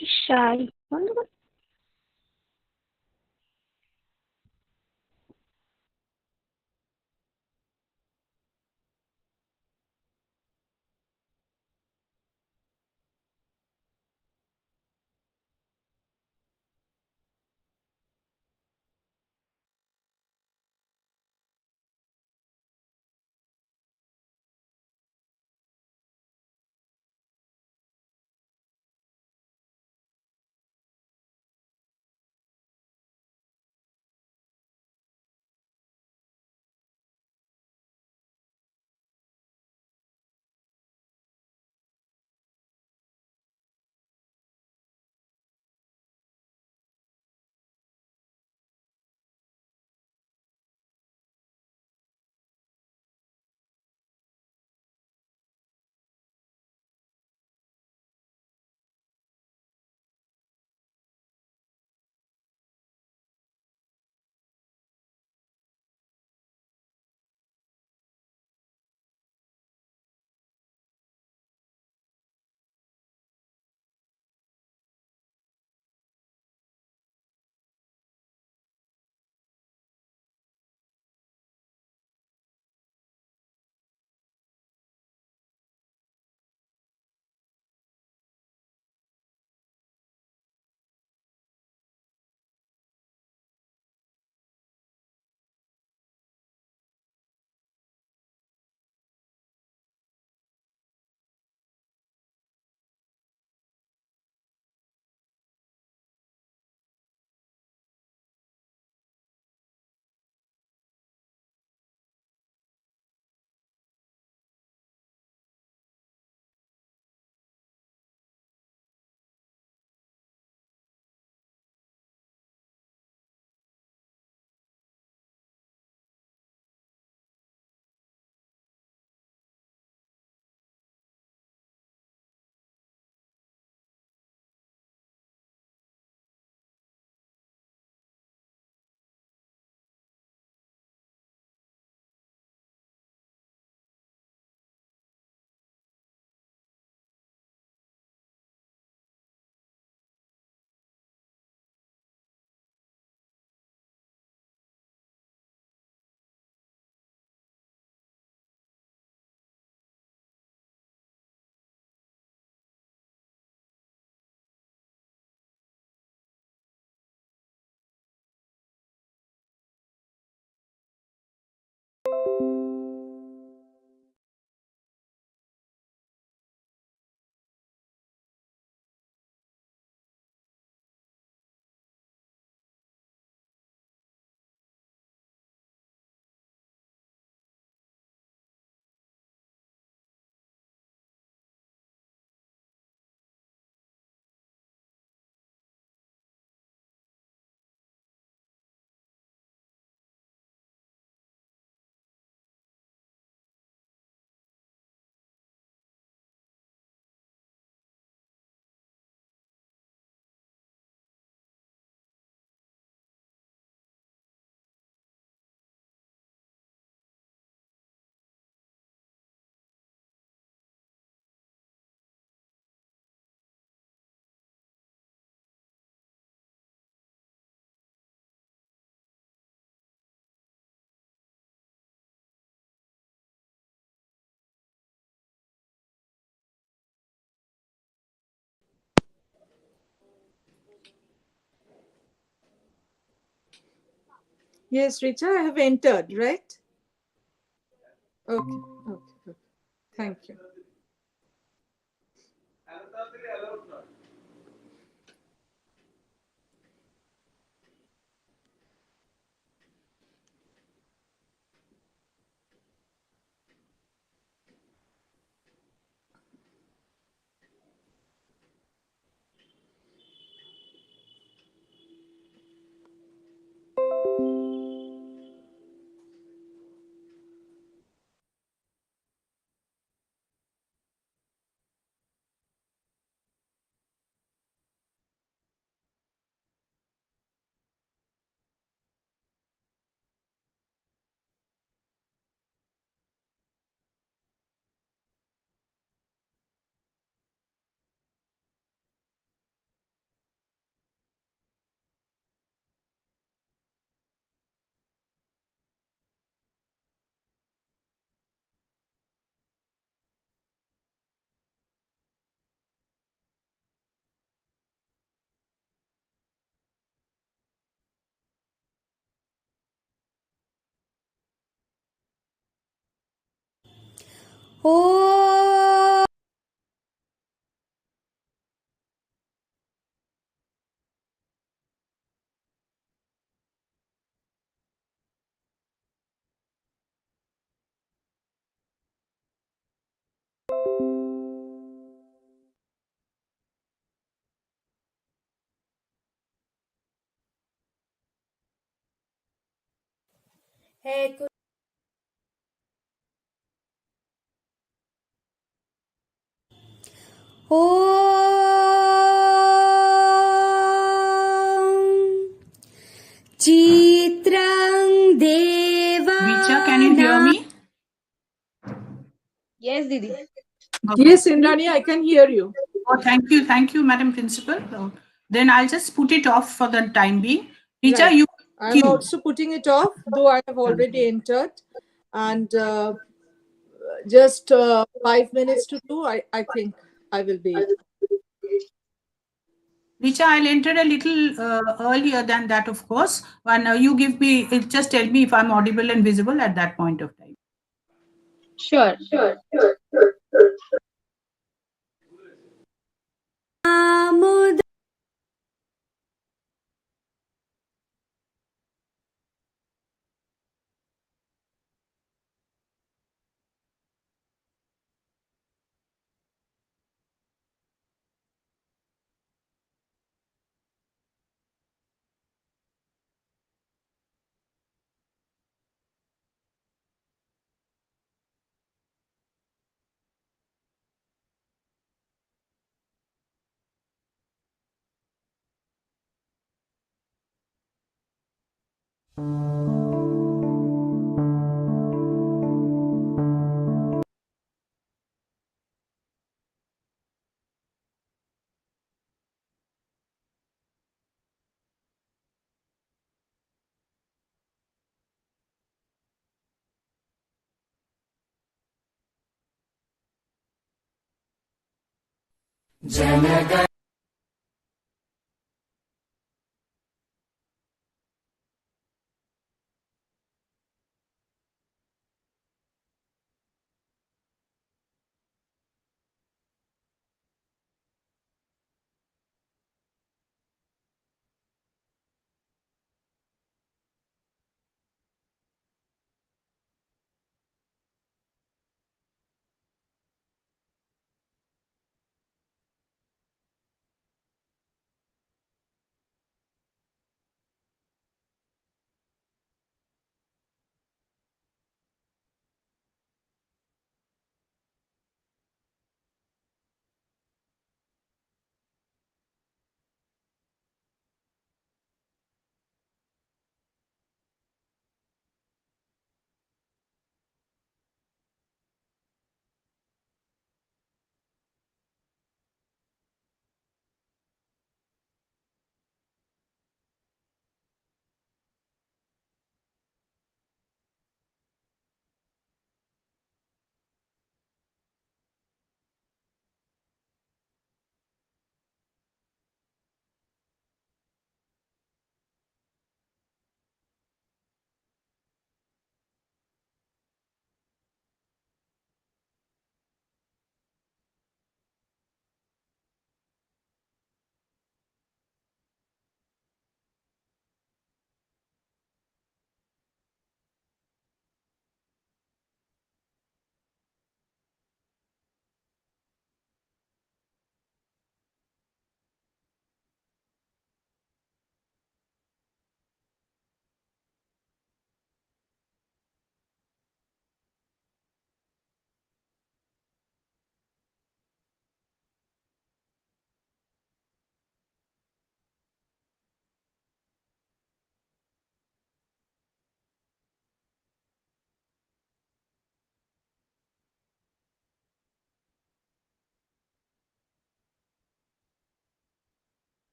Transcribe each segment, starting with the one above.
Shy. Wonderful. Yes, Richa, I have entered, right? Okay, okay, okay. Thank you. Oh. Hey, Om Chitrang Richa, can you hear Devana. me? Yes, Didi. Okay. Yes, Indrani, I can hear you. Oh, thank you, Madam Principal. Then I'll just put it off for the time being. Richa, Right. you I'm queue. also putting it off, though I have already entered. And just 5 minutes to do, I think I will be. Richa, I'll enter a little earlier than that, of course. When you give me, just tell me if I'm audible and visible at that point of time. Sure. Amud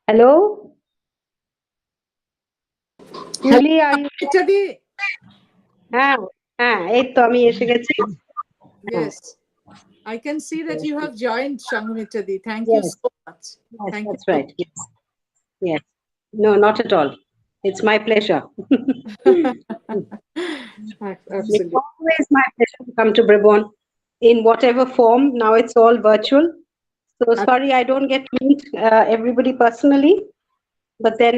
hello, Hello, Julie, are you? Chadi. হ্যাঁ, হ্যাঁ, এই তো আমি এসে গেছি। হ্যাঁ, Yes, I can see that you have joined Shanghamitadi. Thank you yes, so much. yes, Thank you that's so right. Yes, yes. No, not at all. It's my pleasure. It's Absolutely. always my pleasure to come to Brabourne in whatever form. Now it's all virtual. So sorry I don't get to meet everybody personally, but then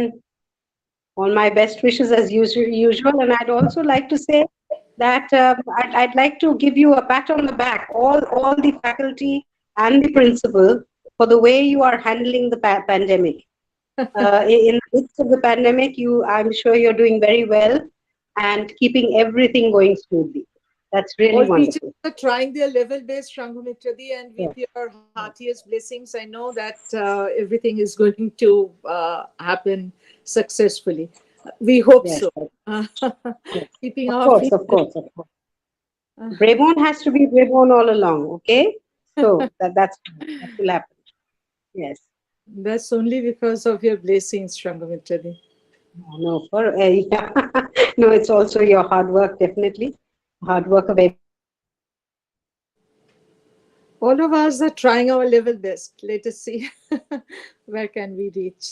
all my best wishes as usual. And I'd also like to say that I'd like to give you a pat on the back, all the faculty and the principal, for the way you are handling the pandemic. In the midst of the pandemic, I'm sure you're doing very well and keeping everything going smoothly. That's really All teachers wonderful. are trying their level-based Shanghamitadi, and with Yes, your heartiest blessings, I know that everything is going to happen successfully. We hope yes, so. yes, yes. Keeping Of our course, feet. of course, of course. Brabourne has to be Brabourne all along, okay? So that will happen. Yes. That's only because of your blessings, Shanghamitadi. No, yeah. No, it's also your hard work, definitely. Hard work of All of us are trying our level best. Let us see where can we reach.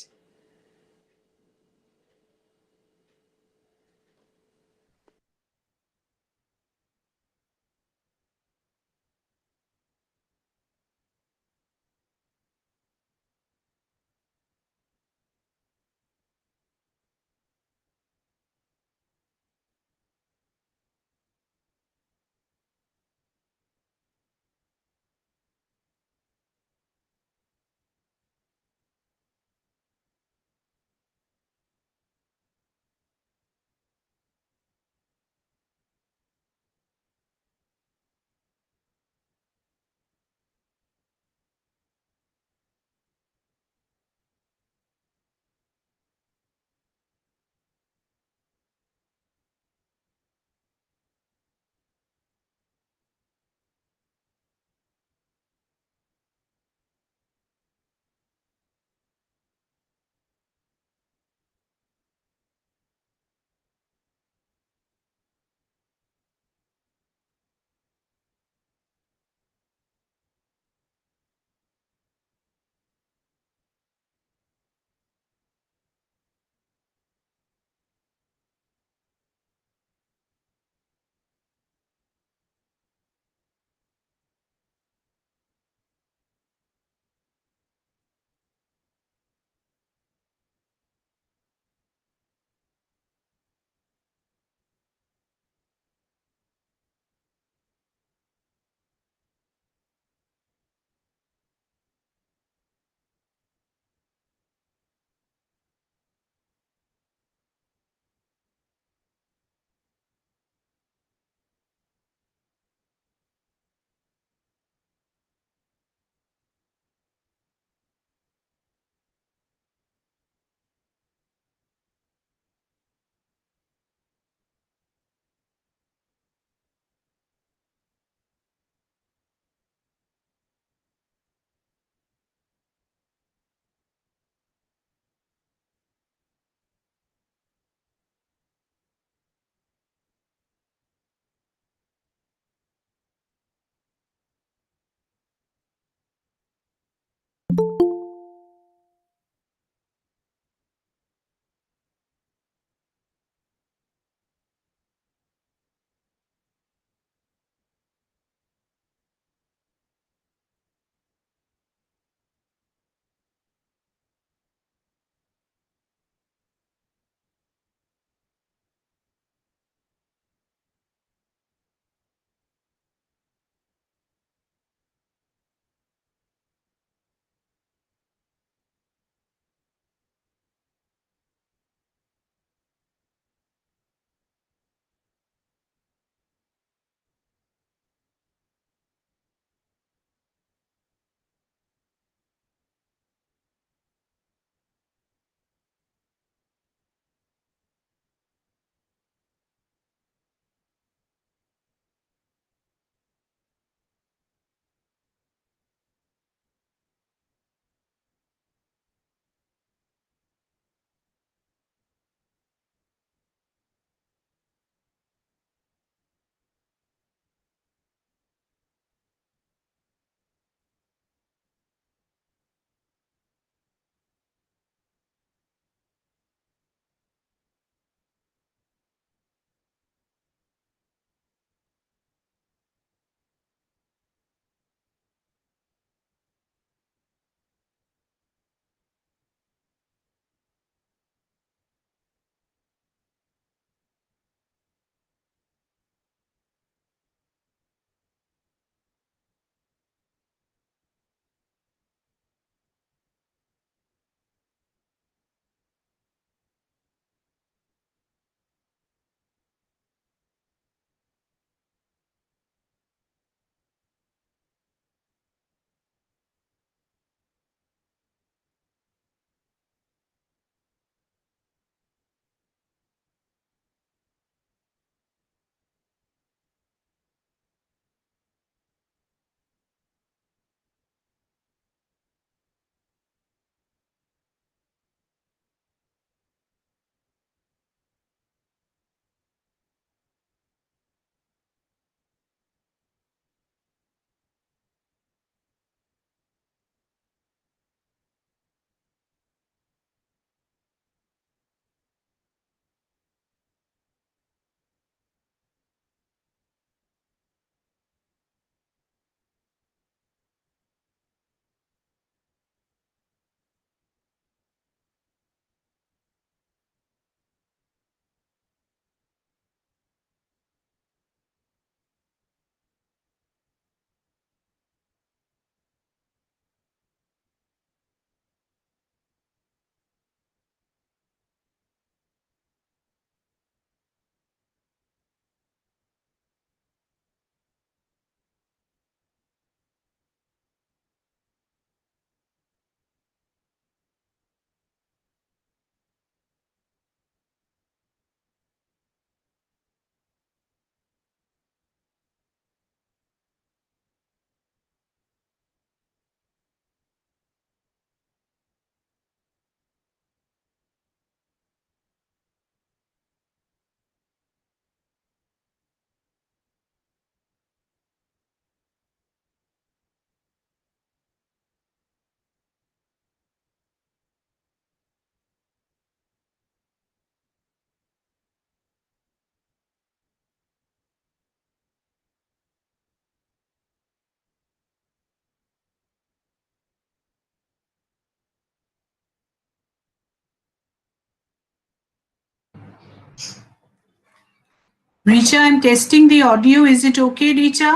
Richa, I'm testing the audio. Is it okay, Richa?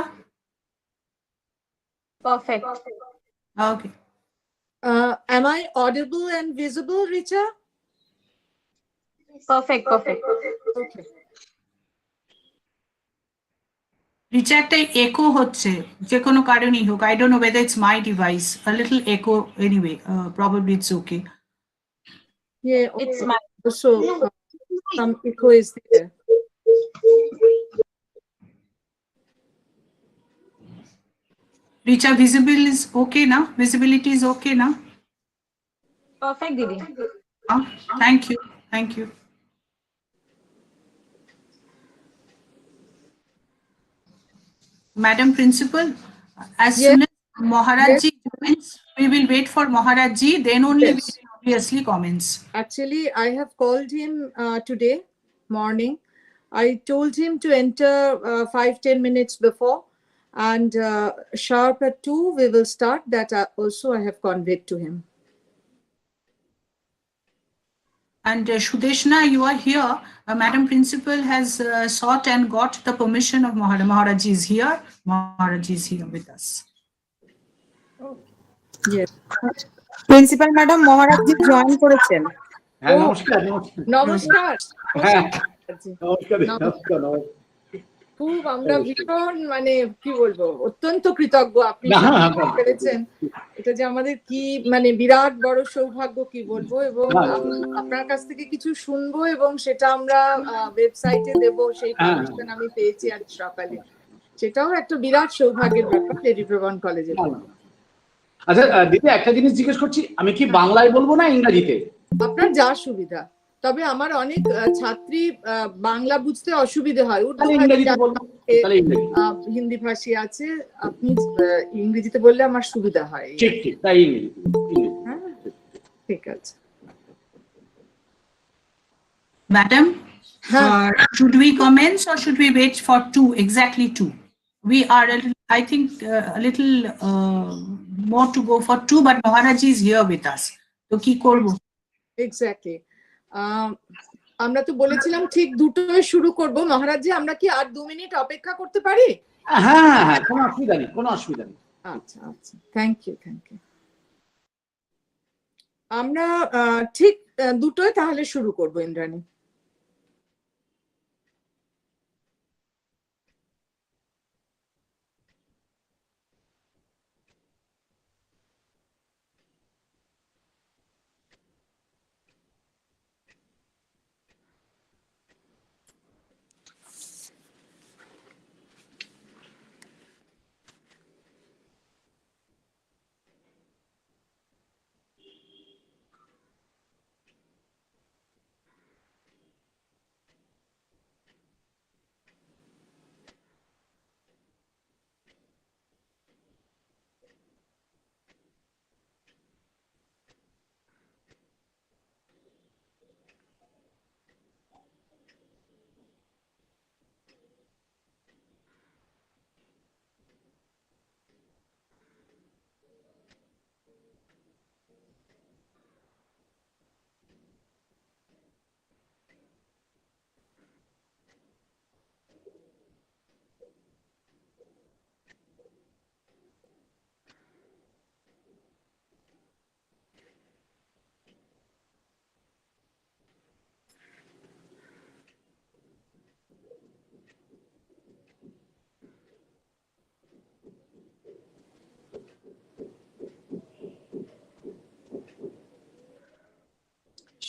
Perfect. Okay. Am I audible and visible, Richa? Perfect. Perfect. Okay. Richa, একটা echo হচ্ছে যে কোনো কারণেই হোক. I don't know whether it's my device. A little echo anyway. Probably it's okay. Yeah, It's my. also some echo is there. Richa, visible is okay now? Visibility is okay now? Perfect, Didi. Thank you. Thank you. Madam Principal, as Yes. soon as Maharajji joins, we will wait for Maharajji, then only we Yes. will obviously comments. Actually, I have called him today morning. I told him to enter 5-10 minutes before, and sharp at 2 we will start. That also I have conveyed to him. And Shudeshna, you are here. Madam Principal has sought and got the permission of Maharajji is here. Maharajji is here with us. Yes. Principal madam Maharajji join করেছেন। হ্যাঁ নমস্কার নমস্কার নমস্কার। হ্যাঁ নমস্কার। নমস্কার নমস্কার খুব আমরা ভীষণ মানে কি বলবো অত্যন্ত কৃতজ্ঞ আপনি পেরেছেন। এটা যে আমাদের কি মানে বিরাট বড় সৌভাগ্য কি বলবো, এবং আপনার কাছ থেকে কিছু শুনবো এবং সেটা আমরা ওয়েবসাইটে দেব, সেই পারমিশন আমি পেয়েছি আজ সকালে। সেটাও একটা বিরাট সৌভাগ্যের ব্যাপার লেডি ব্রাবোর্ন কলেজের। আচ্ছা দিদি, একটা জিনিস জিজ্ঞেস করছি, আমি কি বাংলায় বলবো না ইংরেজিতে? আপনার যা সুবিধা। তবে আমার অনেক ছাত্রী বাংলা বুঝতে অসুবিধে হয়, হিন্দি ভাষী আছে, আপনি ইংরেজিতে বললে আমার সুবিধা হয়। ঠিক ঠিক, তাই ঠিক আছে। Madam, should we commence or should we wait for 2, exactly 2? We are, I think, a little more to go for 2, but Maharajji is here with us. So, ki korbo? Exactly. আমরা তো বলেছিলাম ঠিক 2টোয় শুরু করব। মহারাজজি, আমরা কি আর 2 মিনিট অপেক্ষা করতে পারি? হ্যাঁ হ্যাঁ, কোনো অসুবিধা নেই, কোনো অসুবিধা নেই। আচ্ছা আচ্ছা, থ্যাংক ইউ থ্যাংক ইউ। আমরা ঠিক 2টোয় তাহলে শুরু করব ইন্দ্রাণী।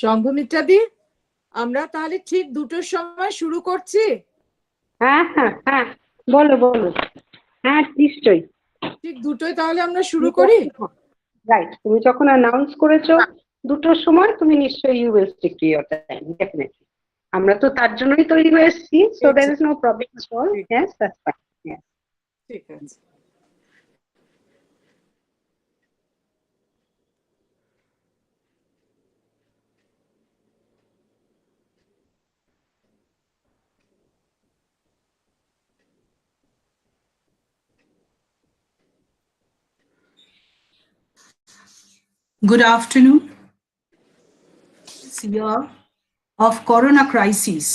সংঘমিত্রাদি, আমরা তাহলে ঠিক 2টোর সময় শুরু করছি। হ্যাঁ হ্যাঁ হ্যাঁ, বলো বলো। হ্যাঁ নিশ্চয়ই, ঠিক 2টোয় তাহলে আমরা শুরু করি। রাইট, তুমি যখন অ্যানাউন্স করেছো 2টোর সময়, তুমি নিশ্চয়ই you will stick to your time, definitely. আমরা তো তার জন্যই তৈরি হয়ে এসেছি, so there is no problem at all. Yes, that's fine. ঠিক আছে। Good afternoon. This year of Corona crisis,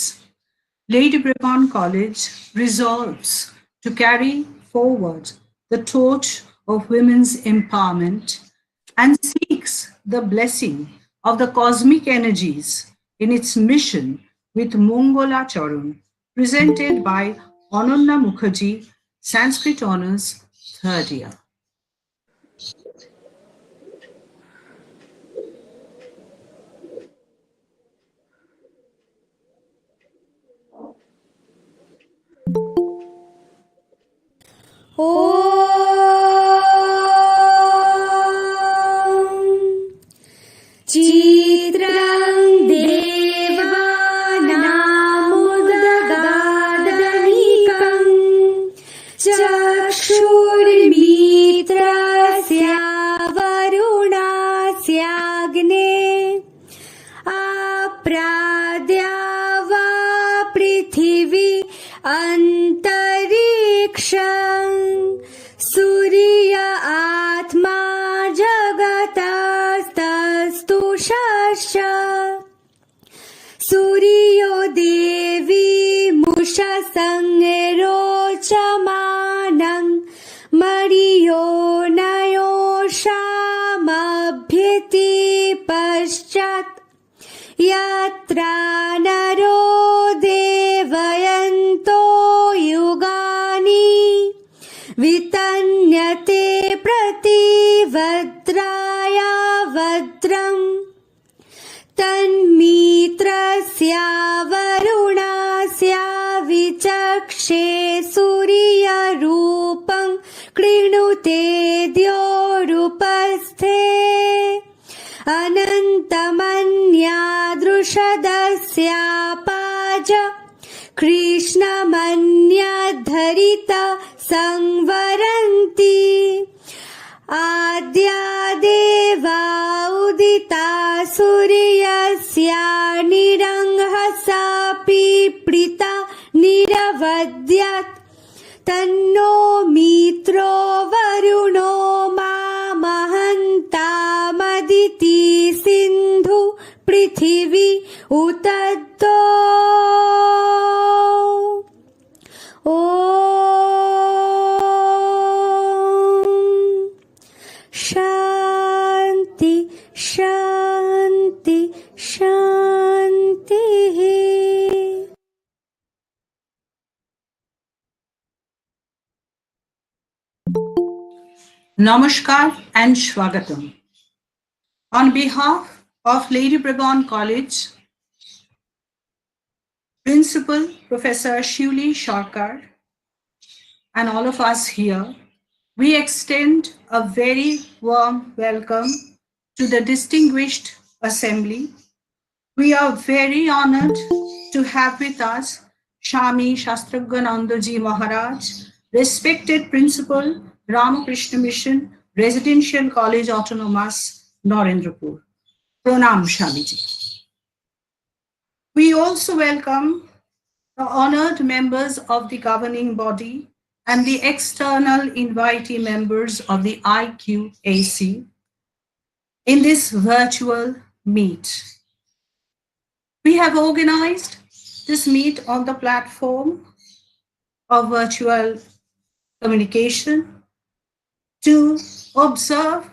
Lady Brabourne College resolves to carry forward the torch of women's empowerment and seeks the blessing of the cosmic energies in its mission with Mongola Charan, presented by Ananya Mukherjee, Sanskrit Honours, third year. चित्रं देवानामुदगादनिकं चक्षुर्मित्रस्य वरुणस्याग्ने आप्राद्या वा पृथिवी अन्तरिक्षं सूर्य आत्मा जगतस्तस्तु शश्च सूर्यो देवी मुषसंरोचमानं मरियो नयोषामभ्यति पश्चात् यत्र नरो देवयन्तो युगानि वितन्यते प्रतिवद्राय वद्रम् तन्मित्रस्य वरुणस्य विचक्षे सूर्यरूपं कृणुते द्योरुपस्थे अनन्तमन्यादृषदस्यापाज कृष्णमन्यधरित संवरन्ति आद्या देवा उदिता सूर्यस्य निरंहसा पीप्रिता निरवद्यात् तन्नो मित्रो वरुणो मामहन्तामदिति सिन्धु पृथिवी उतद्दो शांति शांति शांति। Namaskar and Shwagatam. On behalf of Lady Brabourne College, Principal Professor Shuli Sharkar, and all of us here, we extend a very warm welcome to the distinguished assembly. We are very honored to have with us Shami Shastragyanandaji Maharaj, respected Principal, Ramakrishna Mission, Residential College Autonomous, Narendrapur. Pranam Shamiji. We also welcome the honored members of the governing body and the external invitee members of the IQAC in this virtual meet. We have organized this meet on the platform of virtual communication to observe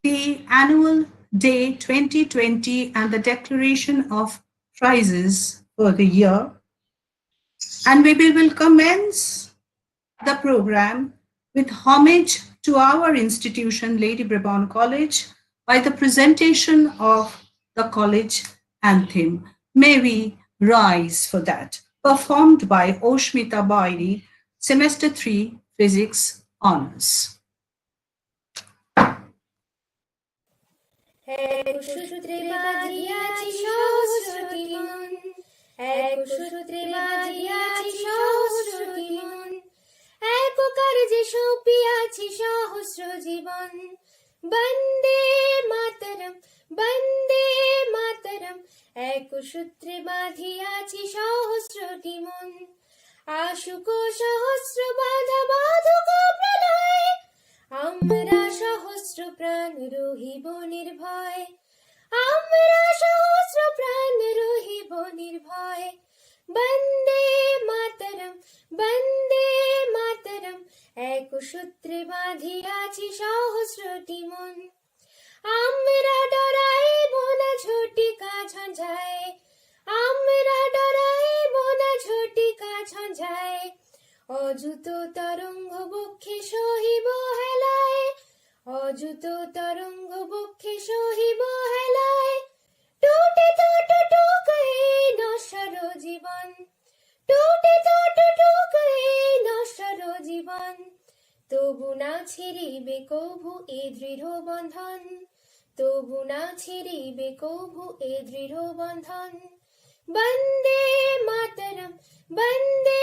the annual day 2020 and the declaration of prizes for the year. And we will commence the program with homage to our institution, Lady Brabourne College, by the presentation of the college anthem. May we rise for that, performed by Oshmita Bairi, Semester 3, Physics Honours. একসূত্রে বাঁধিয়াছি সহস্রটি মন, একসূত্রে বাঁধিয়াছি সহস্রটি মন, এক কার্যে সঁপিয়াছি সহস্র জীবন। বন্দে মাতরম বন্দে মাতরম, এক সূত্রে বাঁধিয়াছি সহস্রটি মন। আশুক সহস্র বাধা বাধক প্রলয়, আমরা সহস্র প্রাণ রহিব নির্ভয়, আমরা সহস্র প্রাণ রহিব নির্ভয়। বন্দে মাতরম, বন্দে মাতরম। এক সূত্রে বাঁধিয়াছি সহস্রটি মন। আমরা ডরাইব না ঝটিকা ঝঞ্ঝায়, আমরা ডরাইব না ঝটিকা ঝঞ্ঝায়। অযুত তরঙ্গ বক্ষে সহিব হেলায়, অযুত তরঙ্গ বক্ষে সহিব হেলায়। টুটে তো টুটুক এই নশ্বর জীবন, টুটে তো টুটুক এই নশ্বর জীবন। তবু না ছিড়িবে কভু এ দৃঢ় বন্ধন, তবু না ছিড়িবে কভু এ দৃঢ় বন্ধন। বন্দে মাতরম, বন্দে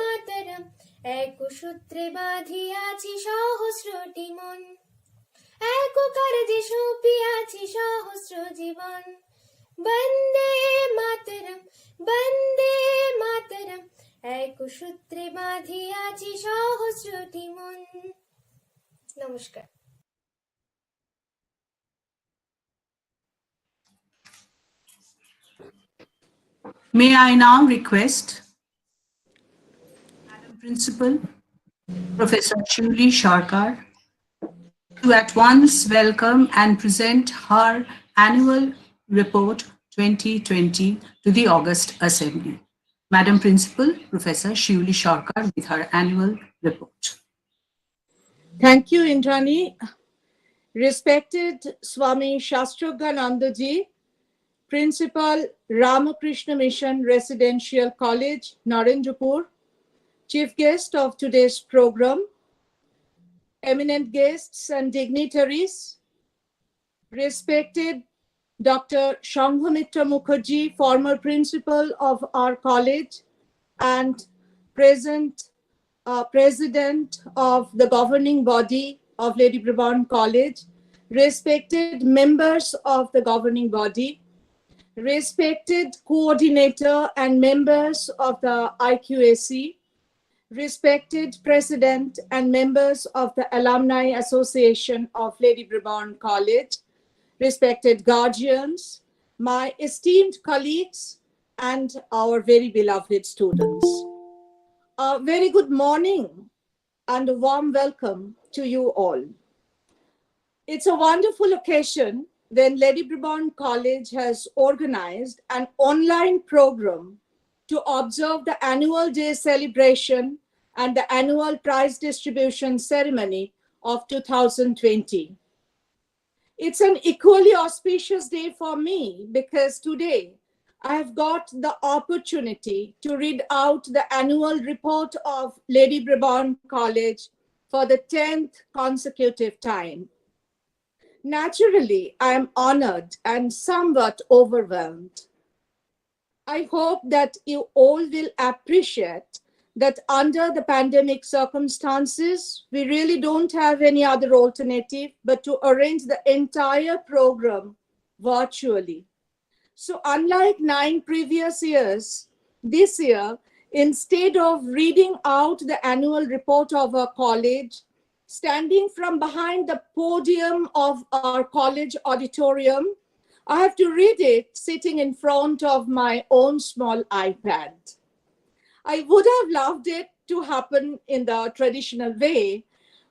মাতরম। এক সূত্রে বাঁধিয়াছি সহস্রটি মন, এক কার্যে সঁপিয়াছি সহস্র জীবন। বন্দে মাতরম, বন্দে মাতরম। এক সূত্রে বাঁধিয়াছি সহস্রটি মন। নমস্কার। May I now request Madam Principal, Professor Shuli Sharkar, to at once welcome and present her annual report 2020 to the August Assembly. Madam Principal, Professor Shuli Sharkar with her annual report. Thank you, Indrani. Respected Swami Shastroghanandaji, Principal, Ramakrishna Mission Residential College, Narendrapur, Chief Guest of today's program, eminent guests and dignitaries, respected Dr. Shambhamitra Mukherjee, former principal of our college and present president of the governing body of Lady Brabourne College, respected members of the governing body, respected coordinator and members of the IQAC, respected president and members of the Alumni Association of Lady Brabourne College, respected guardians, my esteemed colleagues, and our very beloved students. A very good morning and a warm welcome to you all. It's a wonderful occasion when Lady Brabourne College has organized an online program to observe the annual day celebration and the annual prize distribution ceremony of 2020. It's an equally auspicious day for me because today I have got the opportunity to read out the annual report of Lady Brabourne College for the 10th consecutive time. Naturally, I am honored and somewhat overwhelmed. I hope that you all will appreciate that under the pandemic circumstances, we really don't have any other alternative but to arrange the entire program virtually. So unlike 9 previous years, this year, instead of reading out the annual report of our college, standing from behind the podium of our college auditorium, I have to read it sitting in front of my own small iPad. I would have loved it to happen in the traditional way,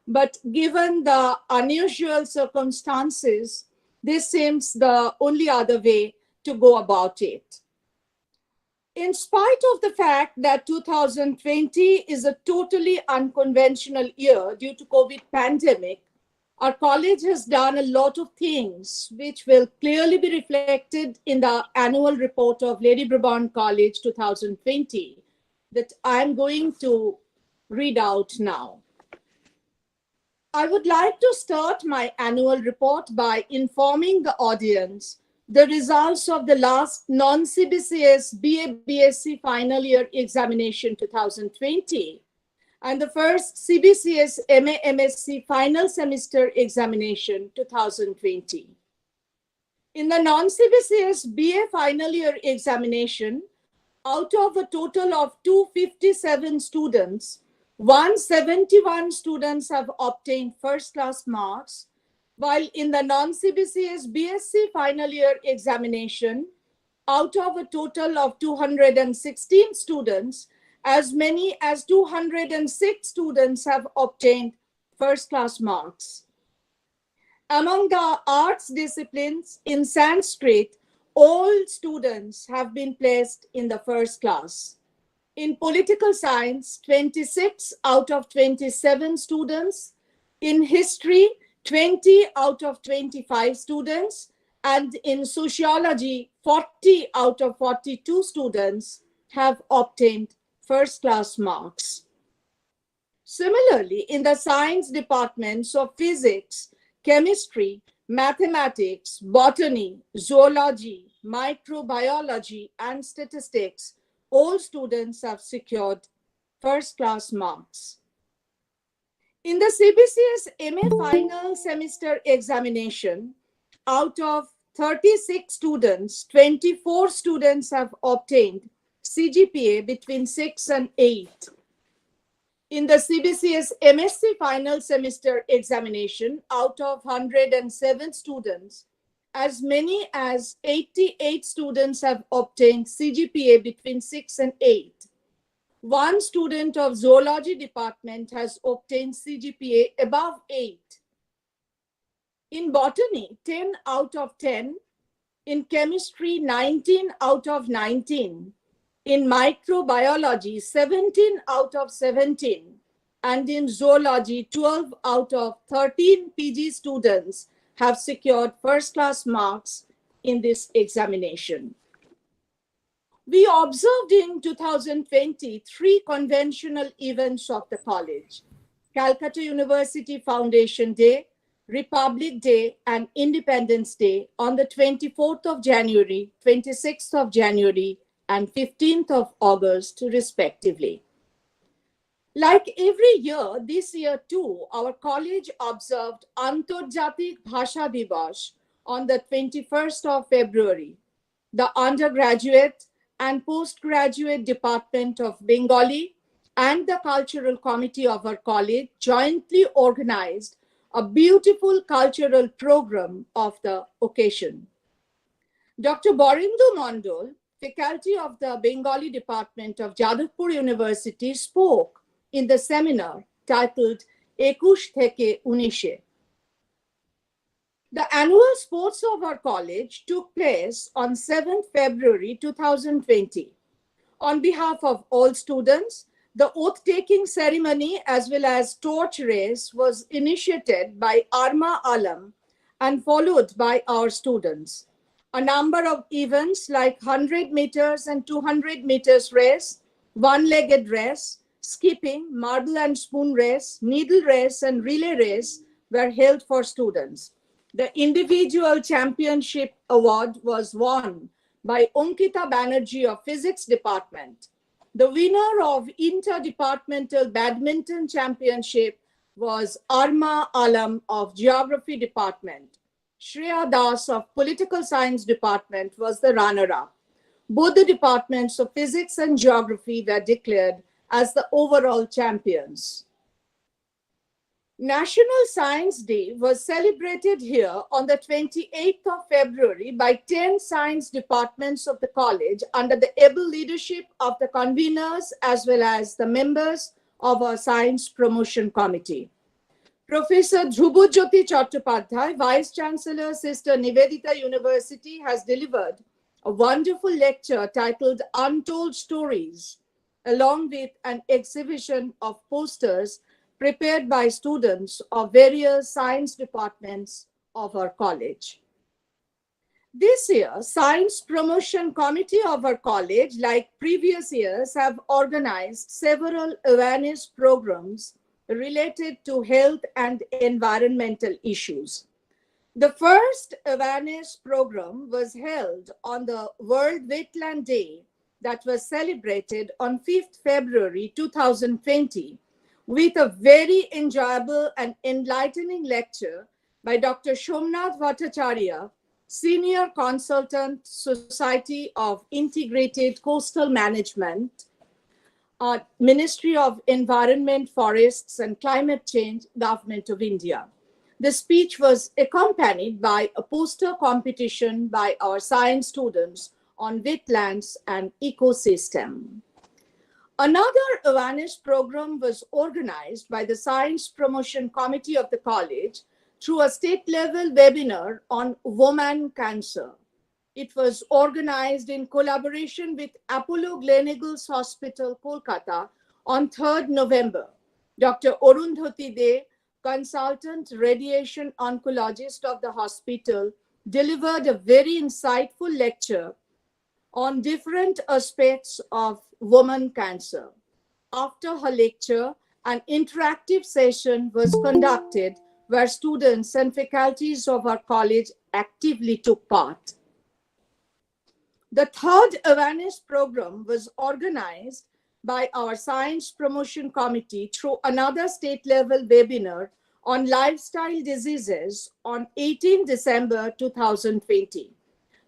but given the unusual circumstances, this seems the only other way to go about it. In spite of the fact that 2020 is a totally unconventional year due to COVID pandemic, our college has done a lot of things which will clearly be reflected in the annual report of Lady Brabourne College 2020 that I'm going to read out now. I would like to start my annual report by informing the audience the results of the last non-CBCS BA-BSc final year examination 2020 and the first CBCS MA-MSc final semester examination 2020. In the non-CBCS BA final year examination, out of a total of 257 students, 171 students have obtained first-class marks, while in the non-CBCS BSc final year examination, Out of a total of 216 students, as many as 206 students have obtained first-class marks. Among the arts disciplines in Sanskrit, all students have been placed in the first class. In political science, 26 out of 27 students. In history, 20 out of 25 students. And in sociology, 40 out of 42 students have obtained first-class marks. Similarly, in the science departments of physics, chemistry, mathematics, botany, zoology, microbiology, and statistics, all students have secured first-class marks. In the CBCS MA final semester examination, out of 36 students, 24 students have obtained CGPA between 6 and 8. In the CBCS MSc final semester examination, out of 107 students, as many as 88 students have obtained CGPA between 6 and 8. One student of zoology department has obtained CGPA above 8. In botany, 10 out of 10. In chemistry, 19 out of 19. In microbiology, 17 out of 17. And in zoology, 12 out of 13 PG students have secured first-class marks in this examination. We observed in 2020 three conventional events of the college: Calcutta University Foundation Day, Republic Day, and Independence Day on the 24th of January, 26th of January, and 15th of August, respectively. Like every year, this year too, our college observed Antarjatik Bhasha Divas on the 21st of February. The undergraduate and postgraduate department of Bengali and the cultural committee of our college jointly organized a beautiful cultural program of the occasion. Dr. Barindu Mondol, faculty of the Bengali department of Jadavpur University, spoke in the seminar titled Ekush Theke Unishe. The annual sports of our college took place on 7th February 2020. On behalf of all students, the oath-taking ceremony as well as torch race was initiated by Arma Alam and followed by our students. A number of events like 100 meters and 200 meters race, one-legged race, skipping, marble and spoon race, needle race, and relay race were held for students. The individual championship award was won by Ankita Banerjee of Physics Department. The winner of Interdepartmental Badminton Championship was Arma Alam of Geography Department. Shreya Das of Political Science Department was the runner-up. Both the departments of Physics and Geography were declared as the overall champions. National Science Day was celebrated here on the 28th of February by 10 science departments of the college under the able leadership of the conveners as well as the members of our Science Promotion Committee. Professor Dhrubajyoti Chattopadhyay, Vice Chancellor, Sister Nivedita University, has delivered a wonderful lecture titled Untold Stories, along with an exhibition of posters prepared by students of various science departments of our college. This year, Science Promotion Committee of our college, like previous years, have organized several awareness programs related to health and environmental issues. The first awareness program was held on the World Wetland Day that was celebrated on 5th February 2020 with a very enjoyable and enlightening lecture by Dr. Somnath Bhattacharya, Senior Consultant, Society of Integrated Coastal Management, Ministry of Environment, Forests and Climate Change, Government of India. The speech was accompanied by a poster competition by our science students on wetlands and ecosystem. Another awareness program was organized by the Science Promotion Committee of the college through a state-level webinar on woman cancer. It was organized in collaboration with Apollo Gleneagles Hospital, Kolkata on 3rd November. Dr. Arundhati De, consultant radiation oncologist of the hospital, delivered a very insightful lecture on different aspects of woman cancer. After her lecture, an interactive session was conducted where students and faculties of our college actively took part. The third awareness program was organized by our Science Promotion Committee through another state-level webinar on lifestyle diseases on 18 December 2020.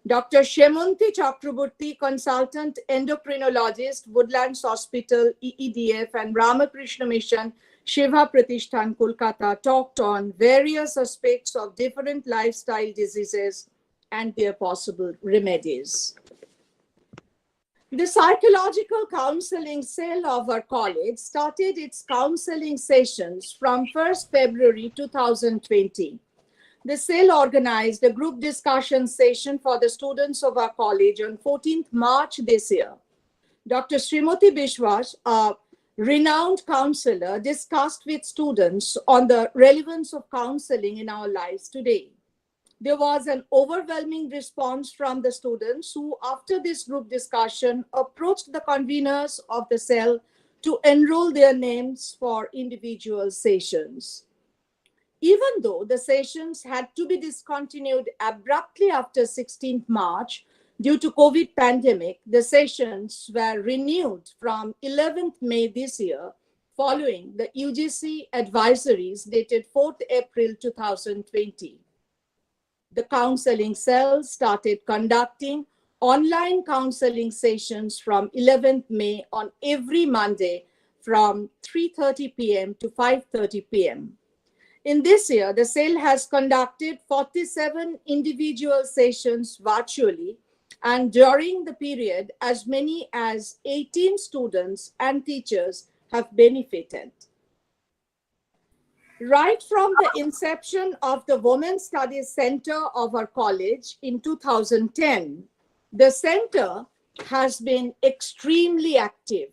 Dr. Shemonti Chakraborty, consultant endocrinologist, Woodlands Hospital, EEDF, and Ramakrishna Mission, Shiva Pratishthan, Kolkata, talked on various aspects of different lifestyle diseases and their possible remedies. The psychological counseling cell of our college started its counseling sessions from 1st February 2020. The cell organized a group discussion session for the students of our college on 14th March this year. Dr. Srimati Bishwas, a renowned counselor, discussed with students on the relevance of counseling in our lives today. There was an overwhelming response from the students who, after this group discussion, approached the conveners of the cell to enroll their names for individual sessions. Even though the sessions had to be discontinued abruptly after 16th March due to COVID pandemic, the sessions were renewed from 11th May this year, following the UGC advisories dated 4th April 2020. The counseling cell started conducting online counseling sessions from 11th May on every Monday from 3:30 p.m. to 5:30 p.m. In this year, the cell has conducted 47 individual sessions virtually, and during the period, as many as 18 students and teachers have benefited. Right from the inception of the Women's Studies Center of our college in 2010, the center has been extremely active.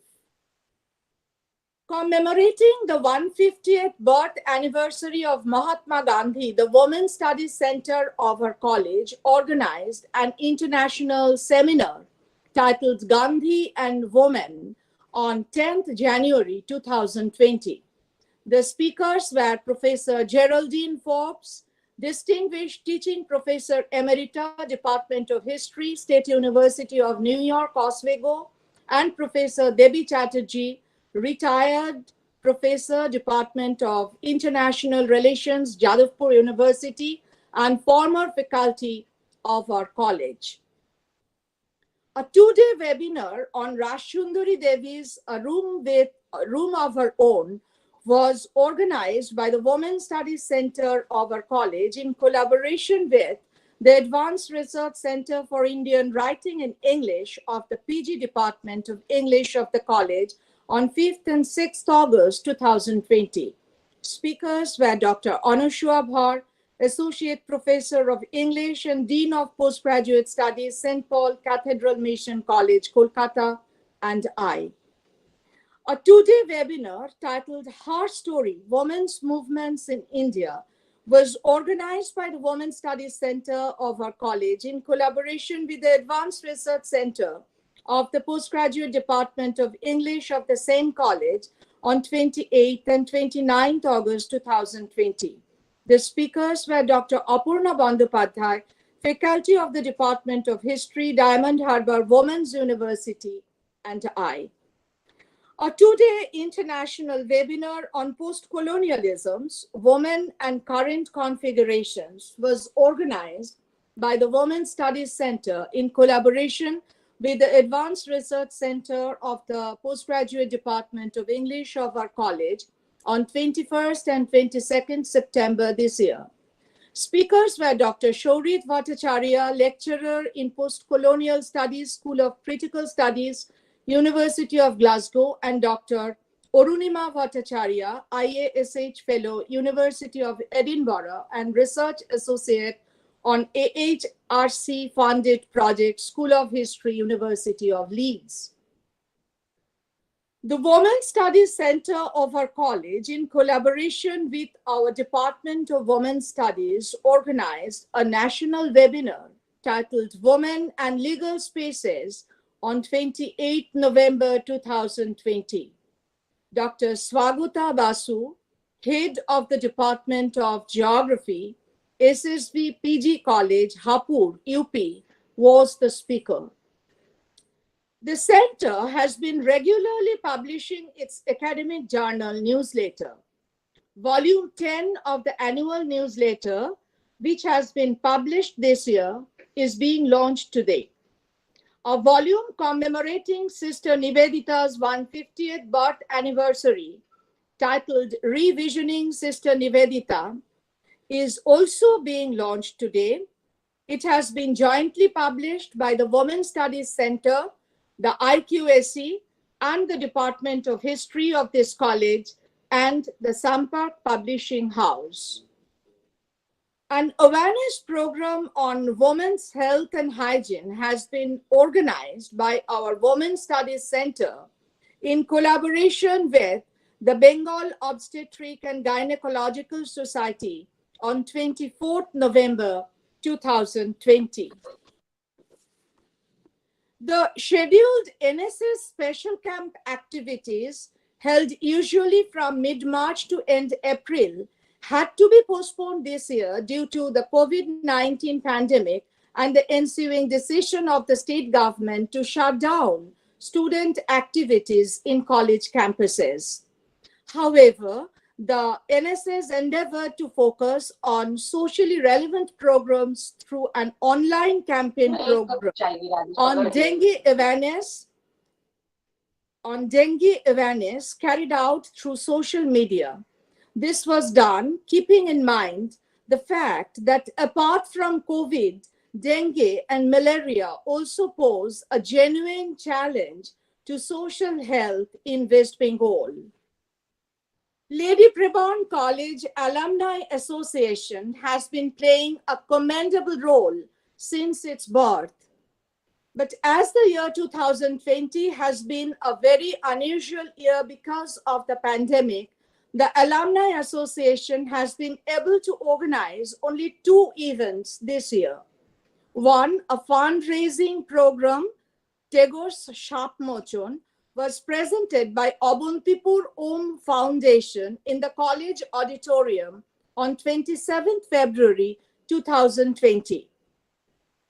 Commemorating the 150th birth anniversary of Mahatma Gandhi, the Women's Studies Center of our college organized an international seminar titled Gandhi and Women on 10th January 2020. The speakers were Professor Geraldine Forbes, Distinguished Teaching Professor Emerita, Department of History, State University of New York, Oswego, and Professor Debbie Chatterjee, Retired Professor, Department of International Relations, Jadavpur University, and former faculty of our college. A two-day webinar on Rashundari Devi's A Room of Her Own was organized by the Women's Studies Center of our college in collaboration with the Advanced Research Center for Indian Writing in English of the PG Department of English of the college on 5th and 6th August 2020. Speakers were Dr. Anushua Bhar, Associate Professor of English and Dean of Postgraduate Studies, St. Paul Cathedral Mission College, Kolkata, and I. A two-day webinar titled Her Story, Women's Movements in India was organized by the Women's Studies Center of our college in collaboration with the Advanced Research Center of the Postgraduate Department of English of the same college on 28th and 29th August 2020. The speakers were Dr. Apurna Bandyopadhyay, faculty of the Department of History, Diamond Harbour Women's University, and I. A two-day international webinar on post-colonialisms, women and current configurations was organized by the Women's Studies Center in collaboration with the Advanced Research Center of the Postgraduate Department of English of our college on 21st and 22nd September this year. Speakers were Dr. Shaurit Bhattacharya, lecturer in Post-Colonial Studies, School of Critical Studies, University of Glasgow, and Dr. Arunima Bhattacharya, IASH Fellow, University of Edinburgh, and Research Associate on AHRC-funded project, School of History, University of Leeds. The Women's Studies Center of our college, in collaboration with our Department of Women's Studies, organized a national webinar titled Women and Legal Spaces on 28 November 2020. Dr. Swagata Basu, head of the Department of Geography, SSV PG College, Hapur, UP, was the speaker. The center has been regularly publishing its academic journal newsletter. Volume 10 of the annual newsletter, which has been published this year, is being launched today. A volume commemorating Sister Nivedita's 150th birth anniversary, titled Revisioning Sister Nivedita, is also being launched today. It has been jointly published by the Women's Studies Center, the IQSC, and the Department of History of this college, and the Sampark Publishing House. An awareness program on women's health and hygiene has been organized by our Women's Studies Center in collaboration with the Bengal Obstetric and Gynecological Society on 24th November 2020. The scheduled NSS Special Camp activities, held usually from mid-March to end April, had to be postponed this year due to the COVID-19 pandemic and the ensuing decision of the state government to shut down student activities in college campuses. However, the NSS endeavored to focus on socially relevant programs through an online campaign program on dengue awareness carried out through social media. This was done keeping in mind the fact that apart from COVID, dengue and malaria also pose a genuine challenge to social health in West Bengal. Lady Brabourne College Alumni Association has been playing a commendable role since its birth. But as the year 2020 has been a very unusual year because of the pandemic, the Alumni Association has been able to organize only 2 events this year. One, a fundraising program, Tagore's Sharp Mochon, was presented by Abantipur Om Foundation in the college auditorium on 27th February 2020.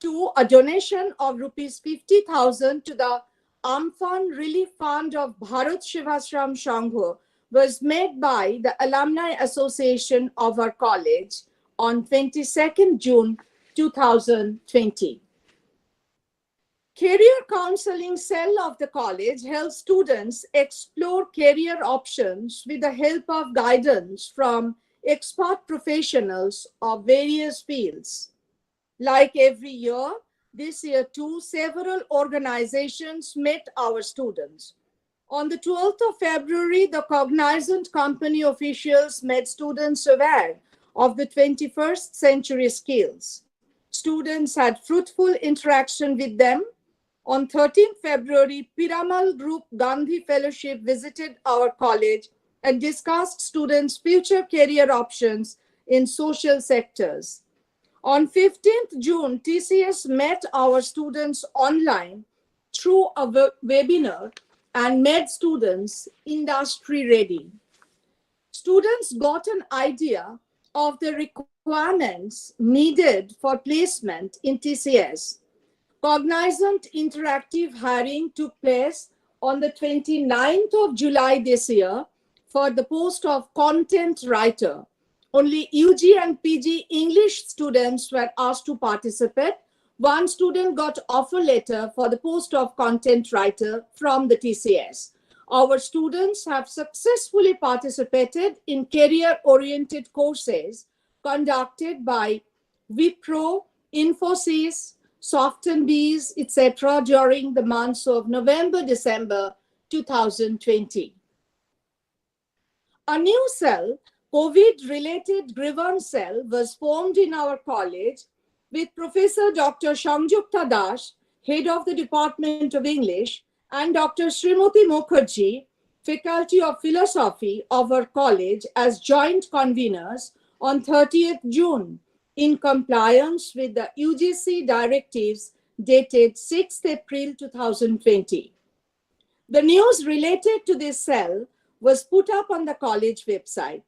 2, a donation of rupees 50,000 to the Amphan Relief Fund of Bharat Shivashram Sangha was made by the Alumni Association of our college on 22nd June 2020. Career Counseling Cell of the college helps students explore career options with the help of guidance from expert professionals of various fields. Like every year, this year too, several organizations met our students. On the 12th of February, the Cognizant Company officials made students aware of the 21st century skills. Students had fruitful interaction with them. On 13th February, Piramal Group Gandhi Fellowship visited our college and discussed students' future career options in social sectors. On 15th June, TCS met our students online through a webinar and made students industry ready. Students got an idea of the requirements needed for placement in TCS. Cognizant interactive hiring took place on the 29th of July this year for the post of content writer. Only UG and PG English students were asked to participate. One student got offer letter for the post of content writer from the TCS. Our students have successfully participated in career-oriented courses conducted by Wipro, Infosys, Softenbees, etc. during the months of November-December 2020. A new cell, COVID-related Brabourne cell, was formed in our college with Professor Dr. Sangjukta Das, head of the Department of English, and Dr. Srimati Mukherjee, Faculty of Philosophy of our college, as joint conveners on 30th June in compliance with the UGC directives dated 6th April 2020. The news related to this cell was put up on the college website.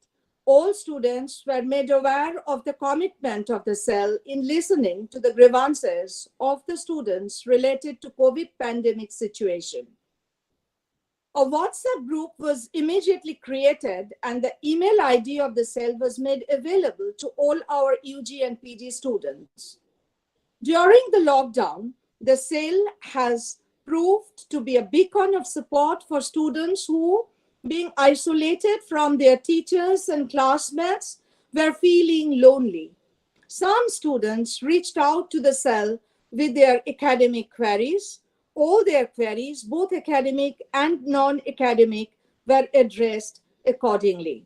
All students were made aware of the commitment of the cell in listening to the grievances of the students related to COVID pandemic situation. A WhatsApp group was immediately created and the email ID of the cell was made available to all our UG and PG students. During the lockdown, the cell has proved to be a beacon of support for students who, being isolated from their teachers and classmates, were feeling lonely. Some students reached out to the cell with their academic queries. All their queries, both academic and non-academic, were addressed accordingly.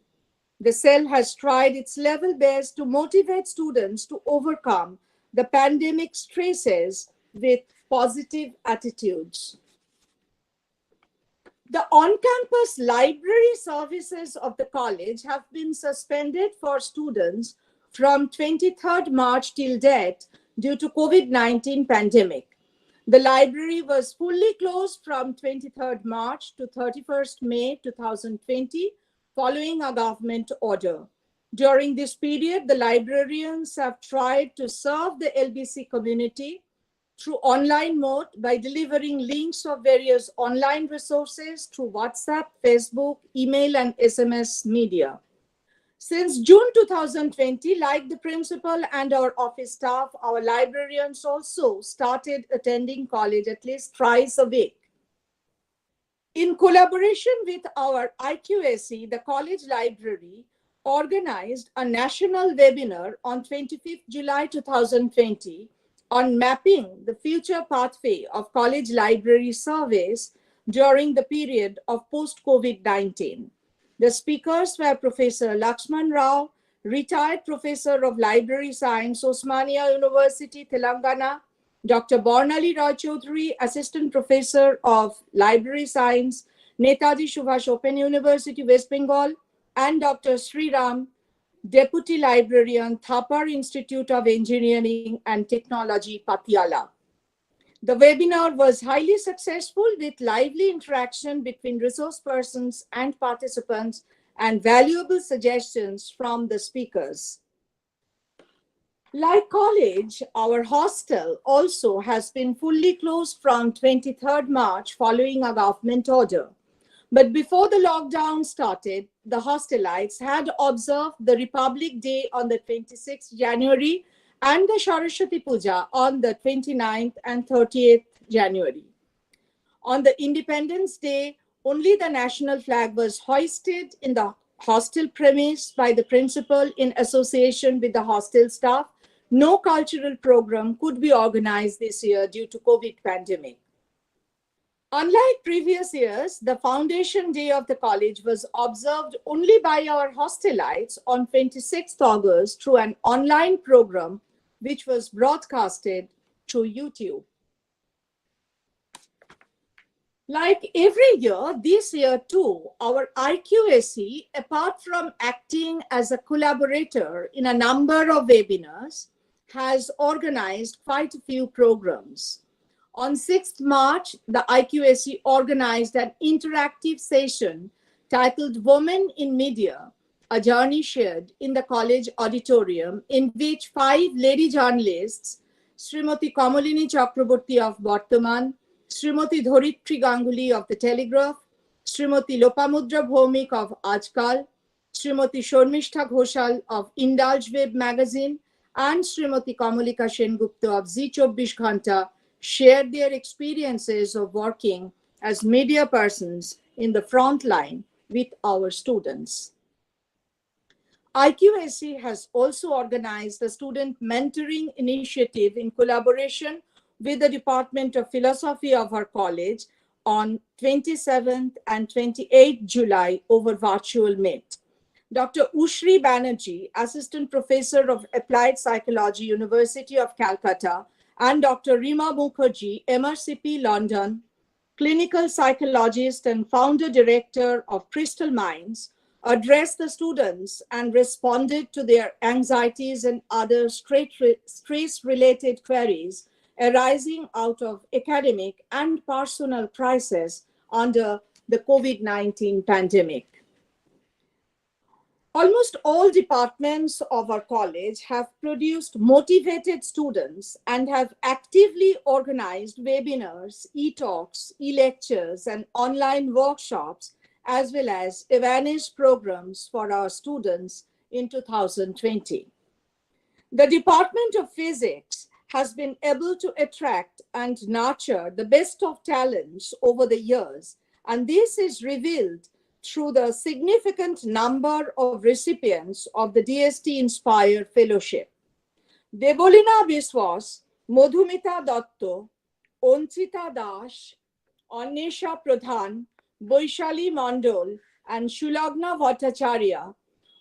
The cell has tried its level best to motivate students to overcome the pandemic stresses with positive attitudes. The on-campus library services of the college have been suspended for students from 23rd March till date due to COVID-19 pandemic. The library was fully closed from 23rd March to 31st May 2020 following a government order. During this period, the librarians have tried to serve the LBC community through online mode by delivering links of various online resources through WhatsApp, Facebook, email, and SMS media. Since June 2020, like the principal and our office staff, our librarians also started attending college at least thrice a week. In collaboration with our IQAC, the college library organized a national webinar on 25th July 2020 on mapping the future pathway of college library surveys during the period of post-COVID-19. The speakers were Professor Lakshman Rao, retired Professor of Library Science, Osmania University, Telangana, Dr. Bornali Roy Chaudhary, Assistant Professor of Library Science, Netaji Subhash Open University, West Bengal, and Dr. Sriram, Deputy Librarian, Thapar Institute of Engineering and Technology, Patiala. The webinar was highly successful with lively interaction between resource persons and participants and valuable suggestions from the speakers. Like college, our hostel also has been fully closed from 23rd March following a government order. But before the lockdown started, the hostelites had observed the Republic Day on the 26th January and the Saraswati Puja on the 29th and 30th January. On the Independence Day, only the national flag was hoisted in the hostel premise by the principal in association with the hostel staff. No cultural program could be organized this year due to COVID pandemic. Unlike previous years, the foundation day of the college was observed only by our hostelites on 26th August through an online program which was broadcasted through YouTube. Like every year, this year too, our IQAC, apart from acting as a collaborator in a number of webinars, has organized quite a few programs. On 6th March, the IQAC organized an interactive session titled Women in Media, a journey shared in the college auditorium, in which 5 lady journalists, Srimati Kamalini Chakraborty of Bartaman, Srimati Dharitri Ganguly of The Telegraph, Srimati Lopamudra Bhaumik of Ajkal, Srimati Shormishtha Ghoshal of Indulge Web magazine, and Srimati Kamalika Sengupta of Zee 24 Ghanta shared their experiences of working as media persons in the front line with our students. IQAC has also organized a student mentoring initiative in collaboration with the Department of Philosophy of our college on 27th and 28th July over virtual Meet. Dr. Ushri Banerjee, Assistant Professor of Applied Psychology, University of Calcutta, and Dr. Rima Mukherjee, MRCP London, clinical psychologist and founder director of Crystal Minds, addressed the students and responded to their anxieties and other stress-related queries arising out of academic and personal crisis under the COVID-19 pandemic. Almost all departments of our college have produced motivated students and have actively organized webinars, e-talks, e-lectures, and online workshops, as well as awareness programs for our students in 2020. The Department of Physics has been able to attract and nurture the best of talents over the years, and this is revealed through the significant number of recipients of the DST Inspire Fellowship. Debolina Biswas, Madhumita Datta, Onchita Das, Annesha Pradhan, Boishali Mandol, and Shulagna Bhattacharya,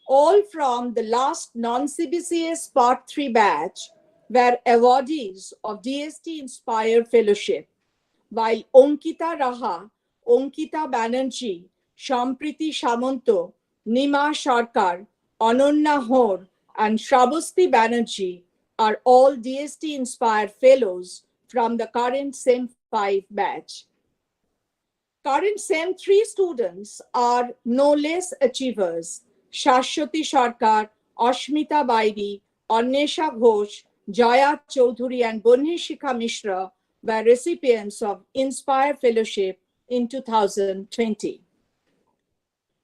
all from the last non-CBCS Part 3 batch, were awardees of DST Inspire Fellowship, while Onkita Raha, Onkita Banerjee, Shampriti Shamanto, Nima Sharkar, Ananya Hor, and Shrabasti Banerjee are all DST Inspired Fellows from the current SEM 5 batch. Current SEM 3 students are no less achievers. Shashwati Sharkar, Ashmita Baidi, Annesha Ghosh, Jaya Chaudhuri, and Bonhishika Mishra were recipients of Inspire Fellowship in 2020.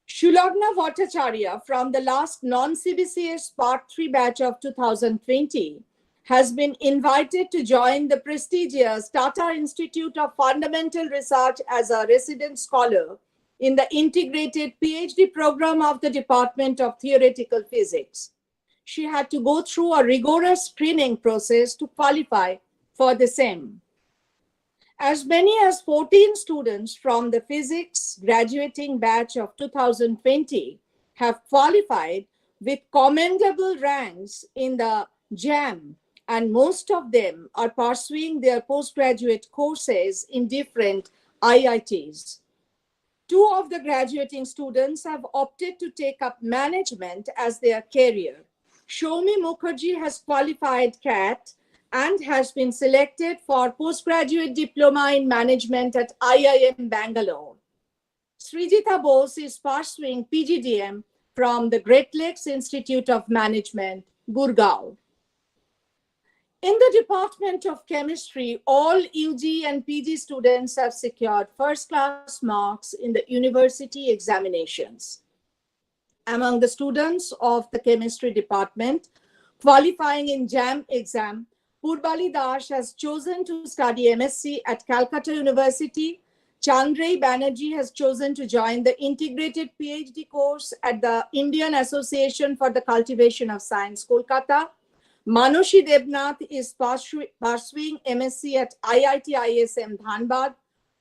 Shulagna Bhattacharya from the last non-CBCS Part 3 batch of 2020 has been invited to join the prestigious Tata Institute of Fundamental Research as a resident scholar in the integrated PhD program of the Department of Theoretical Physics. She had to go through a rigorous screening process to qualify for the same. As many as 14 students from the physics graduating batch of 2020 have qualified with commendable ranks in the JAM, and most of them are pursuing their postgraduate courses in different IITs. Two of the graduating students have opted to take up management as their career. Shomi Mukherjee has qualified CAT and has been selected for postgraduate diploma in management at IIM Bangalore. Srijita Bose is pursuing PGDM from the Great Lakes Institute of Management, Gurgaon. In the Department of Chemistry, all UG and PG students have secured first-class marks in the university examinations. Among the students of the chemistry department qualifying in JAM exam, Purbali Das has chosen to study MSc at Calcutta University. Chandray Banerjee has chosen to join the integrated PhD course at the Indian Association for the Cultivation of Science, Kolkata. Manoshi Debnath is pursuing MSc at IIT ISM Dhanbad.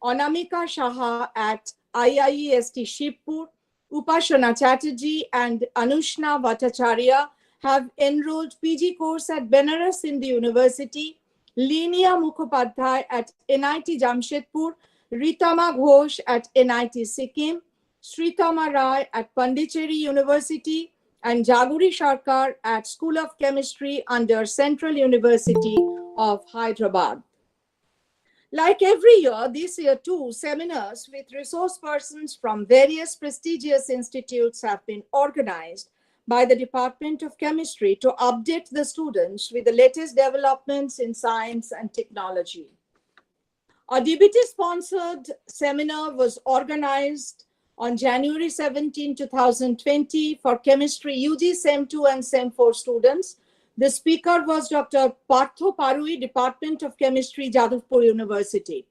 Anamika Shaha at IIEST Shibpur. Upashana Chatterjee and Anushna Bhattacharya have enrolled PG course at Benares Hindu University, Linia Mukhopadhyay at NIT Jamshedpur, Ritama Ghosh at NIT Sikkim, Sritama Rai at Pondicherry University, and Jaguri Sharkar at School of Chemistry under Central University of Hyderabad. Like every year, this year too, seminars with resource persons from various prestigious institutes have been organized by the Department of Chemistry to update the students with the latest developments in science and technology. A DBT-sponsored seminar was organized on January 17, 2020 for chemistry UG SEM 2 and SEM 4 students. The speaker was Dr. Partho Parui, Department of Chemistry, Jadavpur University.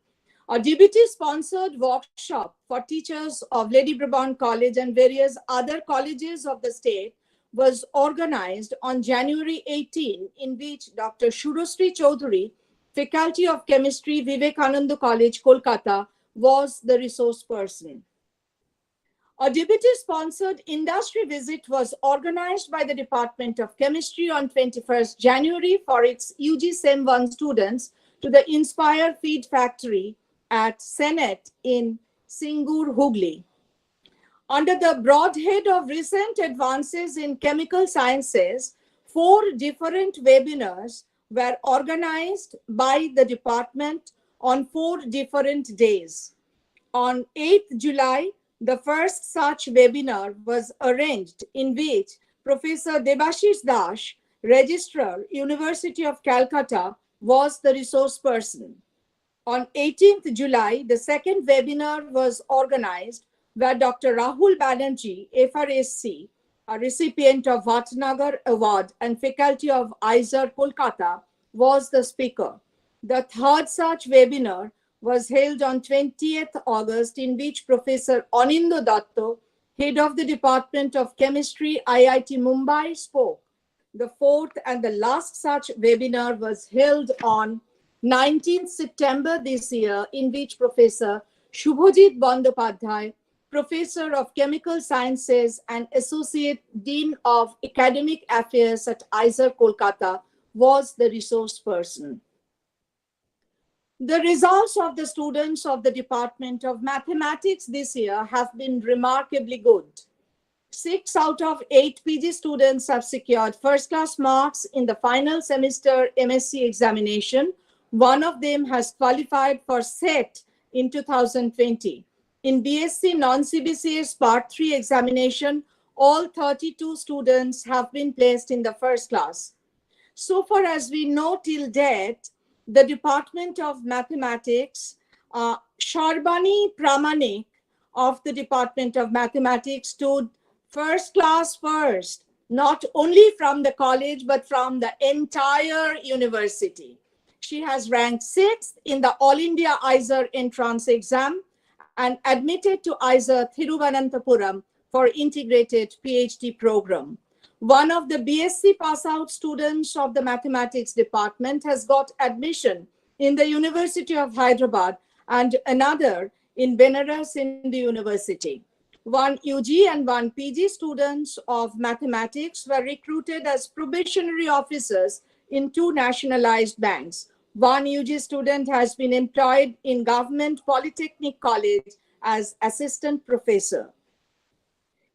A DBT-sponsored workshop for teachers of Lady Brabourne College and various other colleges of the state was organized on January 18, in which Dr. Shurosri Chaudhary, Faculty of Chemistry, Vivekananda College, Kolkata, was the resource person. A deputy-sponsored industry visit was organized by the Department of Chemistry on 21st January for its UG Sem 1 students to the Inspire Feed Factory at Senate in Singur, Hooghly. Under the broad head of recent advances in chemical sciences, 4 different webinars were organized by the department on 4 different days. On 8th July, the first such webinar was arranged, in which Professor Debashish Dash, Registrar, University of Calcutta, was the resource person. On 18th July, the second webinar was organized where Dr. Rahul Banerjee, FRSC, a recipient of Vatnagar Award and Faculty of ISER, Kolkata, was the speaker. The third such webinar was held on 20th August, in which Professor Anindo Datto, head of the Department of Chemistry, IIT Mumbai, spoke. The fourth and the last such webinar was held on 19th September this year, in which Professor Shubhajit Bandopadhyay, Professor of Chemical Sciences and Associate Dean of Academic Affairs at ISER, Kolkata, was the resource person. The results of the students of the Department of Mathematics this year have been remarkably good. 6 out of 8 PG students have secured first-class marks in the final semester MSc examination. One of them has qualified for SET in 2020. In BSc non-CBCS Part 3 examination, all 32 students have been placed in the first class. So far as we know till date, the Department of Mathematics, Sharbani Pramanik of the Department of Mathematics stood first class first, not only from the college, but from the entire university. She has ranked 6th in the All India ISER entrance exam and admitted to ISER Thiruvananthapuram for integrated PhD program. One of the BSc pass-out students of the mathematics department has got admission in the University of Hyderabad and another in Benares Hindu University. 1 UG and 1 PG students of mathematics were recruited as probationary officers in 2 nationalized banks. 1 UG student has been employed in Government Polytechnic College as assistant professor.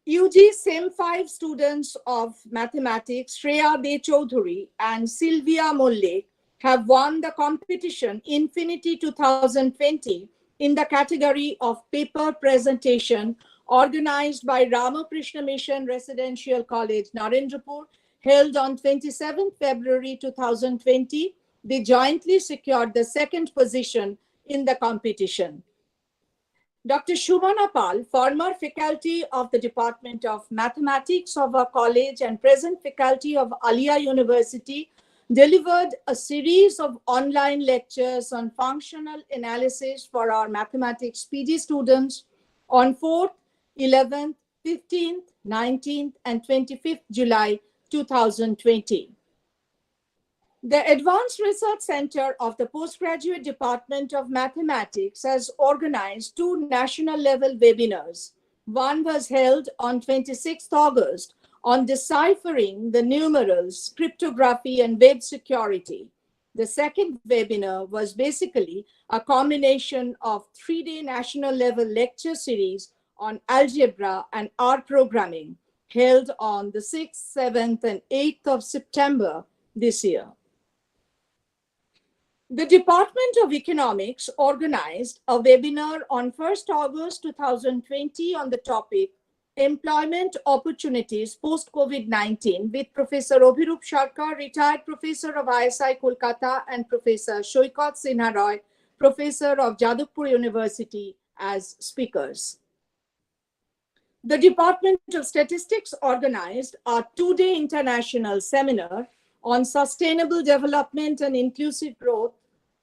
UG SEM 5 students of mathematics, Shreya De Chaudhary and Sylvia Molle, have won the competition Infinity 2020 in the category of paper presentation organized by Ramakrishna Mission Residential College, Narendrapur, held on 27 February 2020. They jointly secured the 2nd position in the competition. Dr. Shubhana Pal, former faculty of the Department of Mathematics of our college and present faculty of Alia University, delivered a series of online lectures on functional analysis for our mathematics PG students on 4th, 11th, 15th, 19th, and 25th July 2020. The Advanced Research Center of the Postgraduate Department of Mathematics has organized 2 national-level webinars. One was held on 26th August on deciphering the numerals, cryptography, and web security. The second webinar was basically a combination of 3-day national-level lecture series on algebra and R programming, held on the 6th, 7th, and 8th of September this year. The Department of Economics organized a webinar on 1st August 2020 on the topic Employment Opportunities Post-COVID-19 with Professor Abhirup Sharkar, retired professor of ISI Kolkata, and Professor Shoikat Sinha Roy, professor of Jadavpur University, as speakers. The Department of Statistics organized a 2-day international seminar on sustainable development and inclusive growth,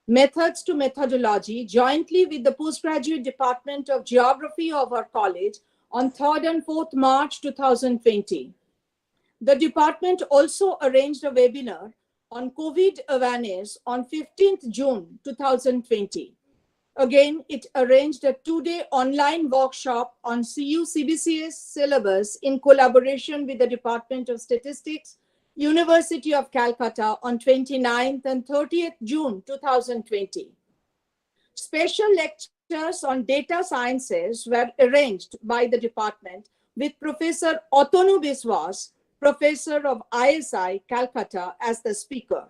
methods to methodology, jointly with the Postgraduate Department of Geography of our college on 3rd and 4th March 2020. The department also arranged a webinar on COVID awareness on 15th June 2020. Again, it arranged a two-day online workshop on CU-CBCS syllabus in collaboration with the Department of Statistics, University of Calcutta on 29th and 30th June 2020. Special lectures on data sciences were arranged by the department with Professor Otonu Biswas, Professor of ISI, Calcutta, as the speaker.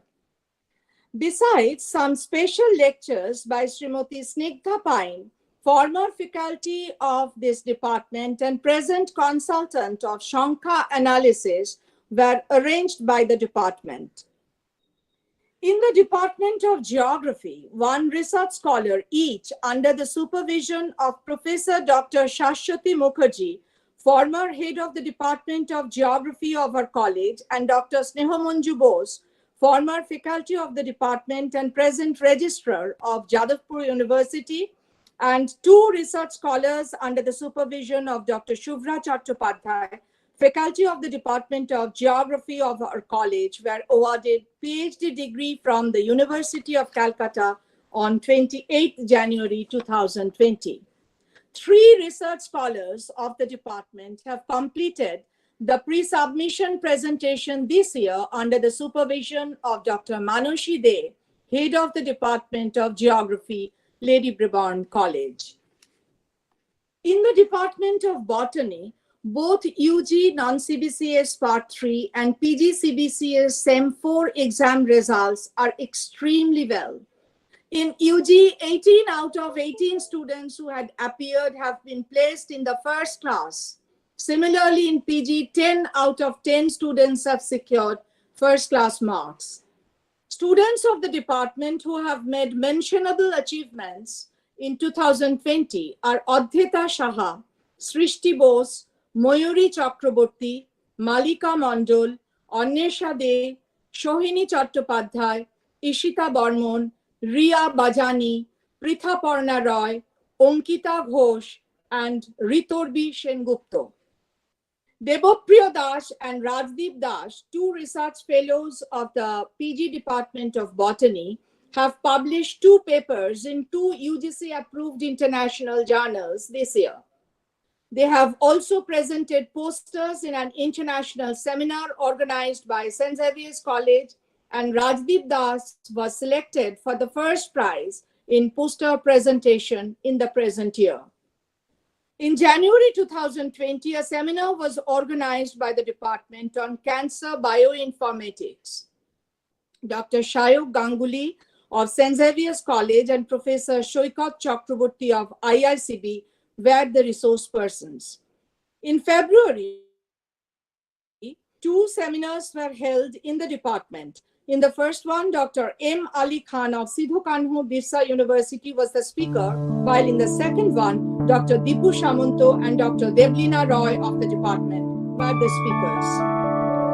Besides some special lectures by Srimati Snigdha Pine, former faculty of this department and present consultant of Shankha analysis, were arranged by the department. In the Department of Geography, one research scholar each under the supervision of Professor Dr. Shashwati Mukherjee, former head of the Department of Geography of our college, and Dr. Snehamanju Bose, former faculty of the department and present registrar of Jadavpur University, and two research scholars under the supervision of Dr. Shubhra Chattopadhyay, faculty of the Department of Geography of our college, were awarded PhD degree from the University of Calcutta on 28th January 2020. Three research scholars of the department have completed the pre-submission presentation this year under the supervision of Dr. Manoshi De, head of the Department of Geography, Lady Brabourne College. In the Department of Botany, both UG non-CBCS Part 3 and PG CBCS SEM 4 exam results are extremely well. In UG, 18 out of 18 students who had appeared have been placed in the first class. Similarly, in PG, 10 out of 10 students have secured first class marks. Students of the department who have made mentionable achievements in 2020 are Adhita Shaha, Srishti Bose, Mayuri Chakraborty, Malika Mondol, Annesha De, Shohini Chattopadhyay, Ishita Barmon, Ria Bajani, Prithaparna Roy, Onkita Ghosh, and Ritorbi Sengupto. Debopriya Das and Rajdeep Das, two research fellows of the PG Department of Botany, have published two papers in two UGC-approved international journals this year. They have also presented posters in an international seminar organized by St. Xavier's College, and Rajdeep Das was selected for the first prize in poster presentation in the present year. In January 2020, a seminar was organized by the department on cancer bioinformatics. Dr. Shayok Ganguly of St. Xavier's College and Professor Shoikat Chakraborty of IICB were the resource persons. In February, two seminars were held in the department. In the first one, Dr. M. Ali Khan of Sidhu Kanhu Birsa University was the speaker, while in the second one, Dr. Dipu Shamunto and Dr. Devlina Roy of the department were the speakers.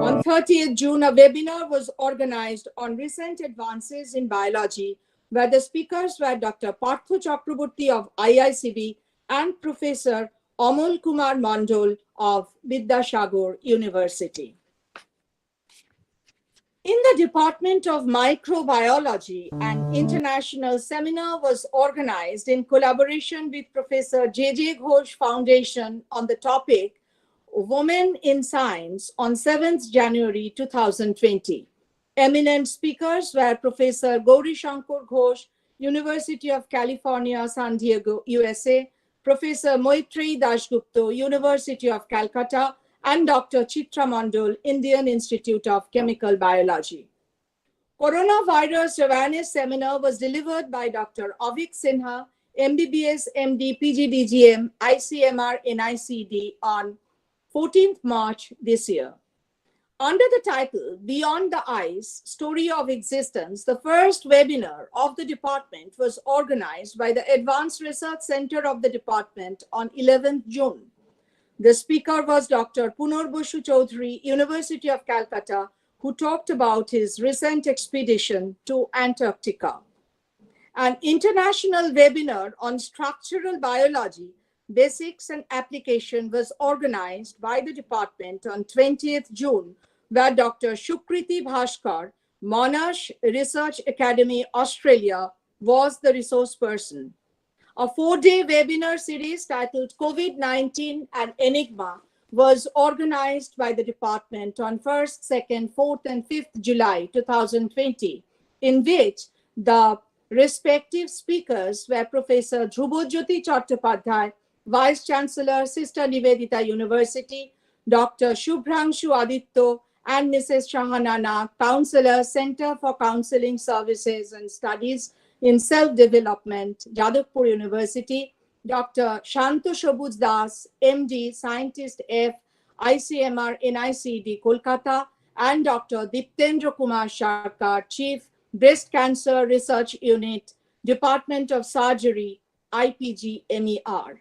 On 30th June, a webinar was organized on recent advances in biology, where the speakers were Dr. Partho Chakraborty of IICB and Professor Amol Kumar Mandol of Vidyasagar University. In the Department of Microbiology, an international seminar was organized in collaboration with Professor J.J. Ghosh Foundation on the topic Women in Science on 7th January 2020. Eminent speakers were Professor Gauri Shankar Ghosh, University of California, San Diego, USA, Professor Moitrey Dashgupta, University of Calcutta, and Dr. Chitra Mandal, Indian Institute of Chemical Biology. Coronavirus awareness seminar was delivered by Dr. Avik Sinha, MBBS, MD, PGDGM, ICMR, NICD on 14th March this year. Under the title, Beyond the Ice, Story of Existence, the first webinar of the department was organized by the Advanced Research Center of the department on 11th June. The speaker was Dr. Punor Basu Chaudhary, University of Calcutta, who talked about his recent expedition to Antarctica. An international webinar on structural biology Basics and Application was organized by the department on 20th June, where Dr. Shukriti Bhaskar, Monash Research Academy, Australia, was the resource person. A 4-day webinar series titled COVID-19 and Enigma was organized by the department on 1st, 2nd, 4th, and 5th July 2020, in which the respective speakers were Professor Dhrubojyoti Chattopadhyay, Vice Chancellor, Sister Nivedita University, Dr. Shubhrangshu Aditya, and Mrs. Shahana Nag, Counselor, Center for Counseling Services and Studies in Self-Development, Jadavpur University, Dr. Shantu Shobuz Das, MD, Scientist F, ICMR NICD, Kolkata, and Dr. Diptendra Kumar Sharkar, Chief, Breast Cancer Research Unit, Department of Surgery, IPG MER.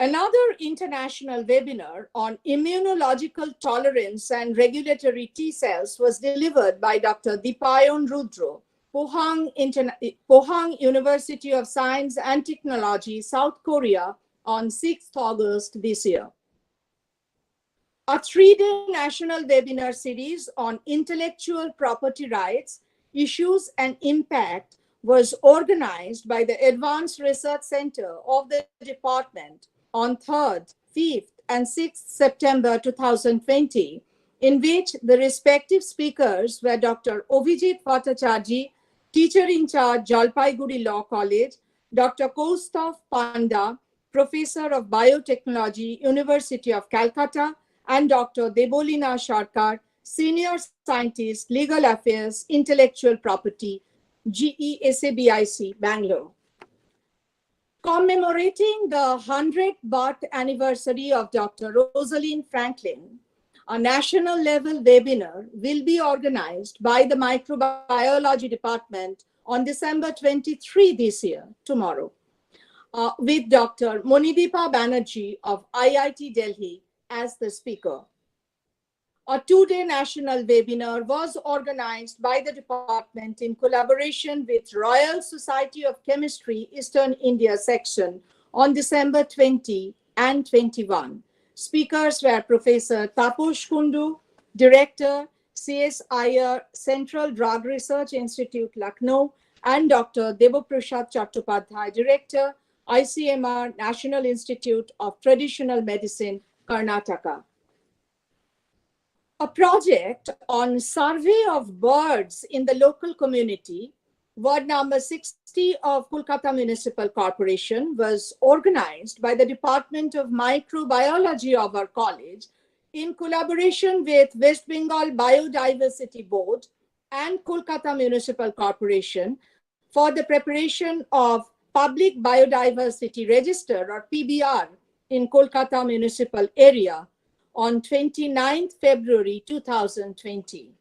Another international webinar on immunological tolerance and regulatory T cells was delivered by Dr. Dipayan Rudra, Pohang University of Science and Technology, South Korea, on 6th August this year. A 3-day national webinar series on intellectual property rights, issues, and impact was organized by the Advanced Research Center of the department on 3rd, 5th, and 6th September 2020, in which the respective speakers were Dr. Ovijit Bhattacharjee, Teacher in Charge, Jalpaiguri Law College, Dr. Kaustav Panda, Professor of Biotechnology, University of Calcutta, and Dr. Debolina Sharkar, Senior Scientist, Legal Affairs, Intellectual Property, GESABIC, Bangalore. Commemorating the 100th birth anniversary of Dr. Rosalind Franklin, a national level webinar will be organized by the Microbiology Department on December 23 this year, tomorrow, with Dr. Monideepa Banerjee of IIT Delhi as the speaker. A 2-day national webinar was organized by the department in collaboration with Royal Society of Chemistry, Eastern India section on December 20 and 21. Speakers were Professor Taposh Kundu, Director, CS Iyer, Central Drug Research Institute, Lucknow, and Dr. Debaprasad Chattopadhyay, Director, ICMR, National Institute of Traditional Medicine, Karnataka. A project on survey of birds in the local community, ward number 60 of Kolkata Municipal Corporation, was organized by the Department of Microbiology of our college in collaboration with West Bengal Biodiversity Board and Kolkata Municipal Corporation for the preparation of Public Biodiversity Register, or PBR, in Kolkata Municipal area on 29th February 2020.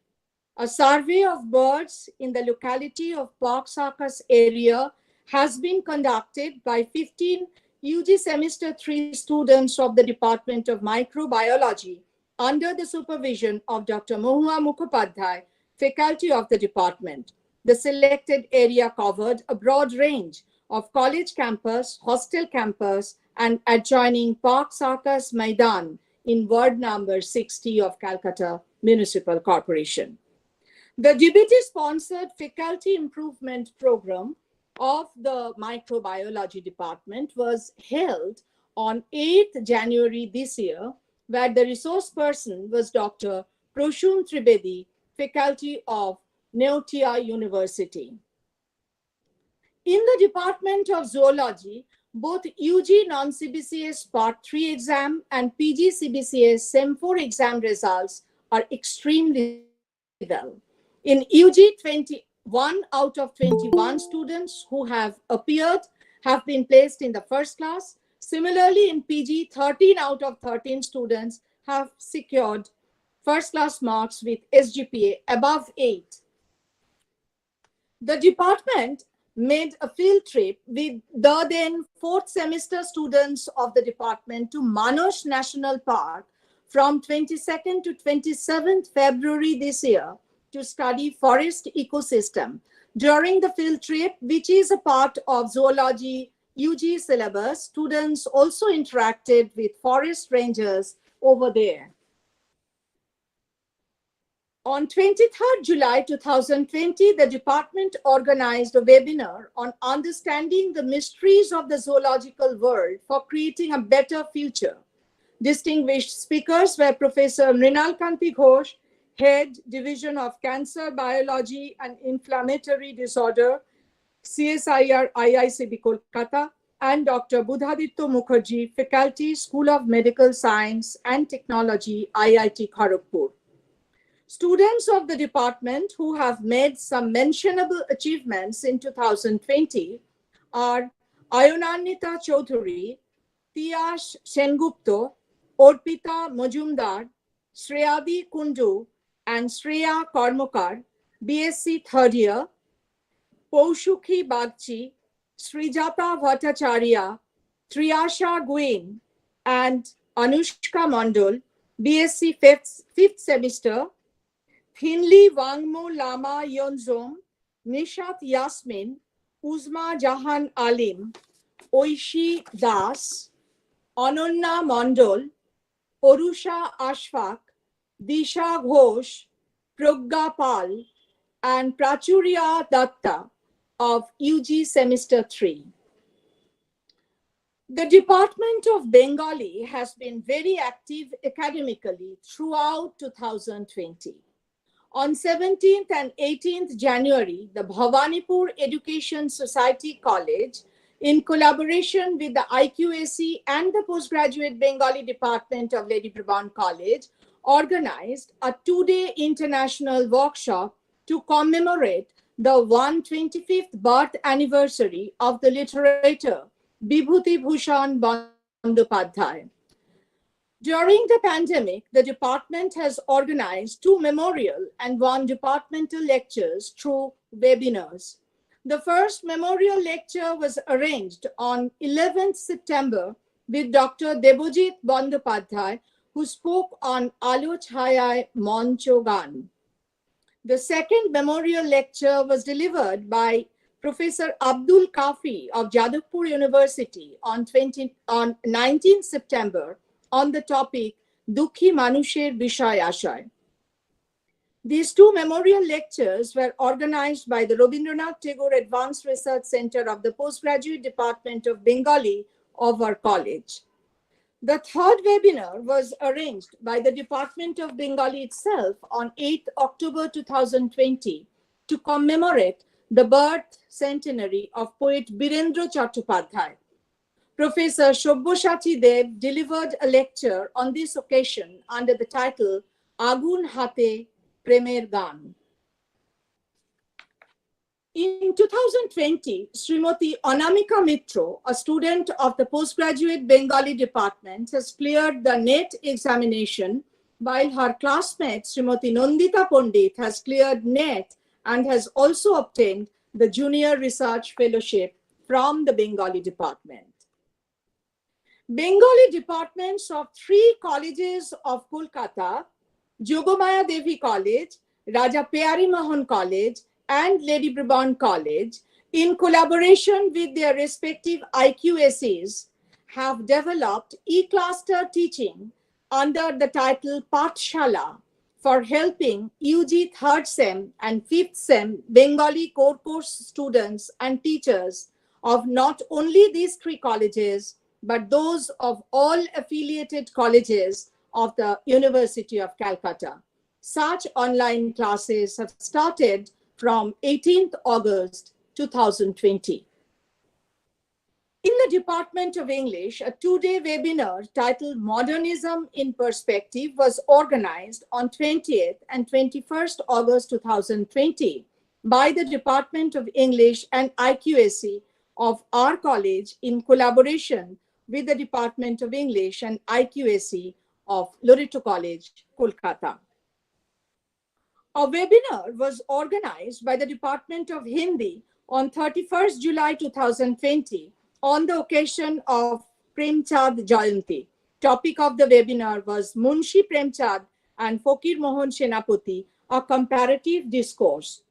A survey of birds in the locality of Park-Sarkis area has been conducted by 15 UG Semester 3 students of the Department of Microbiology under the supervision of Dr. Mohua Mukhopadhyay, faculty of the department. The selected area covered a broad range of college campus, hostel campus, and adjoining Park-Sarkis Maidan in ward number 60 of Calcutta Municipal Corporation. The DBT-sponsored faculty improvement program of the microbiology department was held on 8th January this year, where the resource person was Dr. Proshun Tribedi, faculty of Neotia University. In the Department of Zoology, both UG non-CBCS Part 3 exam and PG CBCS SEM 4 exam results are extremely well. In UG, 21 out of 21 students who have appeared have been placed in the first class. Similarly, in PG, 13 out of 13 students have secured first class marks with SGPA above 8. The department made a field trip with the then 4th semester students of the department to Manos National Park from 22nd to 27th February this year to study forest ecosystem. During the field trip, which is a part of zoology UG syllabus, students also interacted with forest rangers over there. On 23rd July 2020, the department organized a webinar on understanding the mysteries of the zoological world for creating a better future. Distinguished speakers were Professor Mrinal Kanti Ghosh, Head, Division of Cancer Biology and Inflammatory Disorder, CSIR IICB Kolkata, and Dr. Budhaditya Mukherjee, Faculty, School of Medical Science and Technology, IIT Kharagpur. Students of the department who have made some mentionable achievements in 2020 are Ayonanita Chaudhuri, Tiyash Sengupta, Orpita Majumdar, Shreyadi Kundu, and Shreya Karmakar, BSc third year, Poushukhi Bagchi, Srijata Bhattacharya, Triyasha Guin, and Anushka Mandal, BSc fifth semester, Thinli Wangmo Lama Yonzom, Nishat Yasmin, Uzma Jahan Alim, Oishi Das, Ananya Mandal, Orusha Ashfaq, Disha Ghosh, Pragya Pal, and Prachurya Datta of UG Semester 3. The Department of Bengali has been very active academically throughout 2020. On 17th and 18th January, the Bhavanipur Education Society College, in collaboration with the IQAC and the Postgraduate Bengali Department of Lady Brabourne College, organized a two-day international workshop to commemorate the 125th birth anniversary of the literator Bibhuti Bhushan Bandyopadhyay. During the pandemic, the department has organized 2 memorial and 1 departmental lectures through webinars. The first memorial lecture was arranged on 11th September with Dr. Debojit Bandyopadhyay, who spoke on Alo Chhayay Moncho Gan. The second memorial lecture was delivered by Professor Abdul Kafi of Jadavpur University on 19th September on the topic Dukhi Manusher Bishay Ashay. These 2 memorial lectures were organized by the Rabindranath Tagore Advanced Research Center of the Postgraduate Department of Bengali of our college. The third webinar was arranged by the Department of Bengali itself on 8th October 2020 to commemorate the birth centenary of poet Birendra Chattopadhyay. Professor Shobbosati Dev delivered a lecture on this occasion under the title Agun Hate Premer Gan. In 2020, Srimati Anamika Mitro, a student of the Postgraduate Bengali Department, has cleared the NET examination, while her classmate Srimati Nandita Pandit has cleared NET and has also obtained the Junior Research Fellowship from the Bengali Department. Bengali departments of 3 colleges of Kolkata, Jogomaya Devi College, Raja Pyari Mohan College, and Lady Brabourne College, in collaboration with their respective IQACs, have developed e-cluster teaching under the title Pathshala for helping UG 3rd SEM and 5th SEM Bengali core course students and teachers of not only these 3 colleges, but those of all affiliated colleges of the University of Calcutta. Such online classes have started from 18th August 2020. In the Department of English, a 2-day webinar titled Modernism in Perspective was organized on 20th and 21st August 2020 by the Department of English and IQAC of our college in collaboration with the Department of English and IQAC of Loreto College, Kolkata. A webinar was organized by the Department of Hindi on 31st July 2020 on the occasion of Premchand Jayanti. Topic of the webinar was Munshi Premchand and Fakir Mohan Senapati, a comparative discourse.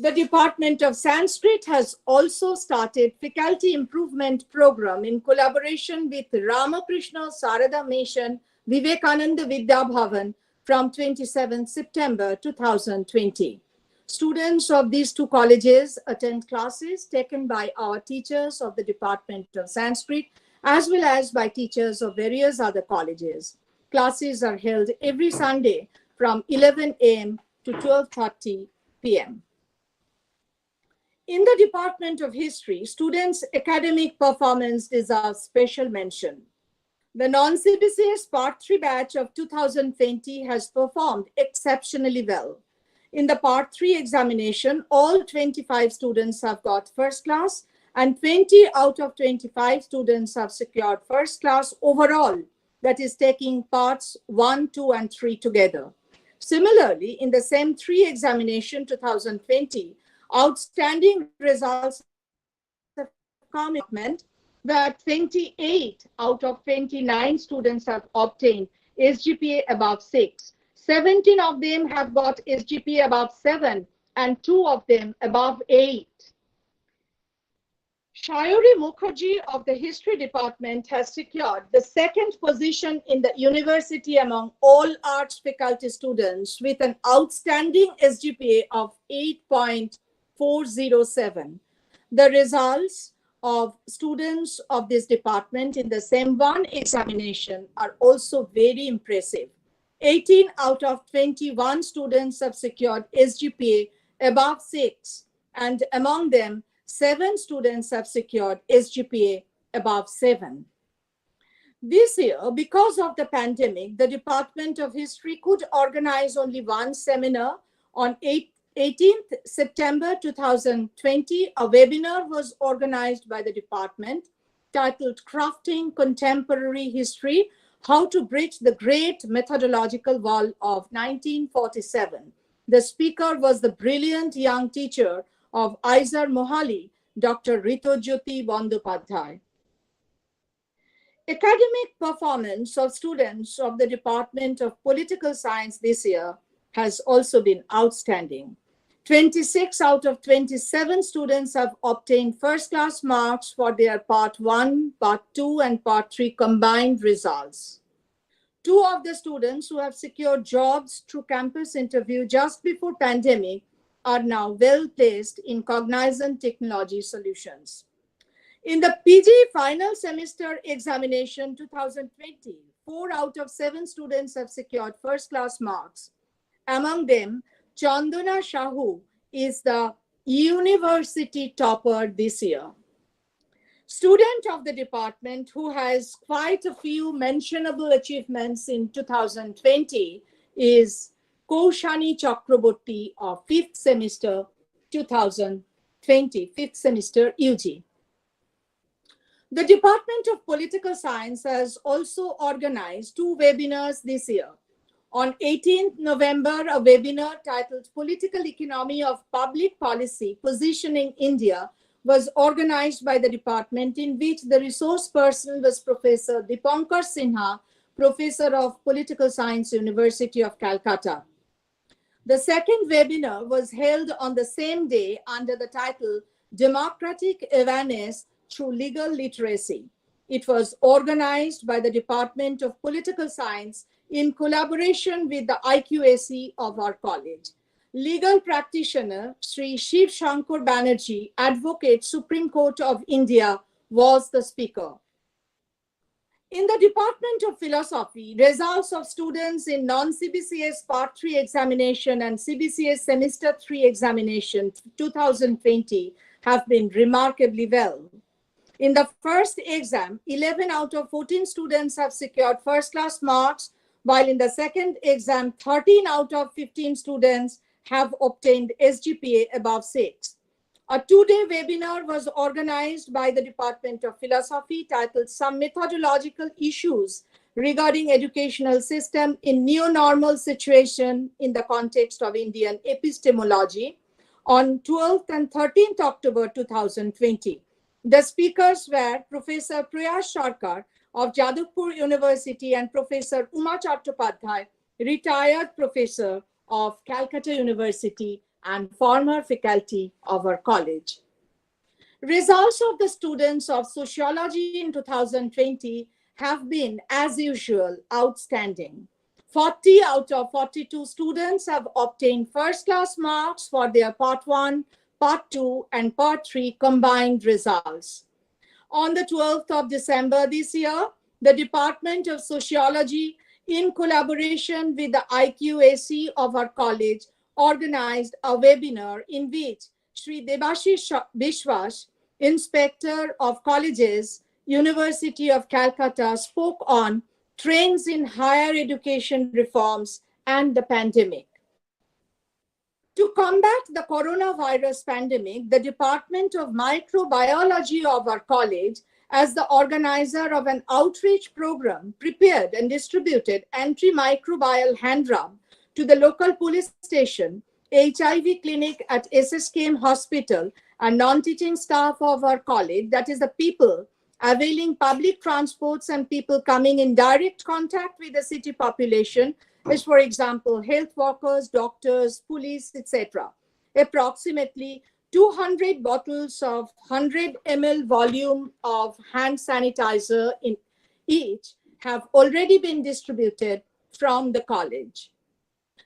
The Department of Sanskrit has also started faculty improvement program in collaboration with Ramakrishna Sarada Mission Vivekananda Vidya Bhavan from 27 September 2020. Students of these two colleges attend classes taken by our teachers of the Department of Sanskrit as well as by teachers of various other colleges. Classes are held every Sunday from 11 a.m. to 12:30 p.m. In the Department of History, students' academic performance deserves special mention. The non-CBCS Part 3 batch of 2020 has performed exceptionally well. In the Part 3 examination, all 25 students have got first class and 20 out of 25 students have secured first class overall, that is taking parts 1, 2, and 3 together. Similarly, in the same 3 examination 2020, outstanding results have come where 28 out of 29 students have obtained SGPA above 6. 17 of them have got SGPA above 7 and 2 of them above 8. Shayuri Mukherjee of the History Department has secured the 2nd position in the university among all arts faculty students with an outstanding SGPA of 8.407. The results of students of this department in the same one examination are also very impressive. 18 out of 21 students have secured SGPA above 6, and among them, 7 students have secured SGPA above 7. This year, because of the pandemic, the Department of History could organize only one seminar. On 18th September 2020, a webinar was organized by the department titled Crafting Contemporary History, How to Bridge the Great Methodological Wall of 1947. The speaker was the brilliant young teacher of Aizar Mohali, Dr. Ritojyoti Bandyopadhyay. Academic performance of students of the Department of Political Science this year has also been outstanding. 26 out of 27 students have obtained first-class marks for their Part 1, Part 2, and Part 3 combined results. 2 of the students who have secured jobs through campus interview just before pandemic are now well placed in Cognizant Technology Solutions. In the PG final semester examination 2020, 4 out of 7 students have secured first-class marks. Among them, Chandana Shahu is the university topper this year. Student of the department who has quite a few mentionable achievements in 2020 is Kaushani Chakraborty of 5th semester 2020, 5th semester UG. The Department of Political Science has also organized 2 webinars this year. On 18th November, a webinar titled Political Economy of Public Policy Positioning India was organized by the department, in which the resource person was Professor Dipankar Sinha, Professor of Political Science, University of Calcutta. The second webinar was held on the same day under the title Democratic Awareness Through Legal Literacy. It was organized by the Department of Political Science in collaboration with the IQAC of our college. Legal practitioner Sri Shiv Shankar Banerjee, Advocate, Supreme Court of India, was the speaker. In the Department of Philosophy, results of students in non-CBCS Part 3 examination and CBCS Semester 3 examination 2020 have been remarkably well. In the first exam, 11 out of 14 students have secured first-class marks, while in the second exam, 13 out of 15 students have obtained SGPA above 6. A 2-day webinar was organized by the Department of Philosophy titled Some Methodological Issues Regarding Educational System in Neo-Normal Situation in the Context of Indian Epistemology on 12th and 13th October 2020. The speakers were Professor Prayash Sarkar of Jadavpur University and Professor Uma Chattopadhyay, retired professor of Calcutta University, and former faculty of our college. Results of the students of sociology in 2020 have been, as usual, outstanding. 40 out of 42 students have obtained first-class marks for their Part 1, Part 2, and Part 3 combined results. On the 12th of December this year, the Department of Sociology, in collaboration with the IQAC of our college, organized a webinar in which Sri Debashish Bishwas, Inspector of Colleges, University of Calcutta, spoke on trends in higher education reforms and the pandemic. To combat the coronavirus pandemic, the Department of Microbiology of our college, as the organizer of an outreach program, prepared and distributed antimicrobial hand rub to the local police station, HIV clinic at SSKM Hospital, and non-teaching staff of our college, that is the people availing public transports and people coming in direct contact with the city population, is, for example, health workers, doctors, police, etc. Approximately 200 bottles of 100 ml volume of hand sanitizer in each have already been distributed from the college.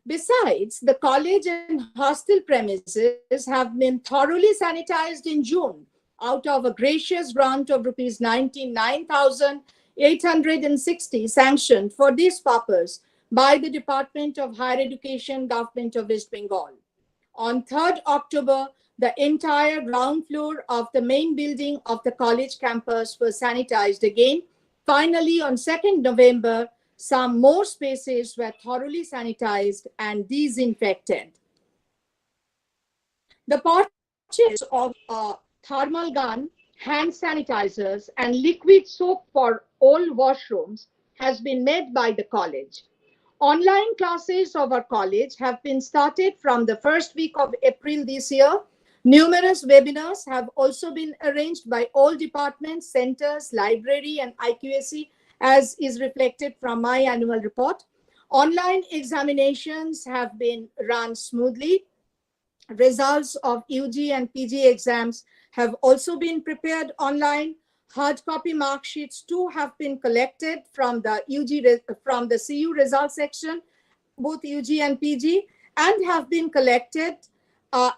Besides, the college and hostel premises have been thoroughly sanitized in June out of a gracious grant of rupees 99,860 sanctioned for this purpose by the Department of Higher Education, Government of West Bengal. On 3rd October, the entire ground floor of the main building of the college campus was sanitized again. Finally, on 2nd November, some more spaces were thoroughly sanitized and disinfected. The purchase of a thermal gun, hand sanitizers, and liquid soap for all washrooms has been made by the college. Online classes of our college have been started from the first week of April this year. Numerous webinars have also been arranged by all departments, centers, library, and IQAC, as is reflected from my annual report. Online examinations have been run smoothly. Results of UG and PG exams have also been prepared online. Hard copy mark sheets too have been collected from the CU result section, both UG and PG, and have been collected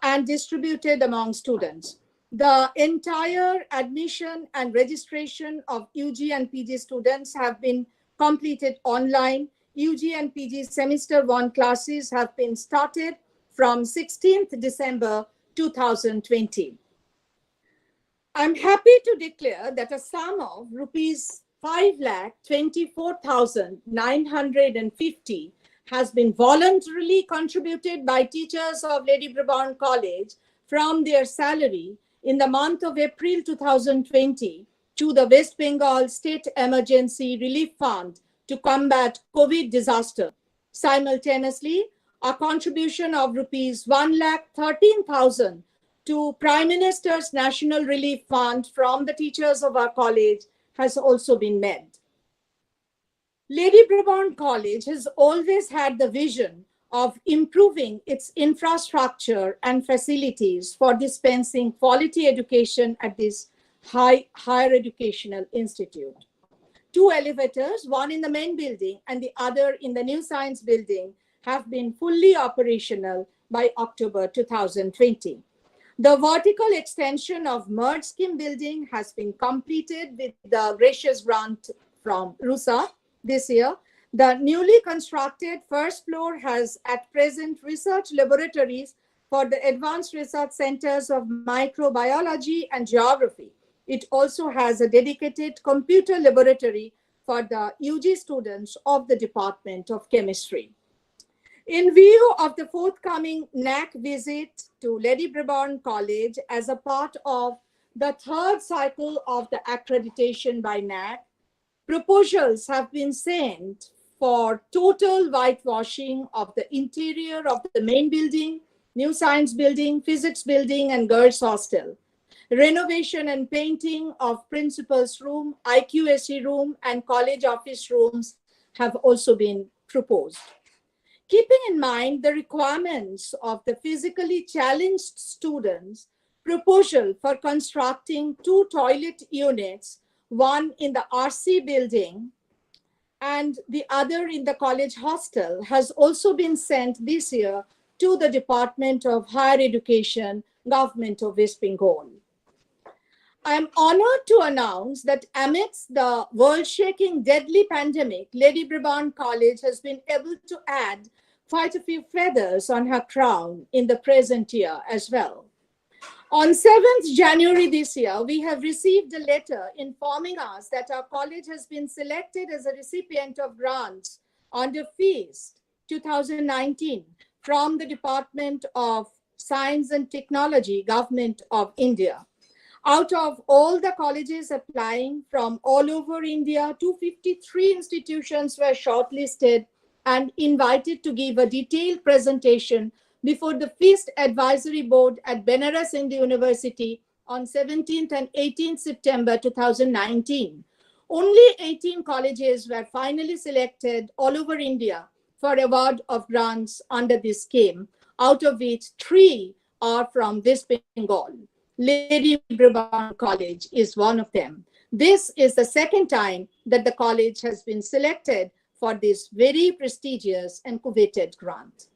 and distributed among students. The entire admission and registration of UG and PG students have been completed online. UG and PG semester 1 classes have been started from 16th December 2020. I'm happy to declare that a sum of rupees 5,24,950 has been voluntarily contributed by teachers of Lady Brabourne College from their salary in the month of April 2020 to the West Bengal State Emergency Relief Fund to combat COVID disaster. Simultaneously, a contribution of rupees 1,13,000 to Prime Minister's National Relief Fund from the teachers of our college has also been made. Lady Brabourne College has always had the vision of improving its infrastructure and facilities for dispensing quality education at this higher educational institute. 2 elevators, one in the main building and the other in the new science building, have been fully operational by October 2020. The vertical extension of merged scheme building has been completed with the gracious grant from RUSA this year. The newly constructed first floor has at present research laboratories for the advanced research centers of microbiology and geography. It also has a dedicated computer laboratory for the UG students of the Department of Chemistry. In view of the forthcoming NAC visit to Lady Brabourne College as a part of the 3rd cycle of the accreditation by NAC, proposals have been sent for total whitewashing of the interior of the main building, new science building, physics building, and girls' hostel. Renovation and painting of principal's room, IQAC room, and college office rooms have also been proposed. Keeping in mind the requirements of the physically challenged students, proposal for constructing 2 toilet units, one in the RC building and the other in the college hostel, has also been sent this year to the Department of Higher Education, Government of West Bengal. I am honored to announce that amidst the world-shaking deadly pandemic, Lady Brabourne College has been able to add quite a few feathers on her crown in the present year as well. On 7th January this year, we have received a letter informing us that our college has been selected as a recipient of grants under FEAST 2019 from the Department of Science and Technology, Government of India. Out of all the colleges applying from all over India, 253 institutions were shortlisted and invited to give a detailed presentation before the FEAST Advisory Board at Benares Hindu University on 17th and 18th September 2019. Only 18 colleges were finally selected all over India for award of grants under this scheme, out of which 3 are from West Bengal. Lady Brabourne College is one of them. This is the second time that the college has been selected for this very prestigious and coveted grant.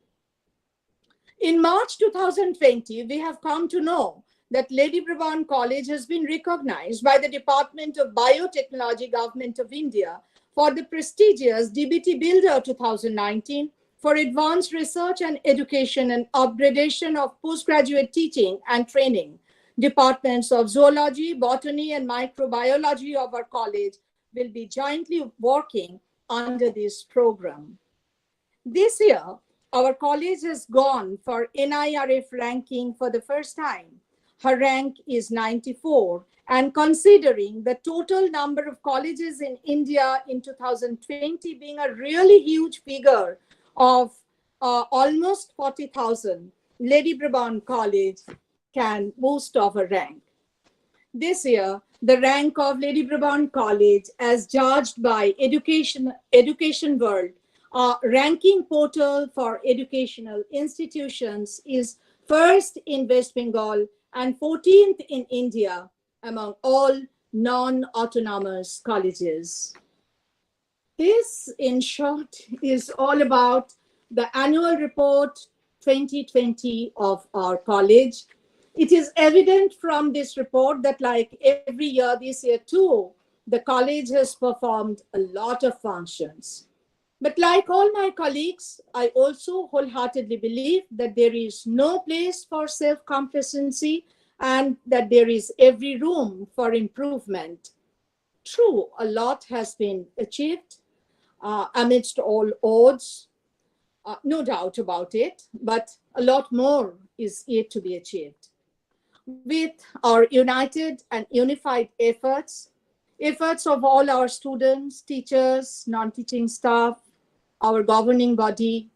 In March 2020, we have come to know that Lady Brabourne College has been recognized by the Department of Biotechnology, Government of India, for the prestigious DBT Builder 2019 for advanced research and education and upgradation of postgraduate teaching and training. Departments of zoology, botany, and microbiology of our college will be jointly working under this program. This year, our college has gone for NIRF ranking for the first time. Her rank is 94, and considering the total number of colleges in India in 2020 being a really huge figure of almost 40,000, Lady Brabourne College can boast of a rank. This year, the rank of Lady Brabourne College, as judged by Education World, a ranking portal for educational institutions, is first in West Bengal and 14th in India among all non-autonomous colleges. This, in short, is all about the annual report 2020 of our college. It is evident from this report that, like every year, this year too, the college has performed a lot of functions. But like all my colleagues, I also wholeheartedly believe that there is no place for self-complacency and that there is every room for improvement. True, a lot has been achieved amidst all odds, no doubt about it, but a lot more is yet to be achieved. With our united and unified efforts of all our students, teachers, non-teaching staff, our governing body,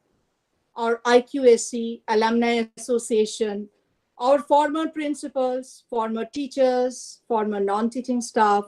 our IQSC, Alumni Association, our former principals, former teachers, former non-teaching staff,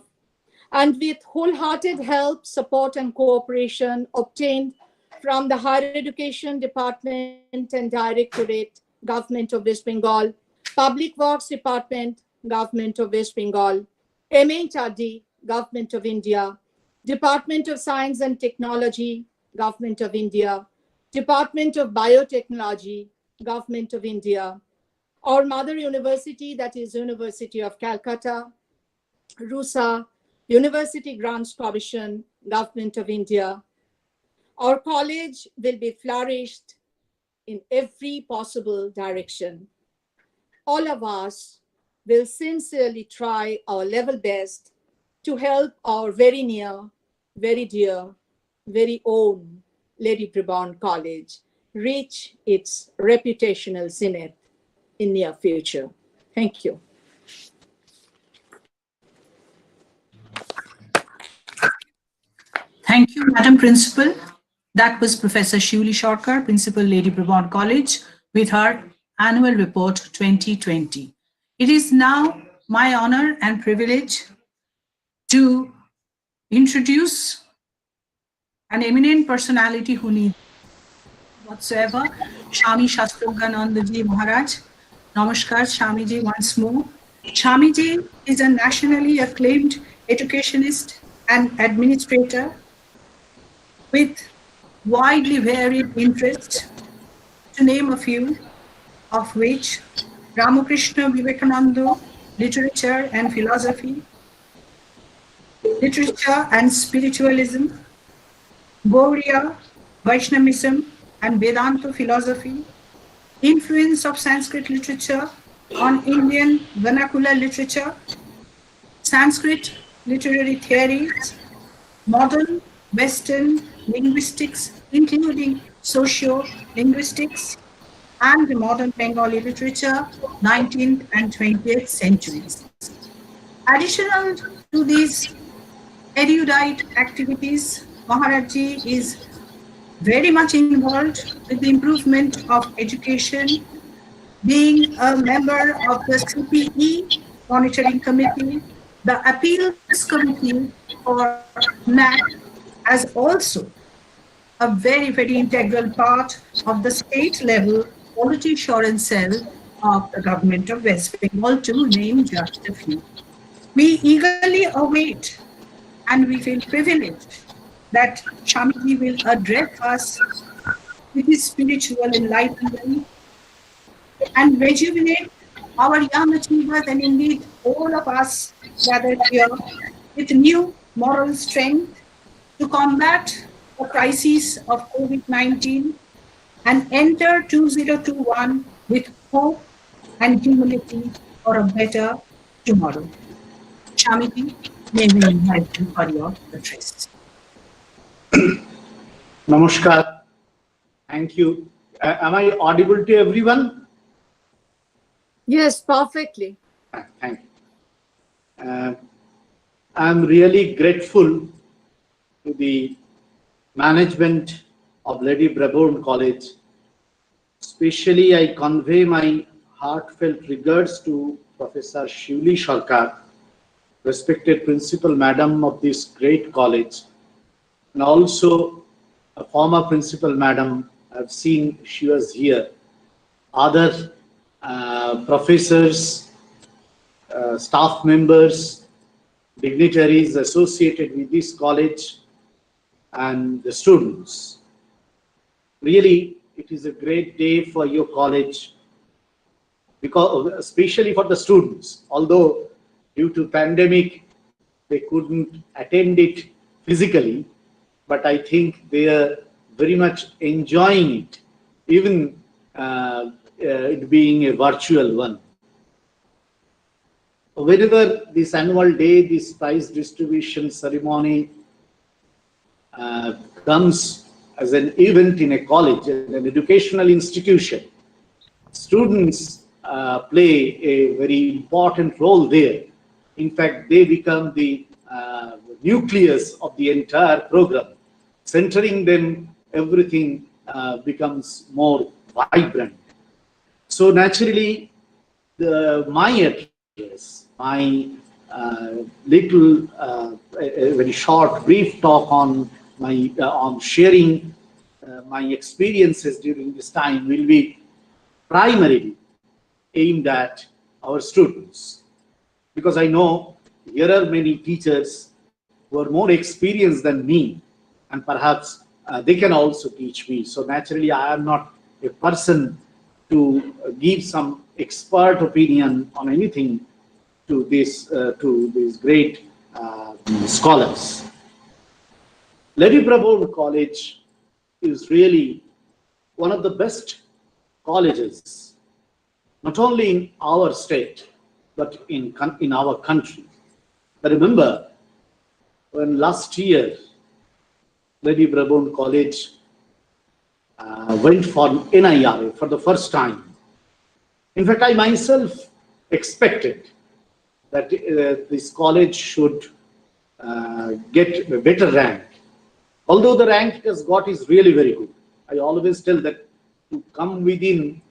and with wholehearted help, support, and cooperation obtained from the Higher Education Department and Directorate, Government of West Bengal, Public Works Department, Government of West Bengal, MHRD, Government of India, Department of Science and Technology, Government of India, Department of Biotechnology, Government of India, our mother university, that is University of Calcutta, RUSA, University Grants Commission, Government of India. Our college will be flourished in every possible direction. All of us will sincerely try our level best to help our very near, very dear, very own Lady Brabourne College reach its reputational zenith in near future. Thank you. Thank you, Madam Principal. That was Professor Shuli Sharkar, Principal, Lady Brabourne College, with her Annual Report 2020. It is now my honor and privilege to introduce an eminent personality who needs whatsoever. Shami Shastruganandaji Maharaj. Namaskar, Shamiji, once more. Shamiji is a nationally acclaimed educationist and administrator with widely varied interests, to name a few, of which Ramakrishna Vivekananda, literature and philosophy, literature and spiritualism, Gauriya, Vaishnavism and Vedanta philosophy, influence of Sanskrit literature on Indian vernacular literature, Sanskrit literary theories, modern Western linguistics, including socio-linguistics, and the modern Bengali literature, 19th and 20th centuries. Additional to these erudite activities, Maharajji is very much involved with the improvement of education, being a member of the CPE Monitoring Committee, the Appeals Committee for MAC, as also a very, very integral part of the state level quality assurance cell of the government of West Bengal, to name just a few. We eagerly await and we feel privileged that Shamiji will address us with his spiritual enlightenment and rejuvenate our young achievers and indeed all of us gathered here with new moral strength to combat the crisis of COVID-19 and enter 2021 with hope and humility for a better tomorrow. Shamiji, may we invite you for your address. Namaskar. Thank you. Am I audible to everyone? Yes, perfectly. Thank you. I'm really grateful to the management of Lady Brabourne College. Especially, I convey my heartfelt regards to Professor Shivli Sarkar, respected principal madam of this great college, and also a former principal madam. I've seen she was here. Other professors, staff members, dignitaries associated with this college, and the students. Really, it is a great day for your college, because especially for the students. Although due to pandemic, they couldn't attend it physically, but I think they are very much enjoying it, even it being a virtual one. Whenever this annual day, this prize distribution ceremony comes as an event in a college, an educational institution, students play a very important role there. In fact, they become the nucleus of the entire program. Centering them, everything becomes more vibrant. So naturally, my address, my little, a very short, brief talk on my on sharing my experiences during this time will be primarily aimed at our students, because I know here are many teachers who are more experienced than me, and perhaps they can also teach me. So naturally, I am not a person to give some expert opinion on anything to these great scholars. Lady Brabourne College is really one of the best colleges, not only in our state, but in our country. I remember when last year, Lady Brabourne College went for NIRA for the first time. In fact, I myself expected that this college should get a better rank. Although the rank it has got is really very good. I always tell that to come within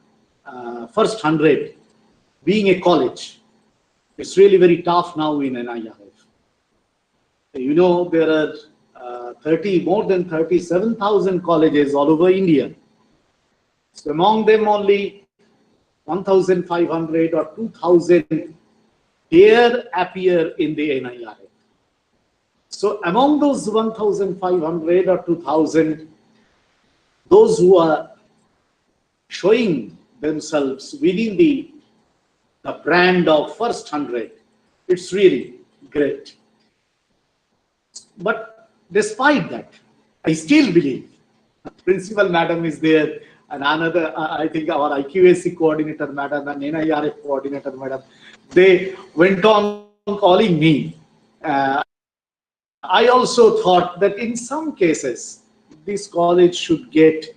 first 100, being a college, it's really very tough now in NIRF. You know, there are more than 37,000 colleges all over India. So among them only 1,500 or 2,000 dare appear in the NIRF. So among those 1,500 or 2,000, those who are showing themselves within the brand of first 100, it's really great. But despite that, I still believe Principal Madam is there, and another, I think our IQAC coordinator Madam and NIRF coordinator Madam, they went on calling me. I also thought that in some cases, this college should get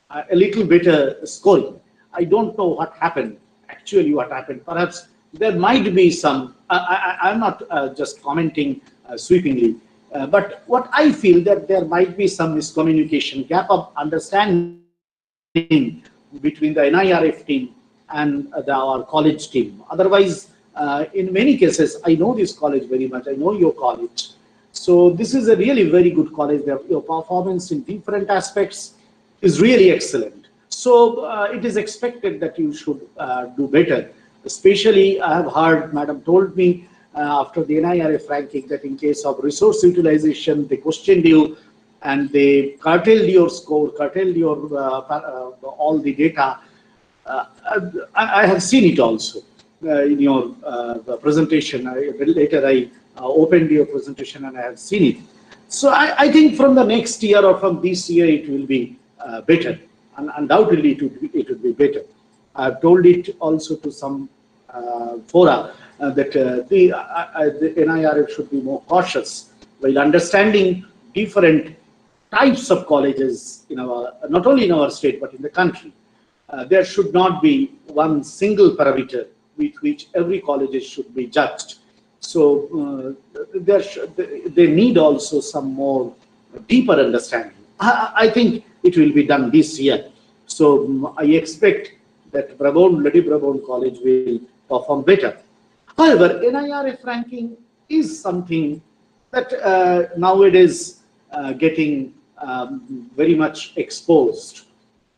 a little better scoring. I don't know what happened, actually what happened. Perhaps there might be some, I'm not just commenting sweepingly, but what I feel that there might be some miscommunication, gap of understanding between the NIRF team and our college team. Otherwise, in many cases, I know this college very much, I know your college. So this is a really very good college. Your performance in different aspects is really excellent. So it is expected that you should do better. Especially, I have heard, Madam told me after the NIRF ranking that in case of resource utilization, they questioned you and they curtailed your score, curtailed your all the data. I have seen it also in your presentation. Later I opened your presentation and I have seen it. So I think from the next year or from this year it will be better, and undoubtedly it would be better. I have told it also to some fora that the NIRF should be more cautious while understanding different types of colleges in our, not only in our state but in the country. There should not be one single parameter with which every college should be judged. So they need also some more deeper understanding. I think it will be done this year. So I expect that Brabourne, Lady Brabourne College will perform better. However, NIRF ranking is something that nowadays getting very much exposed.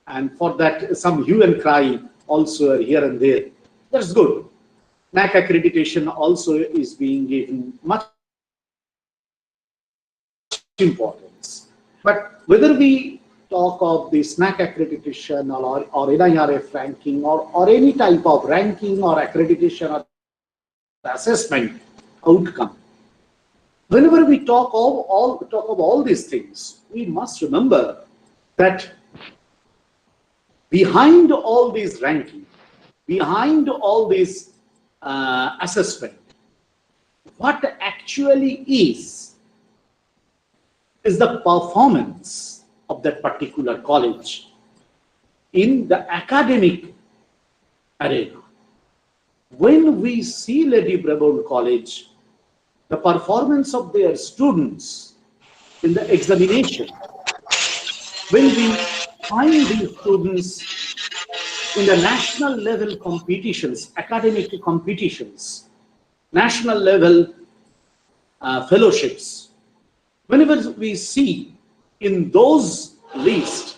And for that, some hue and cry also are here and there. That's good. NAC accreditation also is being given much importance. But whether we talk of this NAC accreditation or NIRF ranking or any type of ranking or accreditation or assessment outcome, whenever we talk of all these things, we must remember that behind all these ranking, behind all this assessment, what actually is the performance of that particular college in the academic arena. When we see Lady Brabourne College, the performance of their students in the examination, when we find these students in the national level competitions, academic competitions, national level fellowships, whenever we see in those lists,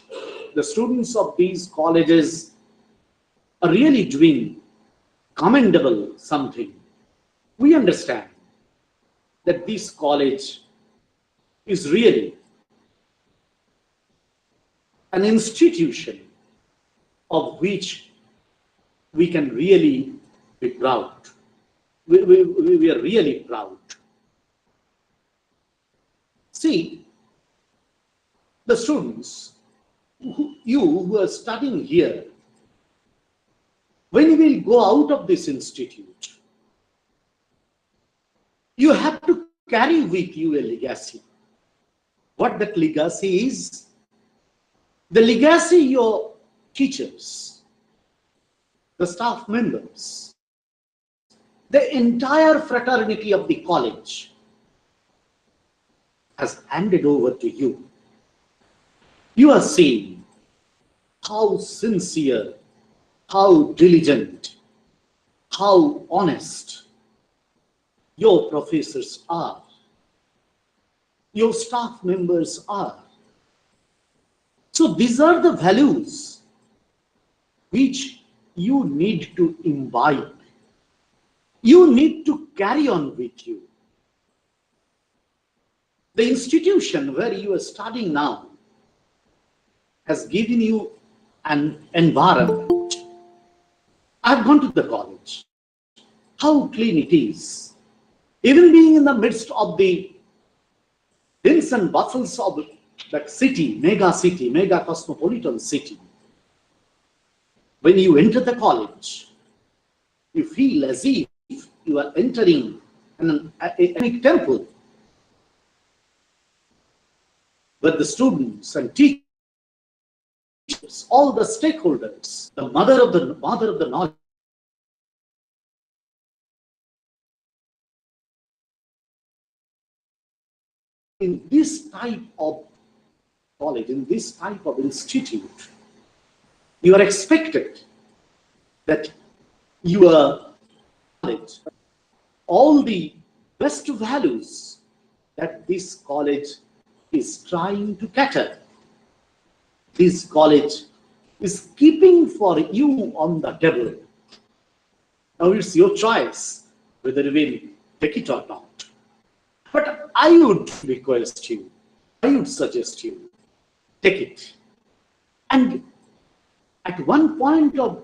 the students of these colleges are really doing commendable something, we understand that this college is really an institution of which we can really be proud. We are really proud. See, the students, who are studying here, when you will go out of this institute, you have to carry with you a legacy. What that legacy is? The legacy your teachers, the staff members, the entire fraternity of the college has handed over to you. You are seeing how sincere, how diligent, how honest your professors are, your staff members are. So these are the values which you need to imbibe. You need to carry on with you. The institution where you are studying now has given you an environment. I've gone to the college. How clean it is. Even being in the midst of the hills and bustles of that city, mega cosmopolitan city, when you enter the college, you feel as if you are entering a temple where the students and teachers, all the stakeholders, the mother of the knowledge, in this type of college, in this type of institute, you are expected that your knowledge, all the best values that this college is trying to cater, this college is keeping for you on the table. Now it's your choice whether you will take it or not. But I would request you, I would suggest you, take it. And at one point of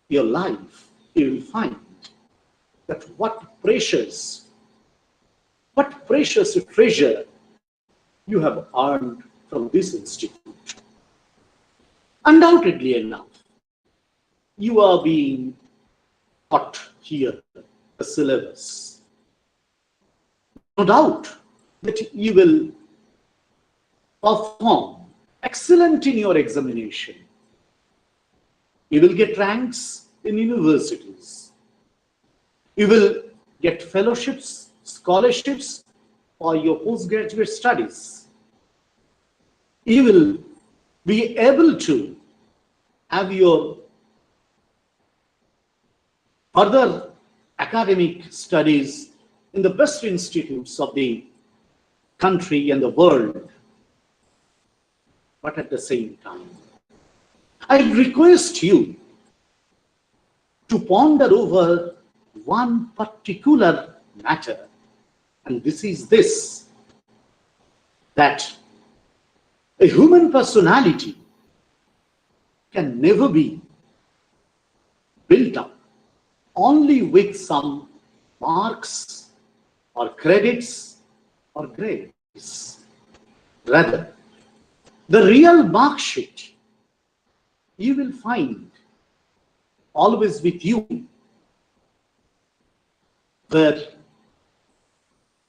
your life, you will find that what precious treasure you have earned from this institute. Undoubtedly enough, you are being taught here the syllabus. No doubt that you will perform excellent in your examination. You will get ranks in universities. You will get fellowships, scholarships for your postgraduate studies. You will be able to have your further academic studies in the best institutes of the country and the world. But at the same time, I request you to ponder over one particular matter, and this is this, that a human personality can never be built up only with some marks or credits or grades. Rather, the real mark sheet you will find always with you, where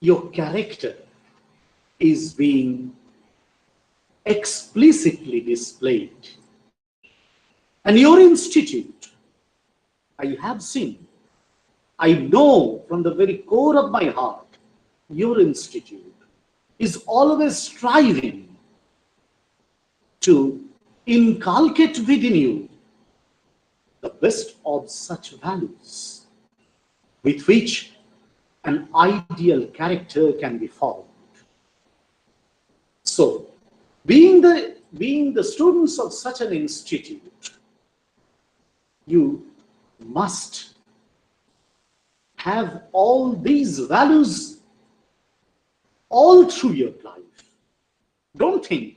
your character is being explicitly displayed. And your institute, I have seen, I know from the very core of my heart, your institute is always striving to inculcate within you the best of such values with which an ideal character can be formed. So, being the students of such an institute, you must have all these values all through your life. Don't think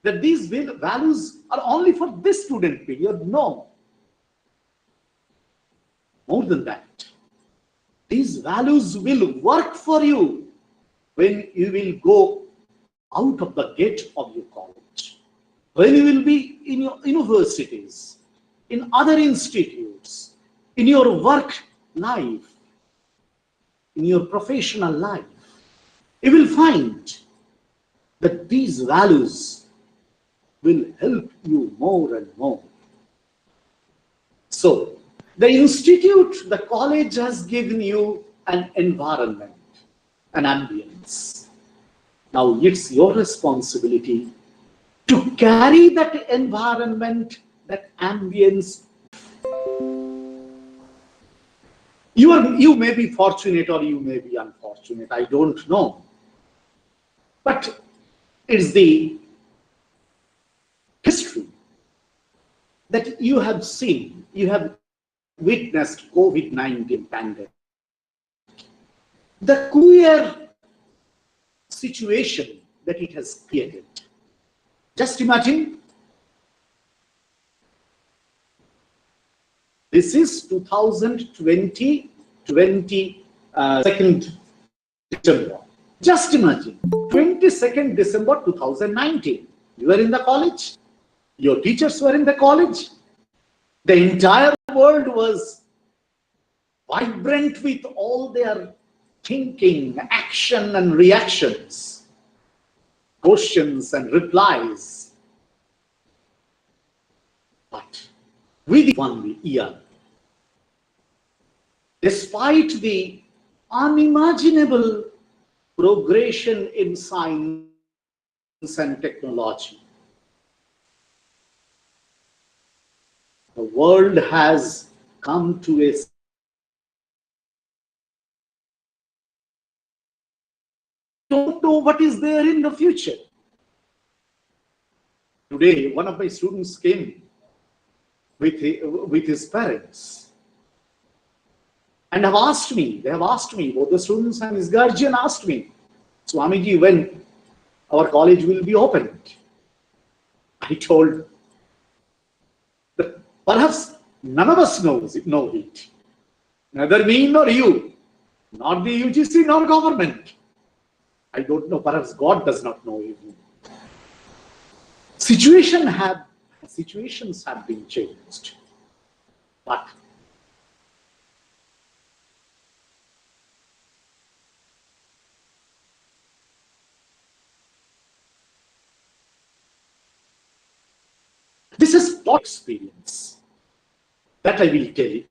that these values are only for this student period. No. More than that, these values will work for you when you will go out of the gate of your college, when you will be in your universities, in other institutes, in your work life, in your professional life. You will find that these values will help you more and more. So, the institute, the college has given you an environment, an ambience. Now it's your responsibility to carry that environment, that ambience. You may be fortunate or you may be unfortunate, I don't know. But it's the history that you have seen, you have witnessed COVID-19 pandemic. The queer situation that it has created. Just imagine, this is 2020, 22nd December. Just imagine, 22nd December 2019. You were in the college, your teachers were in the college, the entire world was vibrant with all their thinking, action and reactions, questions and replies. But within 1 year, despite the unimaginable progression in science and technology, the world has come to a don't know what is there in the future. Today, one of my students came with his parents and have asked me, both the students and his guardian asked me, Swamiji, when our college will be opened? I told that perhaps none of us know it. Neither me nor you, not the UGC nor government. I don't know, perhaps God does not know even. Situations have been changed. But this is what experience that I will tell you.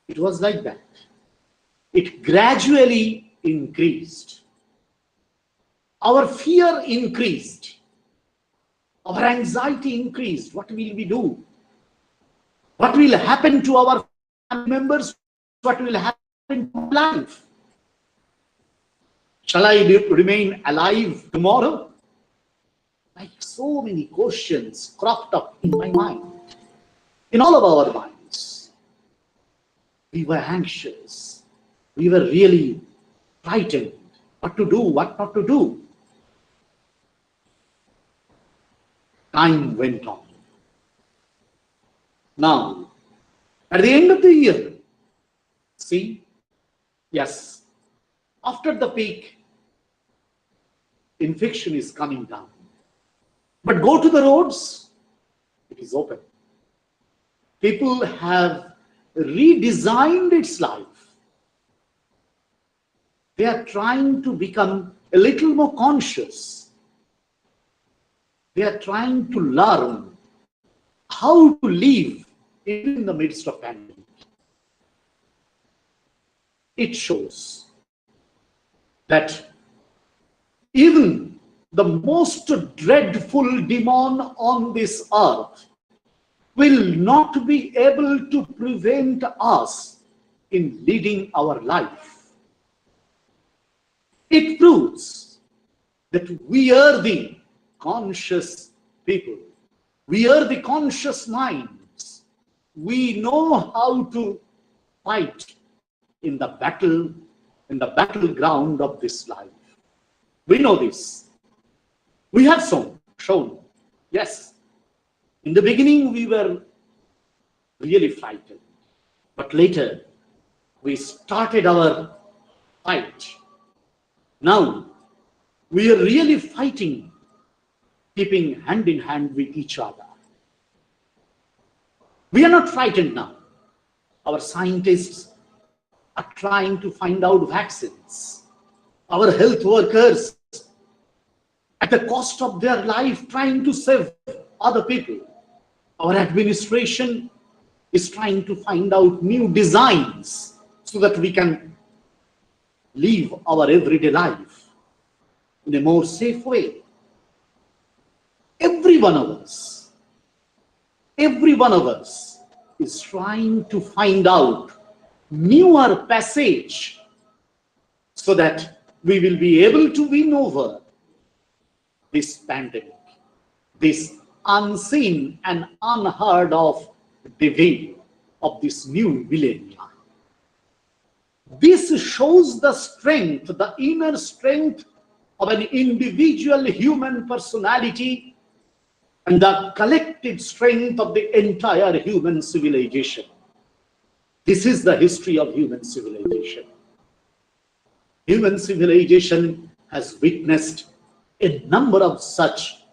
It was like that. It gradually increased. Our fear increased. Our anxiety increased. What will we do? What will happen to our family members? What will happen to life? Shall I remain alive tomorrow? Like so many questions cropped up in my mind, in all of our minds. We were anxious. We were really frightened. What to do, what not to do. Time went on. Now, at the end of the year, see, yes, after the peak, infection is coming down. But go to the roads, it is open. People have redesigned its life. They are trying to become a little more conscious. They are trying to learn how to live in the midst of pandemic. It shows that even the most dreadful demon on this earth will not be able to prevent us in leading our life. It proves that we are the conscious people. We are the conscious minds. We know how to fight in the battleground of this life. We know this. We have shown. Yes. In the beginning, we were really frightened. But later, we started our fight. Now, we are really fighting, keeping hand in hand with each other. We are not frightened now. Our scientists are trying to find out vaccines. Our health workers, at the cost of their life, trying to save other people. Our administration is trying to find out new designs so that we can live our everyday life in a more safe way. Every one of us is trying to find out newer passage so that we will be able to win over this pandemic, this unseen and unheard of devil of this new millennia. This shows the strength, the inner strength of an individual human personality and the collective strength of the entire human civilization. This is the history of human civilization. Human civilization has witnessed a number of such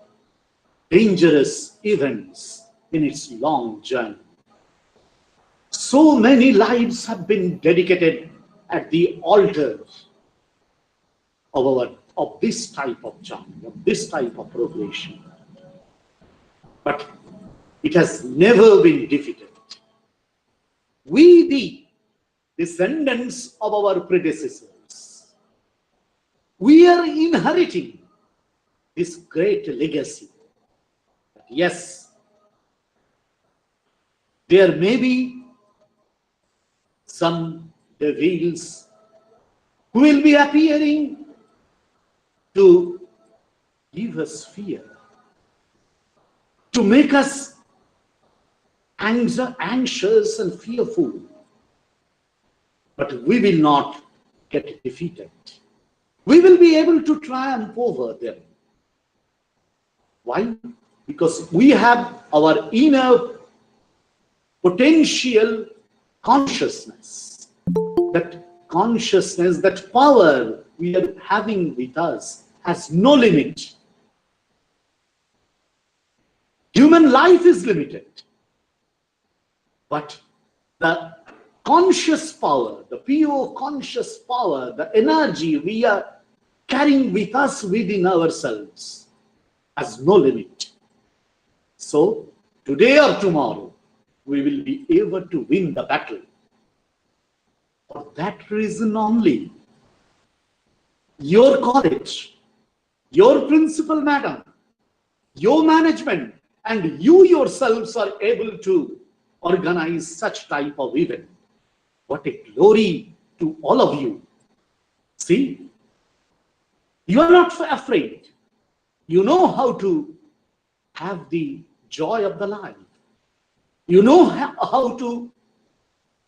dangerous events in its long journey. So many lives have been dedicated at the altar of this type of journey, of this type of progression. But it has never been defeated. We, the descendants of our predecessors, we are inheriting this great legacy. Yes, there may be some devils who will be appearing to give us fear, to make us anxious and fearful. But we will not get defeated. We will be able to triumph over them. Why? Because we have our inner potential consciousness. That consciousness, that power we are having with us has no limit. Human life is limited. But the conscious power, the pure conscious power, the energy we are carrying with us within ourselves has no limit. So, today or tomorrow, we will be able to win the battle. For that reason only, your college, your principal madam, your management, and you yourselves are able to organize such type of event. What a glory to all of you. See, you are not afraid. You know how to have the joy of the life. You know how to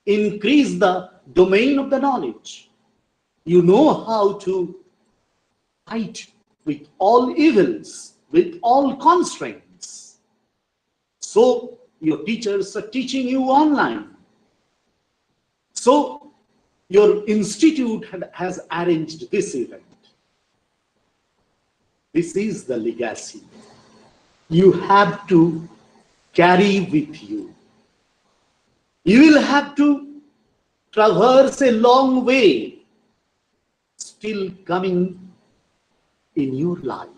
increase the domain of the knowledge. You know how to fight with all evils, with all constraints. So your teachers are teaching you online. So your institute has arranged this event. This is the legacy you have to carry with you. You will have to traverse a long way still coming in your life.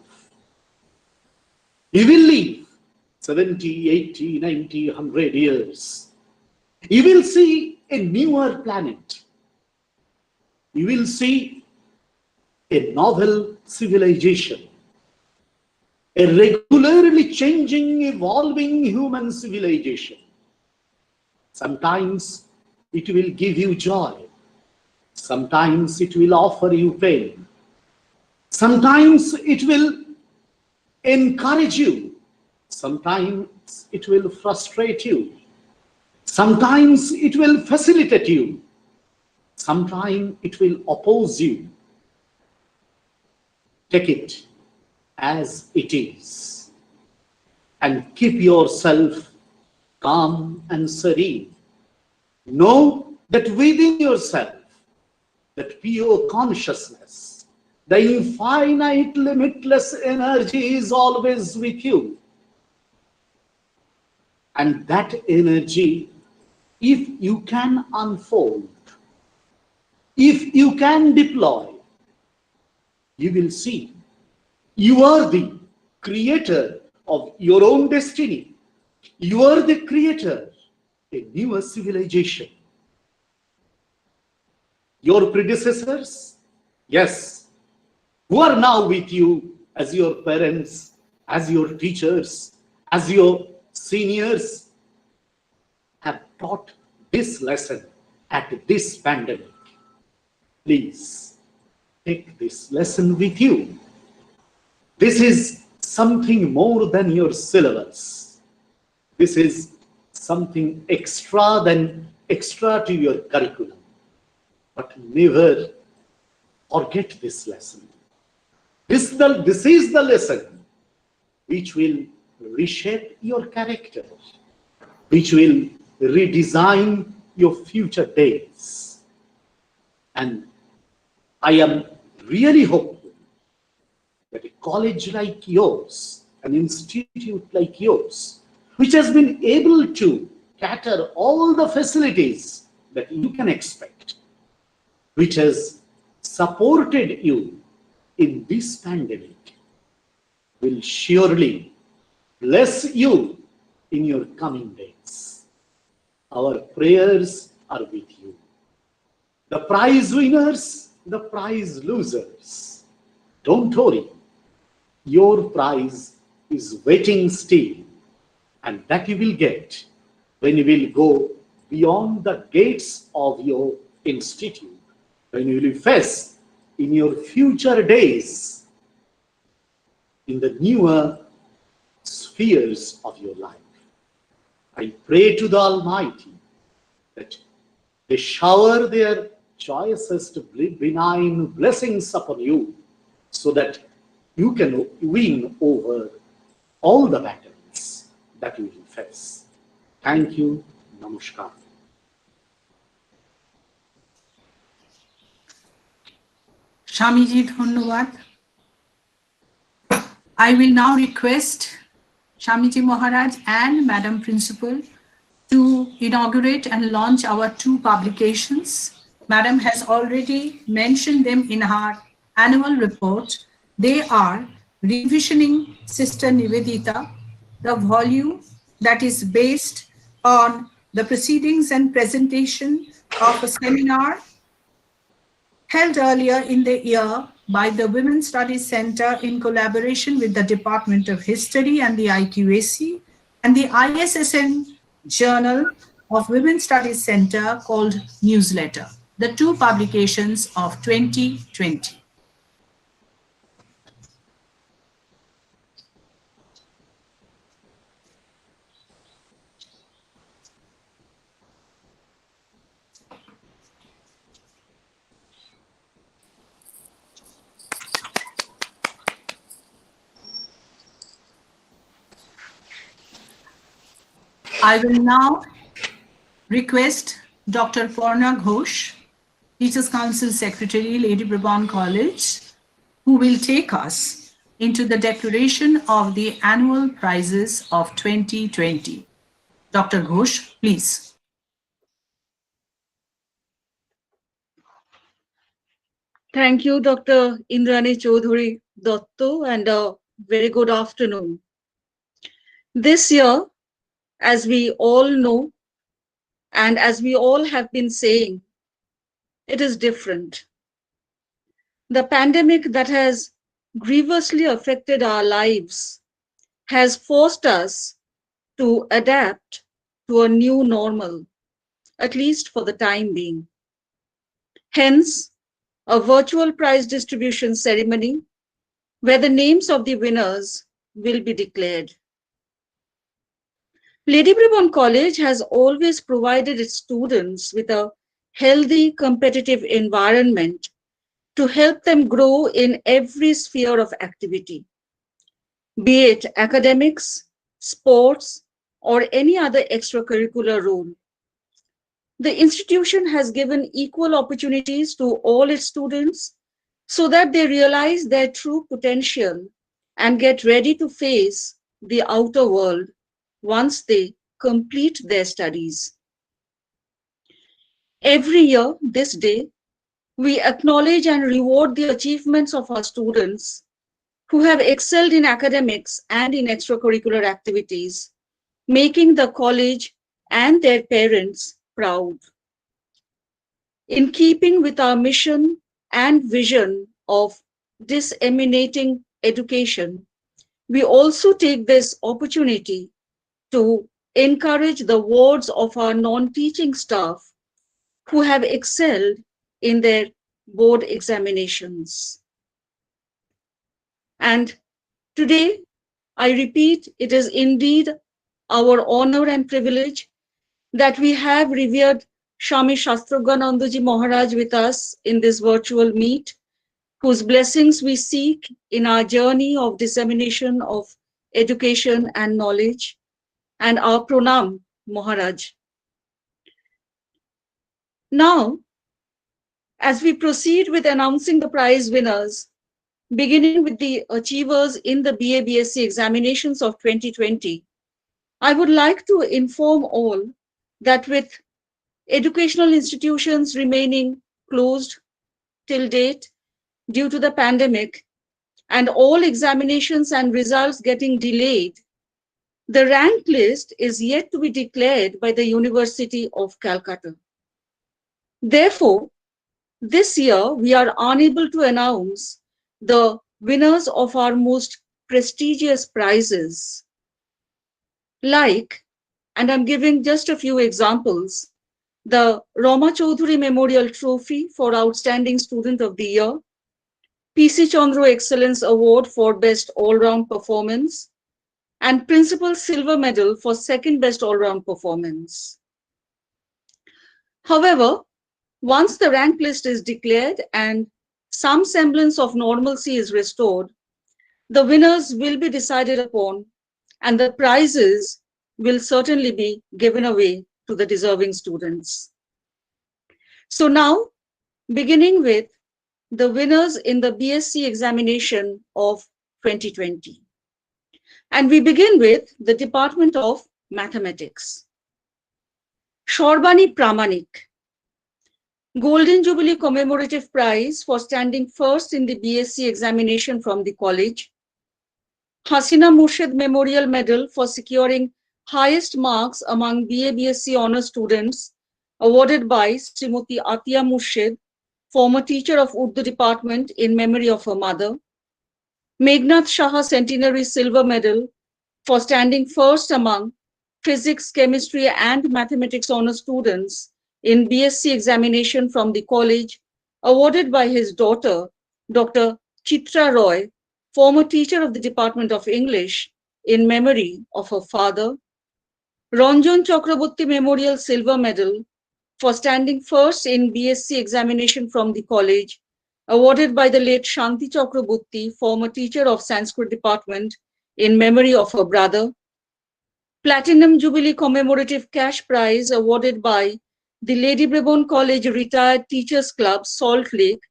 You will live 70, 80, 90, 100 years. You will see a newer planet. You will see a novel civilization, a regularly changing, evolving human civilization. Sometimes it will give you joy. Sometimes it will offer you pain. Sometimes it will encourage you. Sometimes it will frustrate you. Sometimes it will facilitate you. Sometime it will oppose you. Take it as it is and keep yourself calm and serene. Know that within yourself, that pure consciousness, the infinite, limitless energy is always with you. And that energy, if you can unfold, if you can deploy, you will see you are the creator of your own destiny. You are the creator of a newer civilization. Your predecessors, yes, who are now with you as your parents, as your teachers, as your seniors, have taught this lesson at this pandemic. Please take this lesson with you. This is something more than your syllabus. This is something extra to your curriculum. But never forget this lesson. This is the lesson which will reshape your character, which will redesign your future days. And I am really hopeful that a college like yours, an institute like yours, which has been able to cater all the facilities that you can expect, which has supported you in this pandemic, will surely bless you in your coming days. Our prayers are with you. The prize winners, the prize losers, don't worry. Your prize is waiting still, and that you will get when you will go beyond the gates of your institute, when you will face in your future days in the newer spheres of your life. I pray to the Almighty that they shower their choicest benign blessings upon you, so that you can win over all the battles that you will face. Thank you. Namaskar. Shamiji, dhanyawad. I will now request Shamiji Maharaj and Madam Principal to inaugurate and launch our 2 publications. Madam has already mentioned them in her annual report. They are Revisioning Sister Nivedita, the volume that is based on the proceedings and presentation of a seminar held earlier in the year by the Women's Studies Center in collaboration with the Department of History and the IQAC and the ISSN Journal of Women's Studies Center called Newsletter, the 2 publications of 2020. I will now request Dr. Purna Ghosh, Teachers Council Secretary, Lady Brabourne College, who will take us into the declaration of the annual prizes of 2020. Dr. Ghosh, please. Thank you, Dr. Indrani Chaudhuri Dotto, and a very good afternoon. This year, as we all know, and as we all have been saying, it is different. The pandemic that has grievously affected our lives has forced us to adapt to a new normal, at least for the time being. Hence, a virtual prize distribution ceremony where the names of the winners will be declared. Lady Brabourne College has always provided its students with a healthy, competitive environment to help them grow in every sphere of activity, be it academics, sports, or any other extracurricular role. The institution has given equal opportunities to all its students so that they realize their true potential and get ready to face the outer world once they complete their studies. Every year, this day, we acknowledge and reward the achievements of our students who have excelled in academics and in extracurricular activities, making the college and their parents proud. In keeping with our mission and vision of disseminating education, we also take this opportunity to encourage the wards of our non-teaching staff who have excelled in their board examinations. And today, I repeat, it is indeed our honor and privilege that we have revered Swami Shastrogyanandaji Maharaj with us in this virtual meet, whose blessings we seek in our journey of dissemination of education and knowledge, and our pranam, Maharaj. Now, as we proceed with announcing the prize winners, beginning with the achievers in the BA BSc examinations of 2020, I would like to inform all that with educational institutions remaining closed till date due to the pandemic and all examinations and results getting delayed, the rank list is yet to be declared by the University of Calcutta. Therefore, this year we are unable to announce the winners of our most prestigious prizes, like, and I'm giving just a few examples, the Rama Chaudhuri Memorial Trophy for Outstanding Student of the Year, PC Chandra Excellence Award for Best All-Round Performance, and Principal Silver Medal for Second Best All-Round Performance. However, once the rank list is declared and some semblance of normalcy is restored, the winners will be decided upon and the prizes will certainly be given away to the deserving students. So now, beginning with the winners in the BSc examination of 2020. And we begin with the Department of Mathematics. Shorbani Pramanik, Golden Jubilee Commemorative Prize for standing first in the BSc examination from the college. Hasina Murshid Memorial Medal for securing highest marks among BA BSc honor students, awarded by Srimati Atiya Murshid, former teacher of Urdu department, in memory of her mother. Meghnad Shah Centenary Silver Medal for standing first among physics, chemistry, and mathematics honor students in BSc examination from the college, awarded by his daughter, Dr. Chitra Roy, former teacher of the Department of English, in memory of her father. Ranjan Chakraborty Memorial Silver Medal for standing first in BSc examination from the college, awarded by the late Shanti Chakraborty, former teacher of Sanskrit department, in memory of her brother. Platinum Jubilee Commemorative Cash Prize awarded by the Lady Brabourne College Retired Teachers Club, Salt Lake,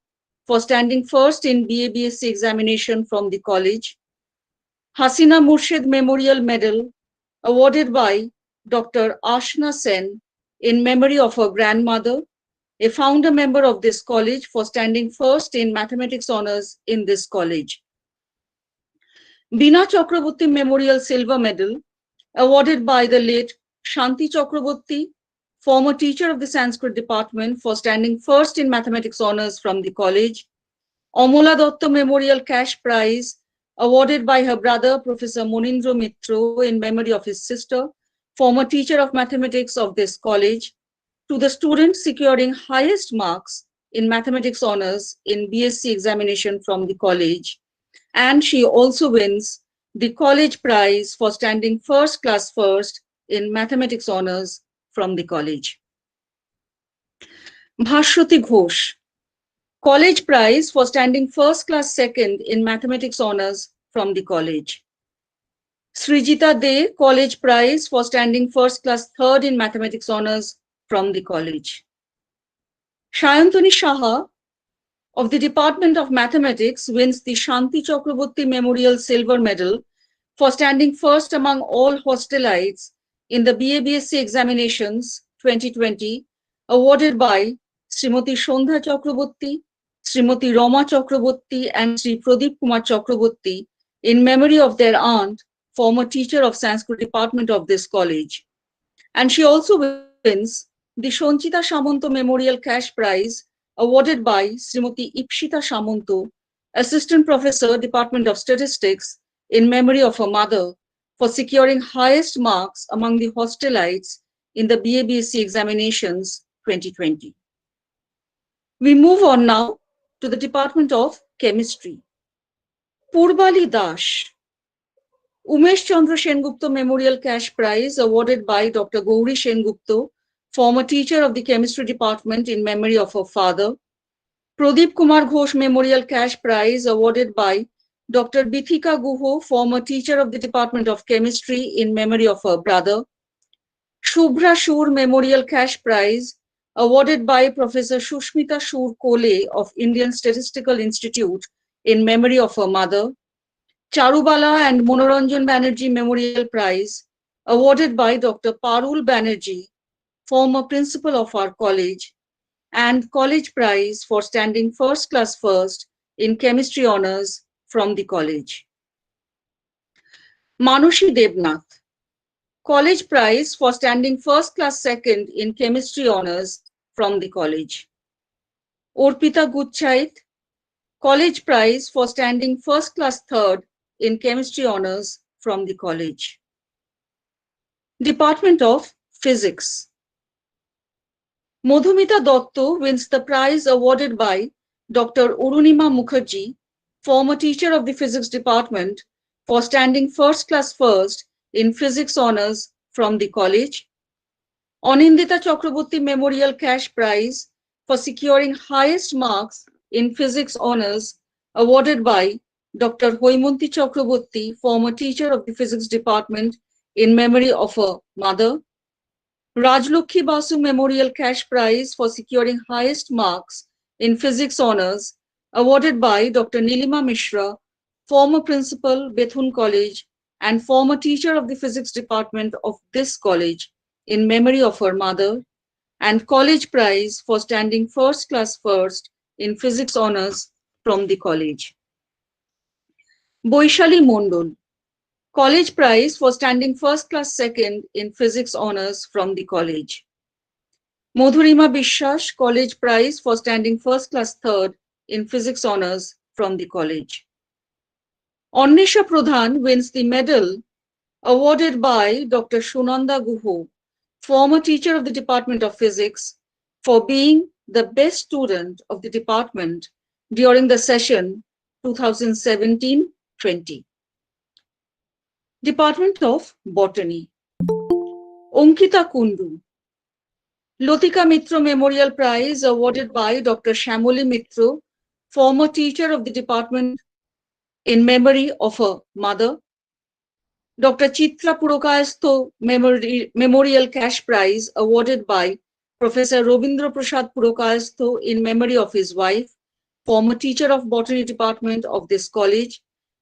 for standing first in BA BSc examination from the college. Hasina Murshid Memorial Medal awarded by Dr. Ashna Sen in memory of her grandmother, a founder member of this college, for standing first in mathematics honors in this college. Bina Chakraborty Memorial Silver Medal awarded by the late Shanti Chakraborty, former teacher of the Sanskrit department, for standing first in mathematics honors from the college. Amala Datta Memorial Cash Prize awarded by her brother, Professor Monindra Mitro, in memory of his sister, former teacher of mathematics of this college, to the student securing highest marks in mathematics honors in BSc examination from the college. And she also wins the college prize for standing first class first in mathematics honors from the college. Bhashwati Ghosh, College Prize for standing first class second in Mathematics Honours from the college. Srijita De, College Prize for standing first class third in Mathematics Honours from the college. Shayantani Shaha of the Department of Mathematics wins the Shanti Chakraborty Memorial Silver Medal for standing first among all hostelites in the BA-BSc examinations 2020, awarded by Srimati Shondha Chakraborty, Srimati Rama Chakraborty, and Sri Pradeep Kumar Chakraborty in memory of their aunt, former teacher of Sanskrit department of this college. And she also wins the Shonchita Samanto Memorial Cash Prize, awarded by Srimati Ipshita Samanto, Assistant Professor, Department of Statistics, in memory of her mother, for securing highest marks among the hostelites in the BA-BSc examinations 2020. We move on now to the Department of Chemistry. Purbali Dash, Umesh Chandra Sengupta Memorial Cash Prize, awarded by Dr. Gauri Sengupta, former teacher of the Chemistry Department, in memory of her father. Pradeep Kumar Ghosh Memorial Cash Prize, awarded by Dr. Bithika Guho, former teacher of the Department of Chemistry, in memory of her brother. Shubhra Shur Memorial Cash Prize, awarded by Professor Shushmita Shur Kole of Indian Statistical Institute, in memory of her mother. Charubala and Monoranjan Banerjee Memorial Prize, awarded by Dr. Parul Banerjee, former principal of our college, and College Prize for standing first class first in Chemistry Honours from the college. Manushi Debnath, College Prize for standing first class second in Chemistry Honours from the college. Orpita Gutchait, College Prize for standing first class third in Chemistry Honours from the college. Department of Physics. Madhumita Dotto wins the prize awarded by Dr. Urunima Mukherjee, former teacher of the Physics Department, for standing first class first in Physics Honours from the college. Anindita Chakraborty Memorial Cash Prize for securing highest marks in Physics Honours, awarded by Dr. Hoimunti Chakraborty, former teacher of the Physics Department, in memory of her mother. Rajlokhi Basu Memorial Cash Prize for securing highest marks in Physics Honours, awarded by Dr. Nilima Mishra, former principal, Bethune College, and former teacher of the Physics Department of this college, in memory of her mother. And College Prize for standing first class first in Physics Honours from the college. Boishali Mondol, College Prize for standing first class second in Physics Honours from the college. Madhurima Bishwas, College Prize for standing first class third in Physics Honours from the college. Annisha Pradhan wins the medal awarded by Dr. Shunanda Guho, former teacher of the Department of Physics, for being the best student of the department during the session 2017-20. Department of Botany. Ankita Kundu, Lotika Mitra Memorial Prize, awarded by Dr. Shamoli Mitra, former teacher of the department, in memory of her mother. Dr. Chitra Purokayastho Memorial Cash Prize, awarded by Professor Robindra Prasad Purokayastho, in memory of his wife, former teacher of Botany Department of this college,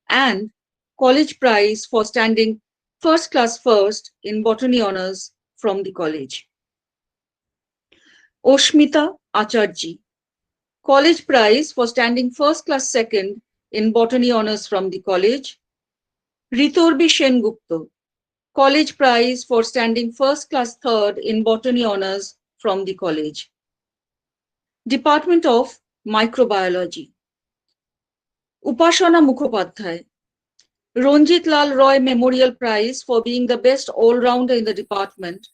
and College Prize for standing first class first in Botany Honours from the college. Oshmita Acharji, College Prize for standing first class second in Botany Honours from the college. Ritorbi Sengupta, College Prize for standing first class third in Botany Honours from the college. Department of Microbiology. Upashana Mukhopadhyay, Ranjit Lal Roy Memorial Prize for being the best all-rounder in the department,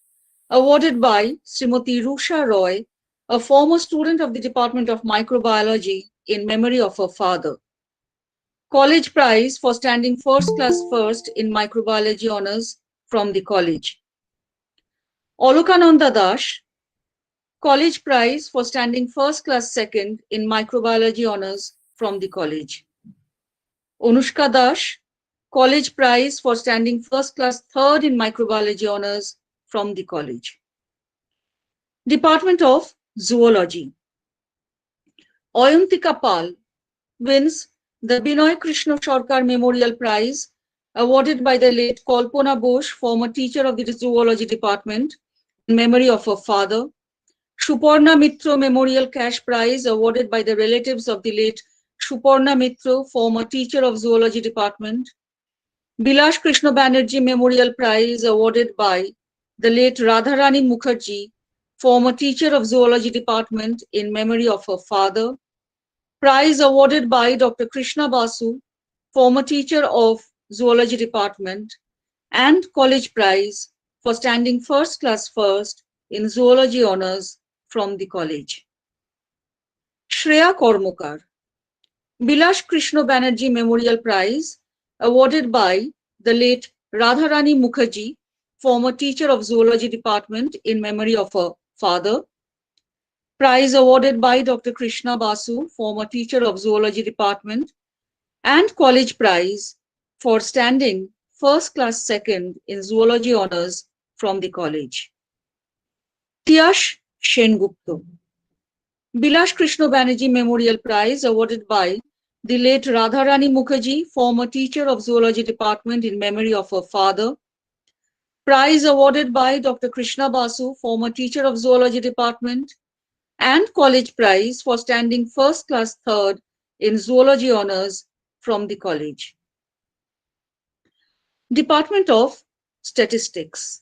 awarded by Srimati Rusha Roy, a former student of the Department of Microbiology, in memory of her father. College Prize for standing first class first in Microbiology Honours from the college. Olokananda Dash, College Prize for standing first class second in Microbiology Honours from the college. Anushka Dash, College Prize for standing first class third in Microbiology Honours from the college. Department of Zoology. Oyantika Pal wins the Binoy Krishna Sarkar Memorial Prize awarded by the late Kalpana Bose, former teacher of the Zoology Department, in memory of her father. Suparna Mitra Memorial Cash Prize awarded by the relatives of the late Suparna Mitra, former teacher of Zoology Department. Bilash Krishna Banerjee Memorial Prize awarded by the late Radharani Mukherjee, former teacher of Zoology Department, in memory of her father. Prize awarded by Dr. Krishna Basu, former teacher of Zoology Department, and College Prize for standing first class first in Zoology Honours from the college. Shreya Kormukar, Bilash Krishna Banerjee Memorial Prize awarded by the late Radharani Mukherjee, former teacher of Zoology Department, in memory of her father. Prize awarded by Dr. Krishna Basu, former teacher of Zoology Department, and College Prize for standing first class second in Zoology Honours from the college. Tiash Sengupta, Bilash Krishna Banerjee Memorial Prize awarded by the late Radharani Mukherjee, former teacher of Zoology Department, in memory of her father. Prize awarded by Dr. Krishna Basu, former teacher of Zoology Department, and College Prize for standing first class third in Zoology Honours from the college. Department of Statistics.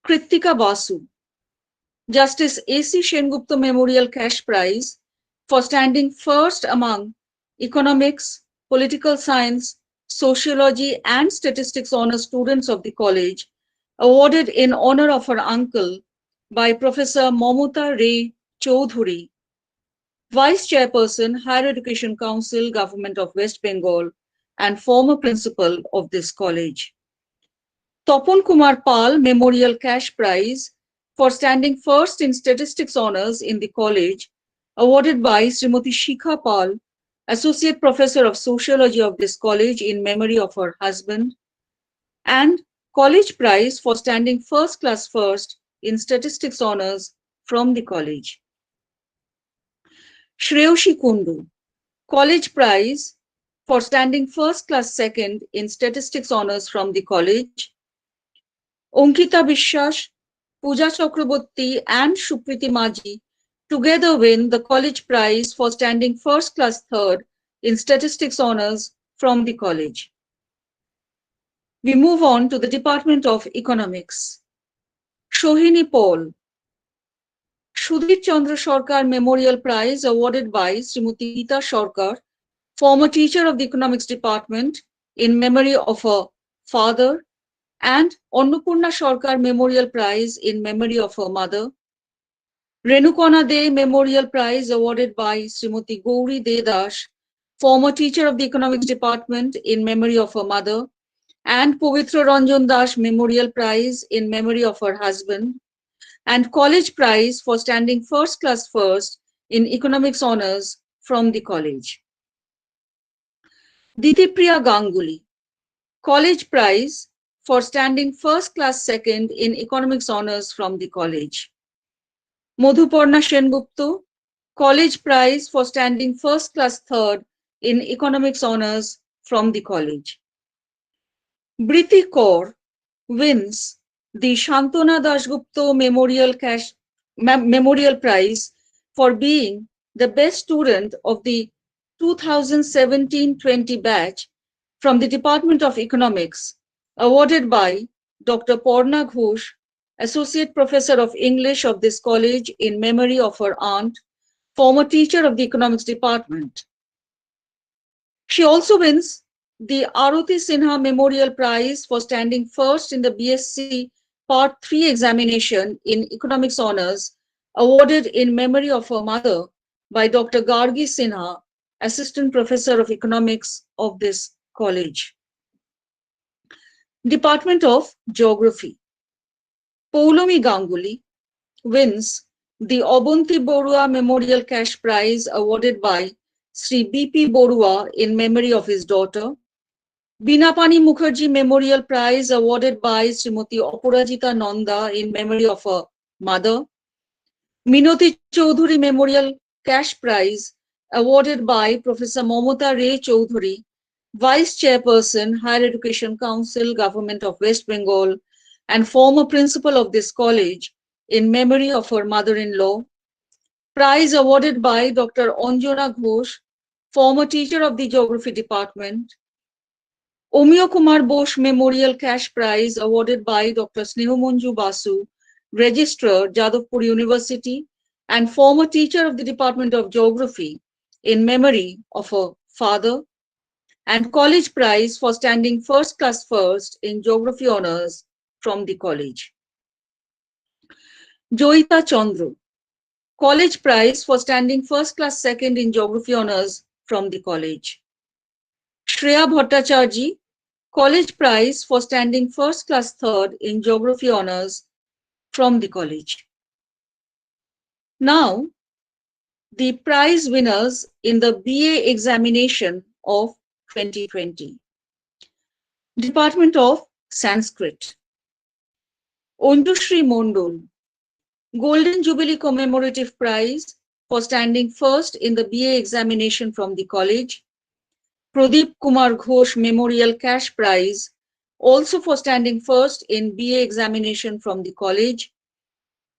Kritika Basu, Justice A.C. Sengupta Memorial Cash Prize for standing first among economics, political science, sociology, and statistics honor students of the college, awarded in honor of her uncle by Professor Mamata Ray Choudhury, Vice Chairperson, Higher Education Council, Government of West Bengal, and former principal of this college. Topon Kumar Pal Memorial Cash Prize for standing first in statistics honors in the college, awarded by Srimati Shikha Pal, Associate Professor of Sociology of this college, in memory of her husband. And College Prize for standing first class first in statistics honors from the college. Shreyoshi Kundu, College Prize for standing first class second in statistics honors from the college. Ankita Bishwas, Pooja Chakraborty, and Supriti Maji together win the College Prize for standing first class third in statistics honors from the college. We move on to the Department of Economics. Shohini Paul, Sudhir Chandra Sarkar Memorial Prize awarded by Srimati Geeta Sarkar, former teacher of the Economics Department, in memory of her father, and Annapurna Sarkar Memorial Prize in memory of her mother. Renukana De Memorial Prize awarded by Srimati Gauri De Das, former teacher of the Economics Department, in memory of her mother, and Pavitra Ranjan Das Memorial Prize in memory of her husband, and College Prize for standing first class first in economics honors from the college. Ditipriya Ganguly, College Prize for standing first class second in economics honors from the college. Madhuparna Sengupta, College Prize for standing first class third in economics honors from the college. Briti Kaur wins the Shantana Dasgupta Memorial Prize for being the best student of the 2017-20 batch from the Department of Economics, awarded by Dr. Porna Ghosh, Associate Professor of English of this college, in memory of her aunt, former teacher of the Economics Department. She also wins the Aruti Sinha Memorial Prize for standing first in the BSc Part 3 examination in Economics Honors, awarded in memory of her mother by Dr. Gargi Sinha, Assistant Professor of Economics of this college. Department of Geography. Poulomi Ganguly wins the Obonti Borua Memorial Cash Prize awarded by Sri B.P. Borua in memory of his daughter, Binapani Mukherjee Memorial Prize awarded by Srimati Aparajita Nanda in memory of her mother, Minoti Chaudhuri Memorial Cash Prize awarded by Professor Momota Ray Chaudhuri, Vice Chairperson, Higher Education Council, Government of West Bengal, and former principal of this college, in memory of her mother-in-law. Prize awarded by Dr. Anjana Ghosh, former teacher of the Geography Department. Omio Kumar Bose Memorial Cash Prize awarded by Dr. Snehomanju Basu, Registrar, Jadavpur University, and former teacher of the Department of Geography, in memory of her father. And College Prize for standing first class first in Geography Honours from the college. Joita Chandra, College Prize for standing first class second in Geography Honours from the college. Shreya Bhattacharjee, College Prize for standing first class third in Geography Honours from the college. Now, the prize winners in the BA examination of 2020. Department of Sanskrit. Onjushri Mondol, Golden Jubilee Commemorative Prize for standing first in the BA examination from the college. Pradeep Kumar Ghosh Memorial Cash Prize, also for standing first in BA examination from the college.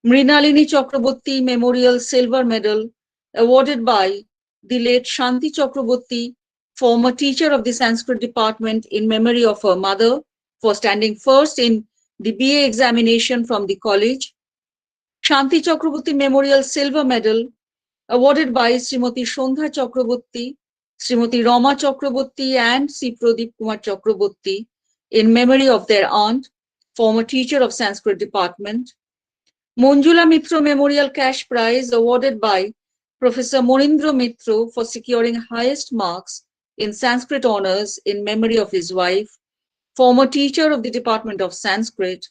Mrinalini Chakraborty Memorial Silver Medal, awarded by the late Shanti Chakraborty, former teacher of the Sanskrit department, in memory of her mother, for standing first in the BA examination from the college. Shanti Chakraborty Memorial Silver Medal, awarded by Srimati Sondha Chakraborty, Srimati Rama Chakraborty, and Sri Pradeep Kumar Chakraborty, in memory of their aunt, former teacher of Sanskrit department. Manjula Mitra Memorial Cash Prize awarded by Professor Monindra Mitra for securing highest marks in Sanskrit honours in memory of his wife, former teacher of the Department of Sanskrit,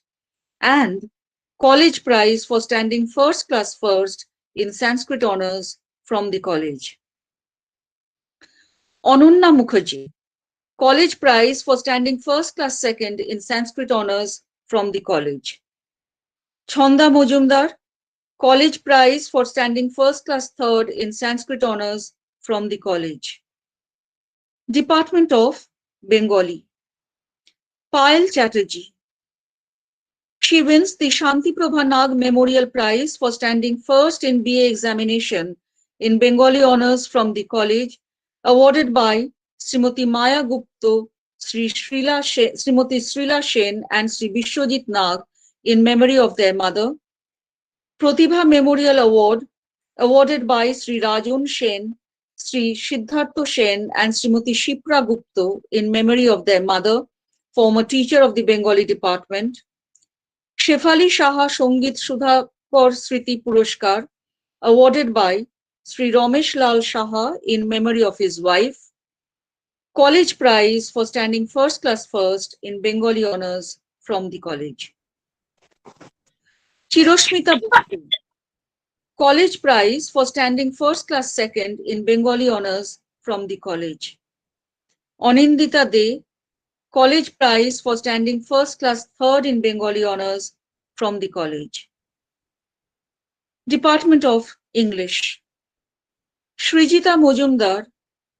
and College Prize for standing first class first in Sanskrit honours from the college. Ananya Mukherjee, College Prize for standing first class second in Sanskrit honours from the college. Chanda Mojumdar, College Prize for standing first class third in Sanskrit honours from the college. Department of Bengali. Payal Chatterjee. She wins the Shanti Prabha Nag Memorial Prize for standing first in BA examination in Bengali honours from the college, awarded by Srimati Maya Gupta, Srimati Srila Sen, and Sri Vishwajit Nag in memory of their mother. Pratibha Memorial Award, awarded by Sri Rajan Sen, Sri Siddhartha Sen, and Srimati Shipra Gupta in memory of their mother, former teacher of the Bengali department. Shefali Shaha Songit Sudha Kar Sriti Puruskar, awarded by Sri Ramesh Lal Shaha in memory of his wife. College Prize for standing first class first in Bengali honours from the college. Chiroshmita Basu, College Prize for standing first class second in Bengali honours from the college. Anindita De, College Prize for standing first class third in Bengali honours from the college. Department of English. Srijita Mojumdar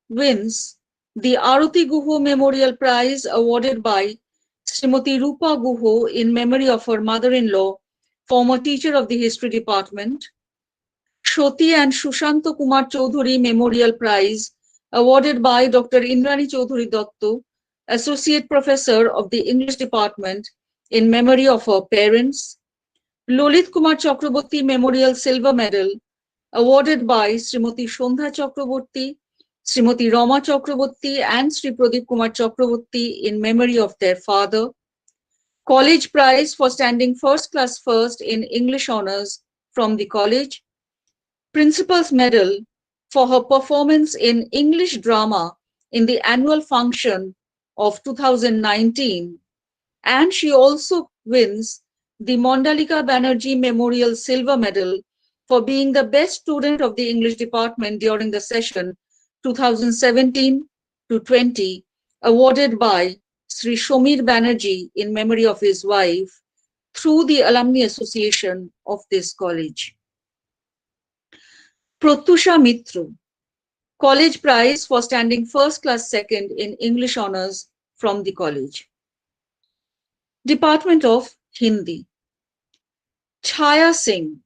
wins the Aruti Guho Memorial Prize awarded by Srimati Rupa Guho in memory of her mother-in-law, former teacher of the History Department. Shoti and Sushanta Kumar Chaudhuri Memorial Prize awarded by Dr. Indrani Chaudhuri Datto, Associate Professor of the English Department, in memory of her parents. Lolit Kumar Chakraborty Memorial Silver Medal awarded by Srimati Sondha Chakraborty, Srimati Rama Chakraborty, and Sri Pradeep Kumar Chakraborty in memory of their father. College Prize for standing first class first in English honours from the college. Principal's Medal for her performance in English drama in the annual function of 2019. And she also wins the Mandalika Banerjee Memorial Silver Medal for being the best student of the English department during the session 2017 to 20, awarded by Sri Shomir Banerjee in memory of his wife through the Alumni Association of this college. Pratyusha Mitru, College Prize for standing first class second in English Honours from the college. Department of Hindi. Chaya Singh,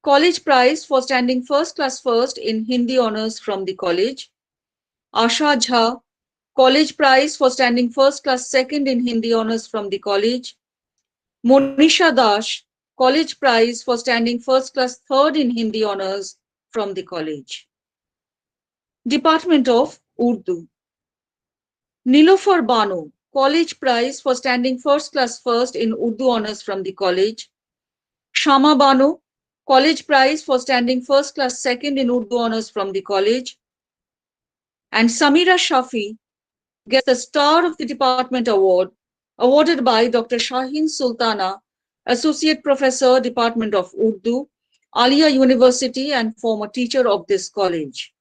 College Prize for standing first class first in Hindi Honours from the college. Asha Jha, College Prize for standing first class second in Hindi Honours from the college. Monisha Dash, College Prize for standing first class third in Hindi Honours from the college. Department of Urdu. Nilofar Bano, College Prize for standing first class first in Urdu Honours from the college. Shama Bano, College Prize for standing first class second in Urdu Honours from the college. And Samira Shafi gets the Star of the Department Award, awarded by Dr. Shaheen Sultana, Associate Professor, Department of Urdu, Alia University and former teacher of this college.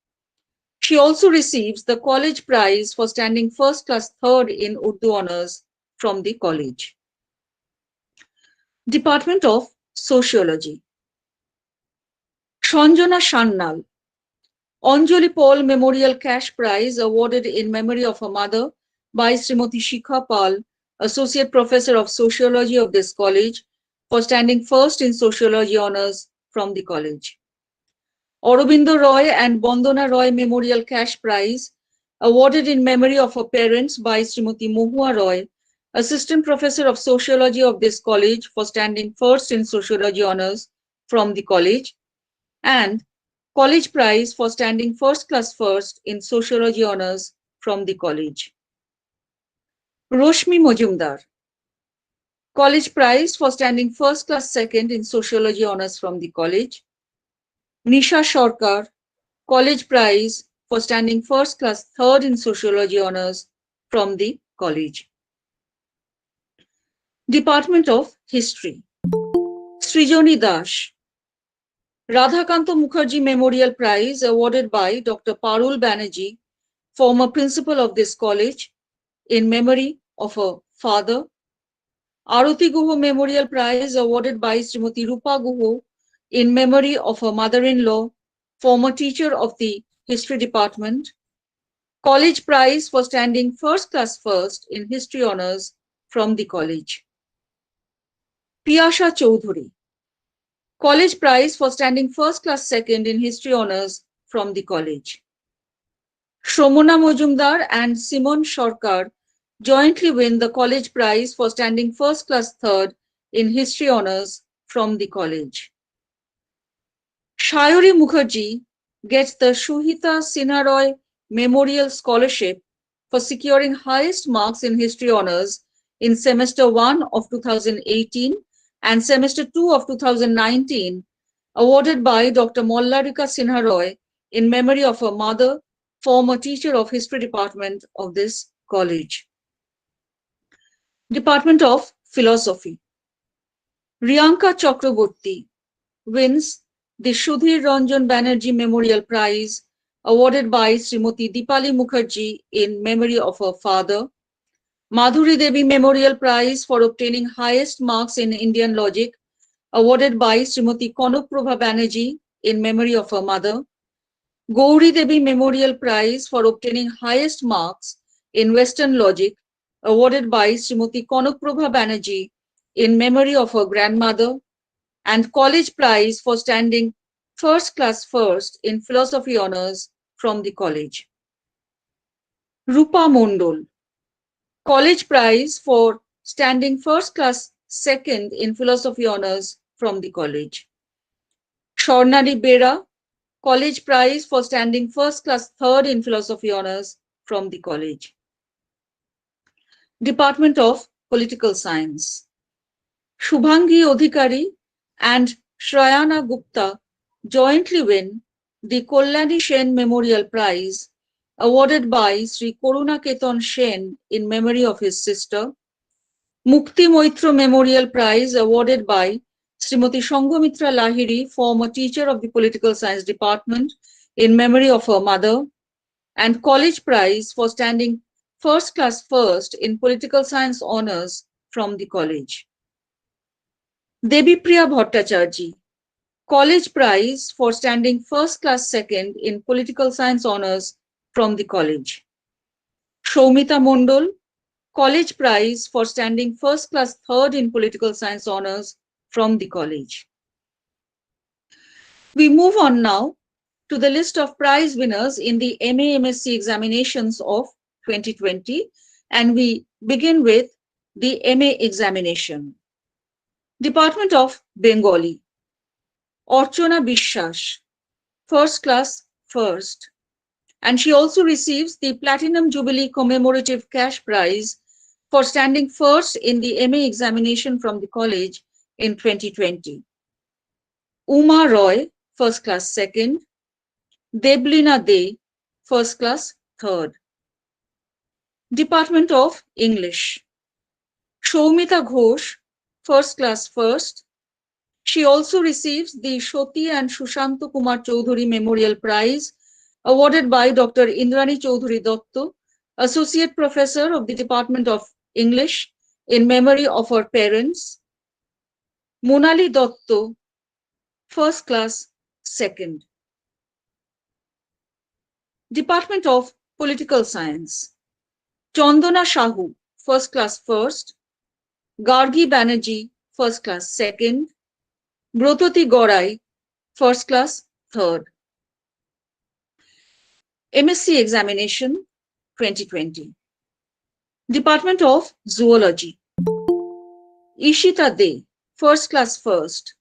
She also receives the College Prize for standing first class third in Urdu Honours from the college. Department of Sociology. Shanjana Shannal, Anjali Paul Memorial Cash Prize awarded in memory of her mother by Srimati Shikha Pal, Associate Professor of Sociology of this college, for standing first in Sociology Honours from the college. Aurobindo Roy and Bandana Roy Memorial Cash Prize awarded in memory of her parents by Srimati Mohua Roy, Assistant Professor of Sociology of this college, for standing first in Sociology Honours from the college. And College Prize for standing first class first in Sociology Honours from the college. Roshmi Majumdar, College Prize for standing first class second in Sociology Honours from the college. Nisha Shorkar, College Prize for standing first class third in Sociology Honours from the college. Department of History. Srijoni Dash, Radhakanta Mukherjee Memorial Prize awarded by Dr. Parul Banerjee, former principal of this college, in memory of her father. Arati Guho Memorial Prize awarded by Srimati Rupa Guho in memory of her mother-in-law, former teacher of the History Department. College Prize for standing first class first in History Honours from the college. Piyasha Choudhury, College Prize for standing first class second in History Honours from the college. Shromona Majumdar and Simon Shorkar jointly win the College Prize for standing first class third in History Honours from the college. Shayuri Mukherjee gets the Shuhita Sinha Roy Memorial Scholarship for securing highest marks in History Honours in Semester 1 of 2018 and Semester 2 of 2019, awarded by Dr. Mollarika Sinha Roy in memory of her mother, former teacher of History Department of this college. Department of Philosophy. Riyanka Chakraborty wins the Sudhir Ranjan Banerjee Memorial Prize awarded by Srimati Dipali Mukherjee in memory of her father. Madhuri Devi Memorial Prize for obtaining highest marks in Indian logic awarded by Srimati Kanukprabha Banerjee in memory of her mother. Gauri Devi Memorial Prize for obtaining highest marks in Western logic awarded by Srimati Kanukprabha Banerjee in memory of her grandmother. And College Prize for standing first class first in Philosophy Honours from the college. Rupa Mondol, College Prize for standing first class second in Philosophy Honours from the college. Shornari Bera, College Prize for standing first class third in Philosophy Honours from the college. Department of Political Science. Shubhangi Odhikari and Shrayana Gupta jointly win the Kollani Shen Memorial Prize awarded by Sri Koruna Ketan Shen in memory of his sister. Mukti Moitra Memorial Prize awarded by Srimati Shanghamitra Lahiri, former teacher of the Political Science Department, in memory of her mother, and College Prize for standing first class first in Political Science Honours from the college. Devi Priya Bhattacharjee, College Prize for standing first class second in Political Science Honours from the college. Shoumita Mondol, College Prize for standing first class third in Political Science Honours from the college. We move on now to the list of prize winners in the MA-MSc examinations of 2020, and we begin with the MA examination. Department of Bengali, Orchona Bishwas, first class first, and she also receives the Platinum Jubilee Commemorative Cash Prize for standing first in the MA examination from the college in 2020. Uma Roy, first class second, Deblina De, first class third. Department of English, Shoumita Ghosh, first class first. She also receives the Shoti and Shushanto Kumar Chaudhuri Memorial Prize awarded by Dr. Indrani Chaudhuri Dotto, Associate Professor of the Department of English, in memory of her parents. Monali Dotto, first class second. Department of Political Science, Chandana Shahu, first class first. Gargi Banerjee, first class second. Brototi Gorai, first class third. MSc examination 2020. Department of Zoology, Ishita De, first class first.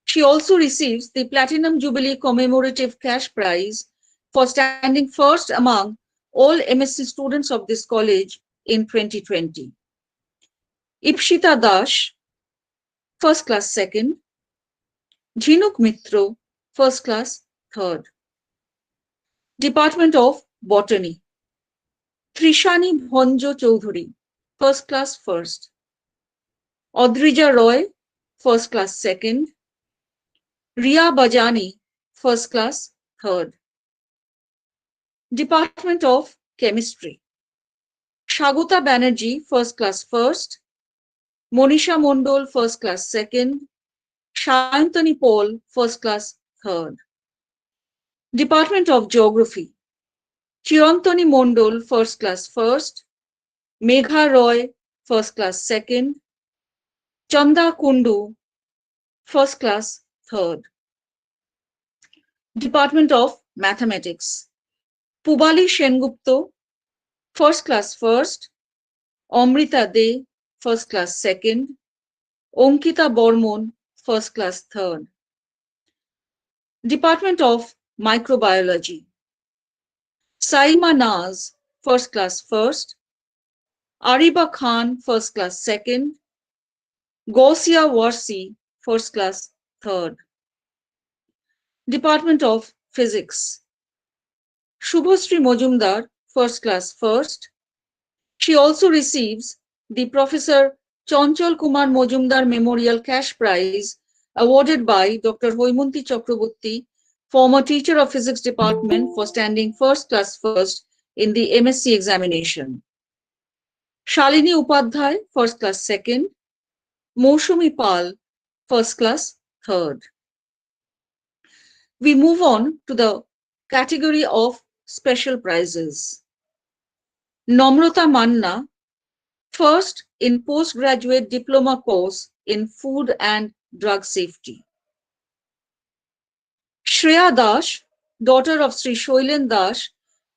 She also receives the Platinum Jubilee Commemorative Cash Prize for standing first among all MSc students of this college in 2020. Ipshita Dash, first class second. Jhinuk Mitro, first class third. Department of Botany, Trishani Bhonjo Chaudhuri, first class first. Adrija Roy, first class second. Ria Bajani, first class third. Department of Chemistry, Shagota Banerjee, first class first. Monisha Mondol, first class second. Shayantani Paul, first class third. Department of Geography, Chirantani Mondol, first class first. Megha Roy, first class second. Chanda Kundu, first class third. Department of Mathematics, Pubali Shengupto, first class first. Amrita De, first class second. Onkita Bormon, first class third. Department of Microbiology, Saima Naz, first class first. Ariba Khan, first class second. Gausia Warsi, first class third. Department of Physics, Shubhasri Mojumdar, first class first. She also receives the Professor Chanchal Kumar Mojumdar Memorial Cash Prize awarded by Dr. Hoimunti Chakraborty, former teacher of Physics Department, for standing first class first in the MSc examination. Shalini Upadhyay, first class second. Moshumi Pal, first class third. We move on to the category of special prizes. Namrata Manna, first in postgraduate diploma course in food and drug safety. Shreya Dash, daughter of Sri Shoilen Dash,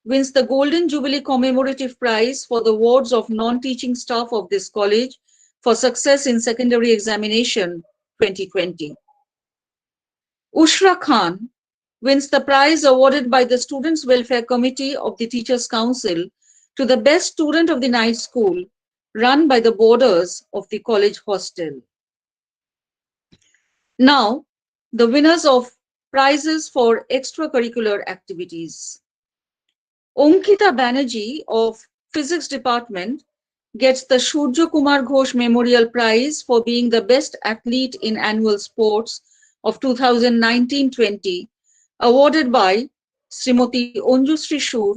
wins the Golden Jubilee Commemorative Prize for the wards of non-teaching staff of this college for success in secondary examination 2020. Ushra Khan wins the prize awarded by the Students' Welfare Committee of the Teachers' Council to the best student of the night school run by the boarders of the college hostel. Now, the winners of prizes for extracurricular activities. Onkita Banerjee of Physics Department gets the Shurjo Kumar Ghosh Memorial Prize for being the best athlete in annual sports of 2019-20, awarded by Srimati Onju Sri Shur,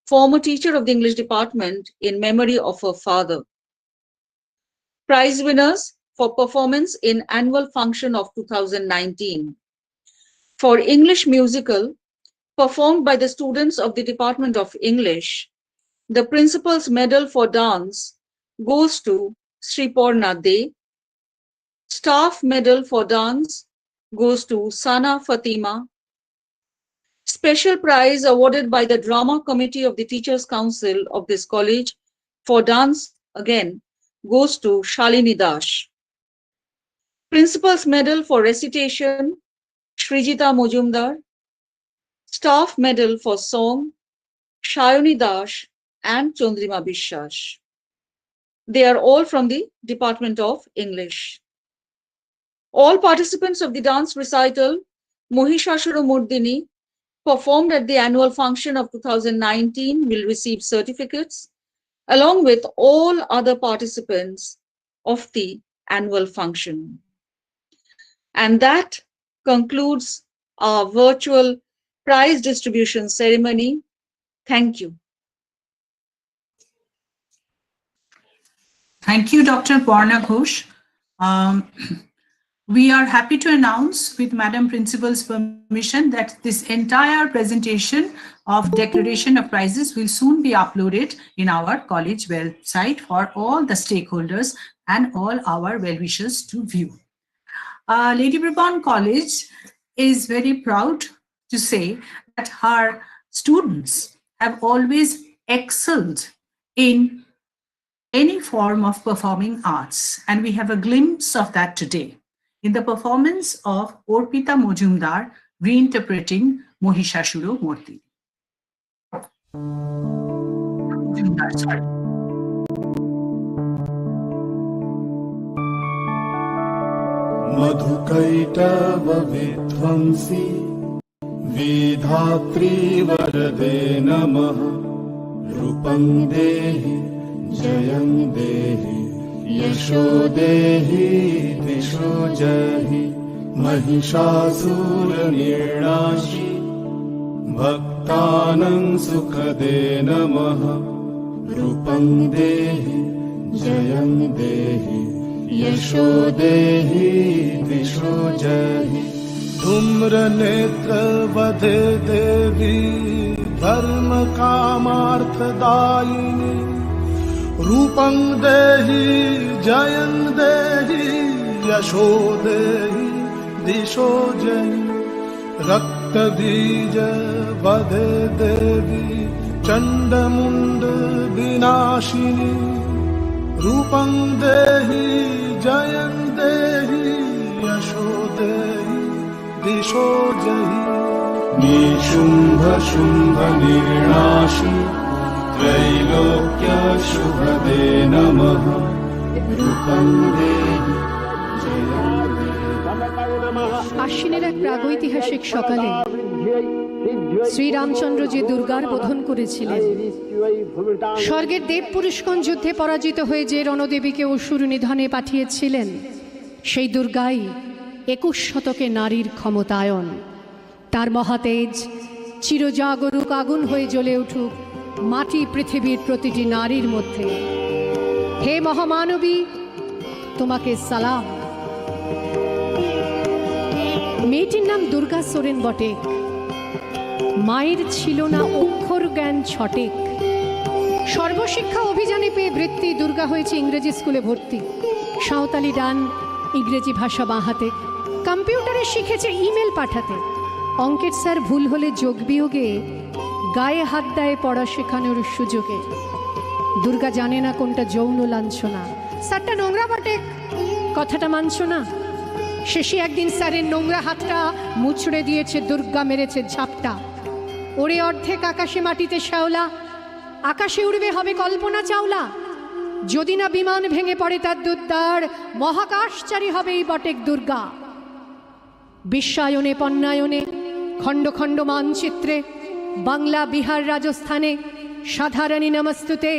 former teacher of the English department, in memory of her father. Prize winners for performance in annual function of 2019. For English musical, performed by the students of the Department of English, the Principal's Medal for Dance goes to Sri Porna De. Staff Medal for Dance goes to Sana Fatima. Special prize awarded by the Drama Committee of the Teachers' Council of this college for dance, again, goes to Shalini Dash. Principal's Medal for Recitation, Srijita Mojumdar. Staff Medal for Song, Shayoni Dash and Chandrima Bishwas. They are all from the Department of English. All participants of the dance recital Mohishashura Murdini performed at the annual function of 2019 will receive certificates along with all other participants of the annual function. And that concludes our virtual prize distribution ceremony. Thank you. Thank you, Dr. Porna Ghosh. We are happy to announce, with Madam Principal's permission, that this entire presentation of declaration of prizes will soon be uploaded in our college website for all the stakeholders and all our well-wishers to view. Lady Brabourne College is very proud to say that her students have always excelled in any form of performing arts, and we have a glimpse of that today in the performance of Orpita Mojumdar reinterpreting Mohishashura Murdini. Sorry. Madhukaitabh विध्वंसी Vidhatri वरदे नमः रूपं देहि जयं देहि यशो देहि दिशो जहि महिषासुरनिर्णाशि भक्तानां सुखदे नमः रूपं देहि जयं देहि यशो देहि दिशो जहि धूम्र नेत्र वधे देवी धर्म कामार्थदायिनी रूपं देहि जयं देहि यशो देहि दिशो जहि रक्त बीज वधे देवी चंडमुंड विनाशिनी रूपं देहि जयं देहि यशो देहि दिशो जहि निशुंभ शुंभ निर्णाशि त्रैलोक्य शुभदे नमः रूपं देहि जयं আশ্বিনের এক প্রাগৈতিহাসিক সকালে শ্রীরামচন্দ্র যে দুর্গার বোধন করেছিলেন, স্বর্গের দেব পুরুষগণ যুদ্ধে পরাজিত হয়ে যে রণদেবীকে অসুর নিধনে পাঠিয়েছিলেন, সেই দুর্গাই 21 শতকে নারীর ক্ষমতায়ন। তার মহাতেজ চিরজাগরুক আগুন হয়ে জ্বলে উঠুক মাটি পৃথিবীর প্রতিটি নারীর মধ্যে। হে মহামানবী, তোমাকে সালাম। মেয়েটির নাম দুর্গা সোরেন বটে। মায়ের ছিল না অক্ষর জ্ঞান ছটেক। সর্বশিক্ষা অভিযানে পেয়ে বৃত্তি দুর্গা হয়েছে ইংরেজি স্কুলে ভর্তি। সাঁওতালি ডান, ইংরেজি ভাষা বাঁ হাতে। কম্পিউটারে শিখেছে ইমেল পাঠাতে। অঙ্কের স্যার ভুল হলে যোগ বিয়োগে গায়ে হাত দেয় পড়া শেখানোর সুযোগে। দুর্গা জানে না কোনটা যৌন লাঞ্ছনা। স্যারটা নোংরা বটে, কথাটা মানছ না। শেষে একদিন স্যারের নোংরা হাতটা মুচড়ে দিয়েছে দুর্গা, মেরেছে ঝাপটা। ওরে অর্ধেক আকাশে মাটিতে শ্যাওলা, আকাশে উড়বে হবে কল্পনা চাওলা। যদি না বিমান ভেঙে পড়ে তার দুদ্দার, মহাকাশচারী হবে এই বটেক দুর্গা। বিশ্বায়নে পণ্যায়নে খণ্ড খণ্ড মানচিত্রে বাংলা, বিহার, রাজস্থানে সাধারণী নমস্তুতে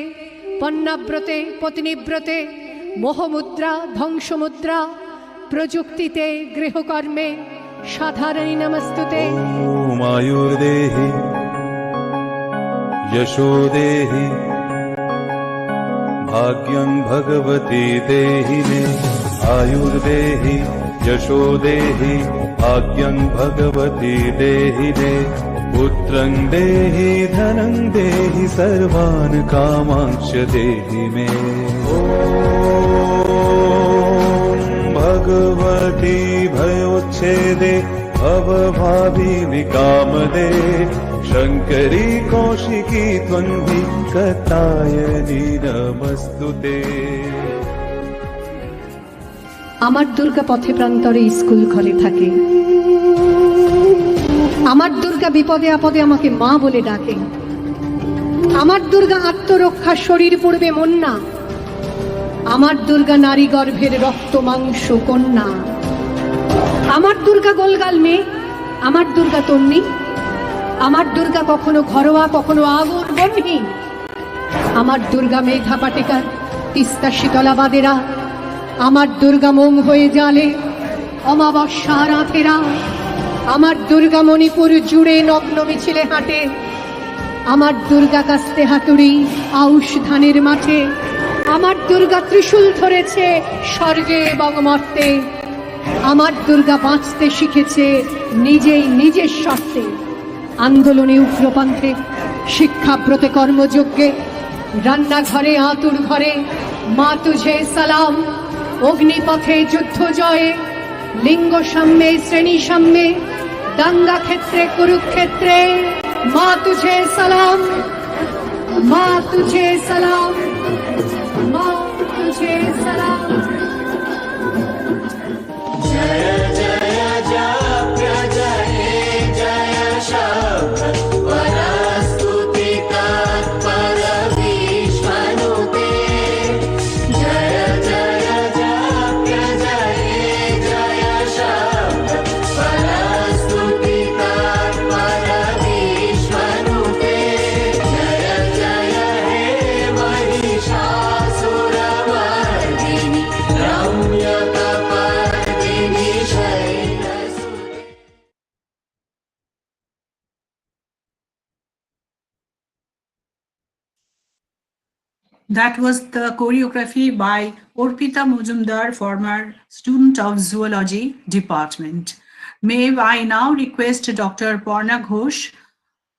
পণ্যাব্রতে পত্নীব্রতে মোহমুদ্রা ধ্বংসমুদ্রা প্রযুক্তিতে গৃহকর্মে সাধারণী নমস্তুতে। আয়ুর্দেহি यशोदेहि भाग्यं भगवती देहि मे आयुर्देहि यशोदेहि भाग्यं भगवती देहि मे पुत्रं देहि धनं देहि सर्वान् कामांश्च देहि मे ॐ भगवती भयोच्छेदे भवभाविनि कामदे शंकरी कौशिकी त्वन्हि कतायनि नमस्तुते। আমার দুর্গা পথে প্রান্তরে স্কুল ঘরে থাকে, আমার দুর্গা বিপদে আপদে আমাকে মা বলে ডাকে, আমার দুর্গা আত্মরক্ষা শরীর পূর্বে মন্না, আমার দুর্গা নারী গর্ভের রক্ত মাংস কন্যা, আমার দুর্গা গোলগাল মেয়ে, আমার দুর্গা তন্নি, আমার দুর্গা কখনো ঘরোয়া কখনো আগুন বন্ধি, আমার দুর্গা মেঘা পাটেকার তিস্তা শীতলা বাদেরা, আমার দুর্গা মোম হয়ে জালে অমাবস্যা রাতেরা, আমার দুর্গা মণিপুর জুড়ে নগ্ন মিছিলে হাঁটে, আমার দুর্গা কাস্তে হাতুড়ি আউশ ধানের মাঠে, আমার দুর্গা ত্রিশূল ধরেছে স্বর্গে এবং মর্তে, আমার দুর্গা বাঁচতে শিখেছে নিজেই নিজের স্বার্থে, আন্দোলনে উগ্রপন্থে শিক্ষাব্রতে কর্মযজ্ঞে রান্নাঘরে আতুর ঘরে মা তুঝে সালাম, অগ্নিপথে যুদ্ধ জয়ে লিঙ্গ সাম্যে শ্রেণী সাম্যে দাঙ্গা ক্ষেত্রে কুরুক্ষেত্রে মা তুঝে সালাম, মা তুঝে সালাম, মা তুঝে সালাম। जय जय जय जय जय शब्द परस्तुति तत्पर विश्वनुते। जय जय जय जय शब्द परस्तुति तत्पर विश्वनुते। जय जय हे Mahishasuramardini रम्यकपर्दिनि शैलसुते। That was the choreography by Orpita Mujumdar, former student of Zoology Department. May I now request Dr. Porna Ghosh,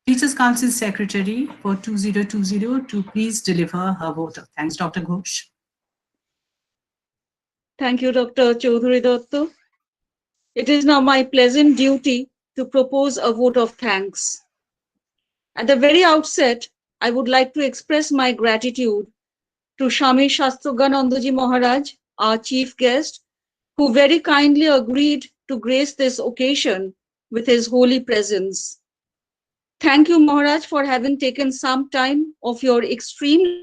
Teachers Council Secretary for 2020, to please deliver her vote of thanks. Dr. Ghosh. Thank you, Dr. Chaudhuri Datta. It is now my pleasant duty to propose a vote of thanks. At the very outset, I would like to express my gratitude to Shami Shastroghanandaji Maharaj, our chief guest, who very kindly agreed to grace this occasion with his holy presence. Thank you, Maharaj, for having taken some time of your extremely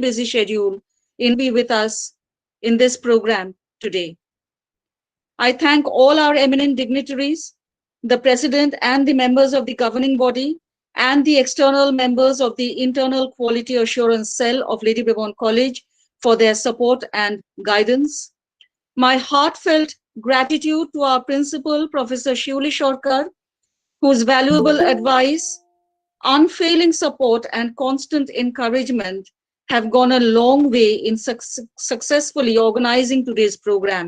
busy schedule in be with us in this program today. I thank all our eminent dignitaries, the president and the members of the governing body, and the external members of the internal quality assurance cell of Lady Brabourne College for their support and guidance. My heartfelt gratitude to our principal, Professor Shiuli Shorkar, whose valuable advice, unfailing support, and constant encouragement have gone a long way in successfully organizing today's program.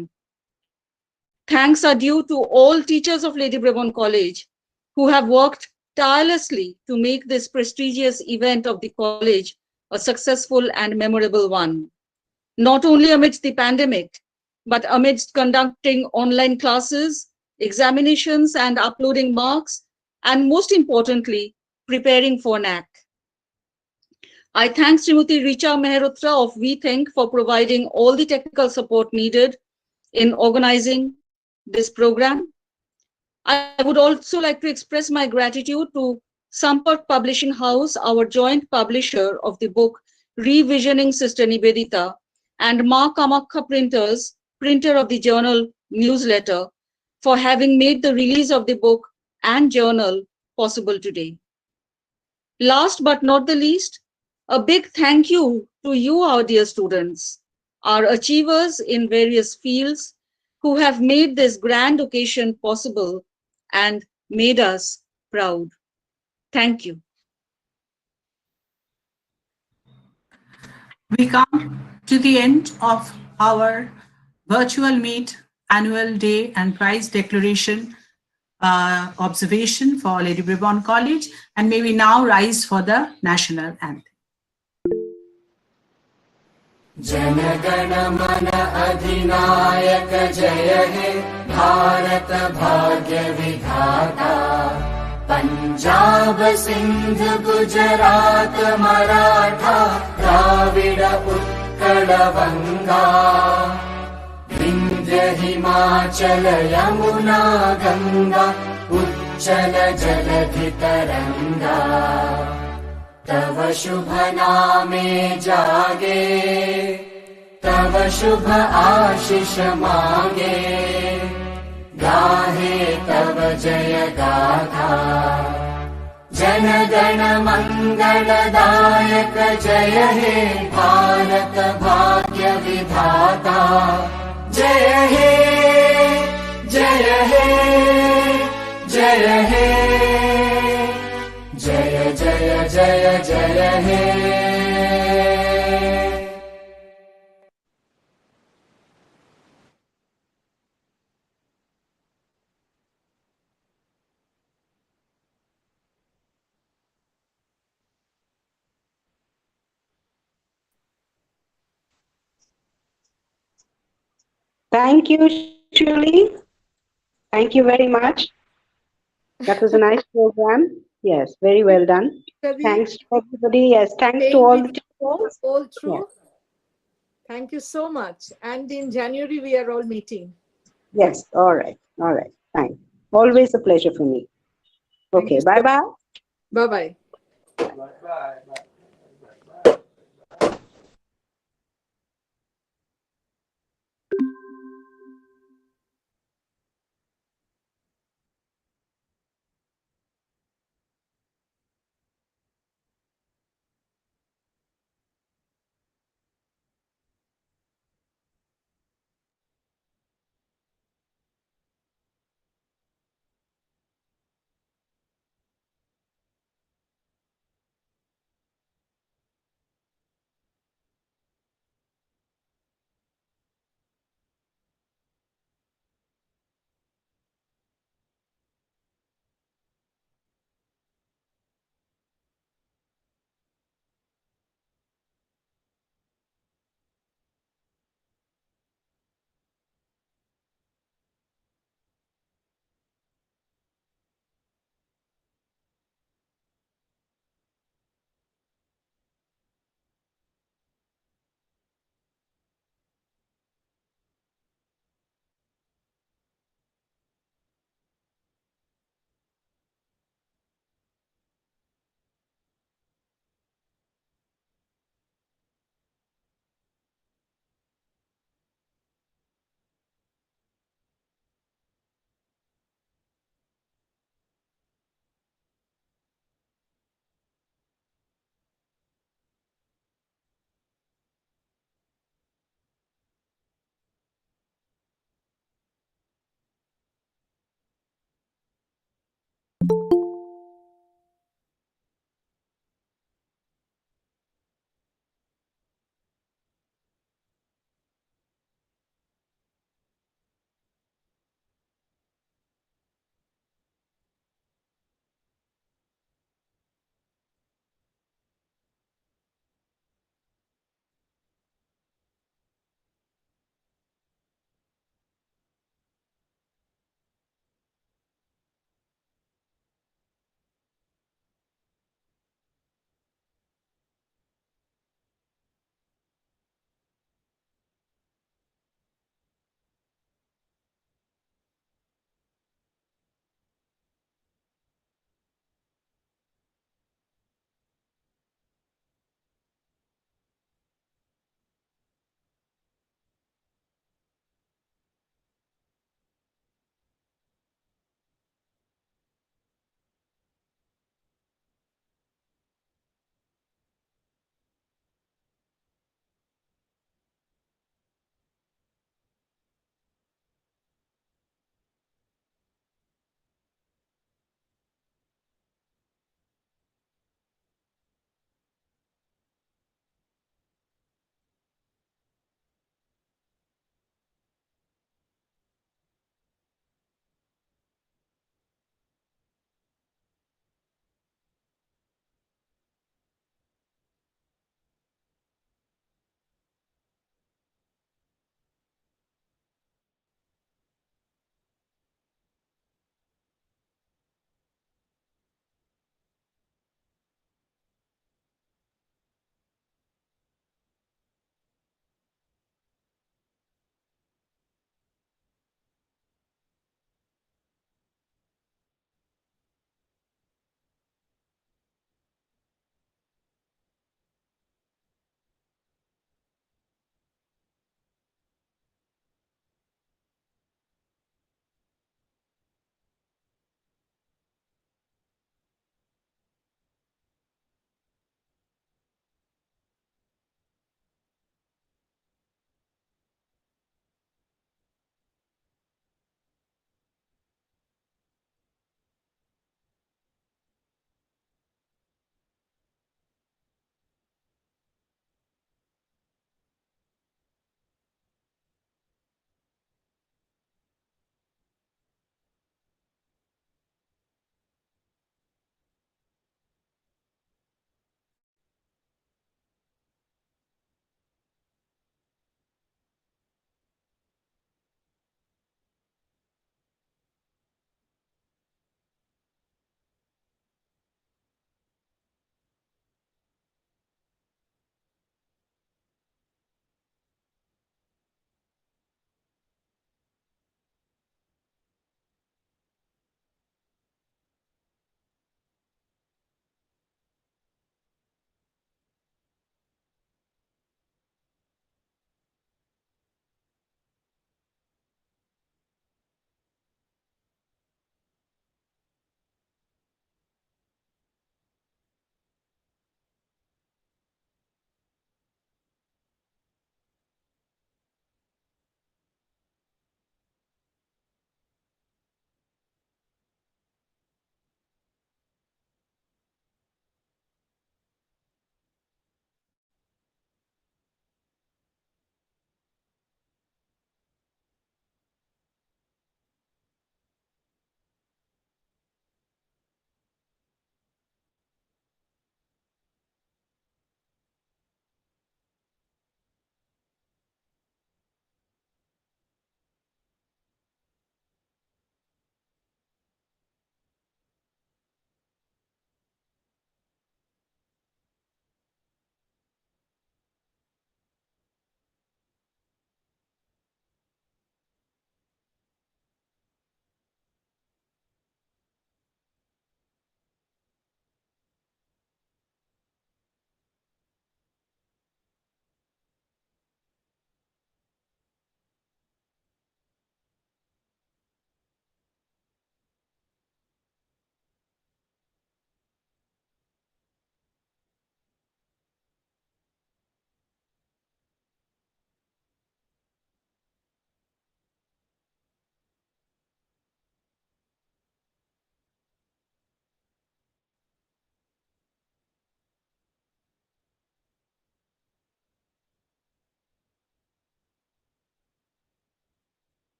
Thanks are due to all teachers of Lady Brabourne College who have worked tirelessly to make this prestigious event of the college a successful and memorable one, not only amidst the pandemic, but amidst conducting online classes, examinations, and uploading marks, and most importantly, preparing for NAC. I thank Srimati Richa Mehrotra of WeThink for providing all the technical support needed in organizing this program. I would also like to express my gratitude to Sampark Publishing House, our joint publisher of the book Revisioning Sister Nivedita, and Ma Kamakha Printers, printer of the journal newsletter, for having made the release of the book and journal possible today. Last but not the least, A big thank you to you, our dear students, our achievers in various fields who have made this grand occasion possible and made us proud. Thank you. We come to the end of our virtual meet, annual day and prize declaration observation for Lady Brabourne College, and may we now rise for the national anthem. जनगण मन अधिनायक जय हे भारत भाग्य विधाता पंजाब सिंध गुजरात मराठा द्राविड उत्कल गंगा विंध्य हिमाचल यमुना गंगा उच्चल जलधि तरंगा तव शुभ नामे जागे तव शुभ आशीष मांगे गाहे तव जय गाथा जन गण मंगलदायक जय हे भारत भाग्य विधाता जय हे जय हे जय हे जय जय जय जय हे Thank you, Shirley. Thank you very much. That was a nice program. Yes, very well done. Thanks to everybody. Yes, thanks to all the teachers. All true. Yes. Thank you so much. And in January, we are all meeting. Yes, all right. All right. Fine. Always a pleasure for me. Okay, bye-bye. Bye-bye. Bye-bye.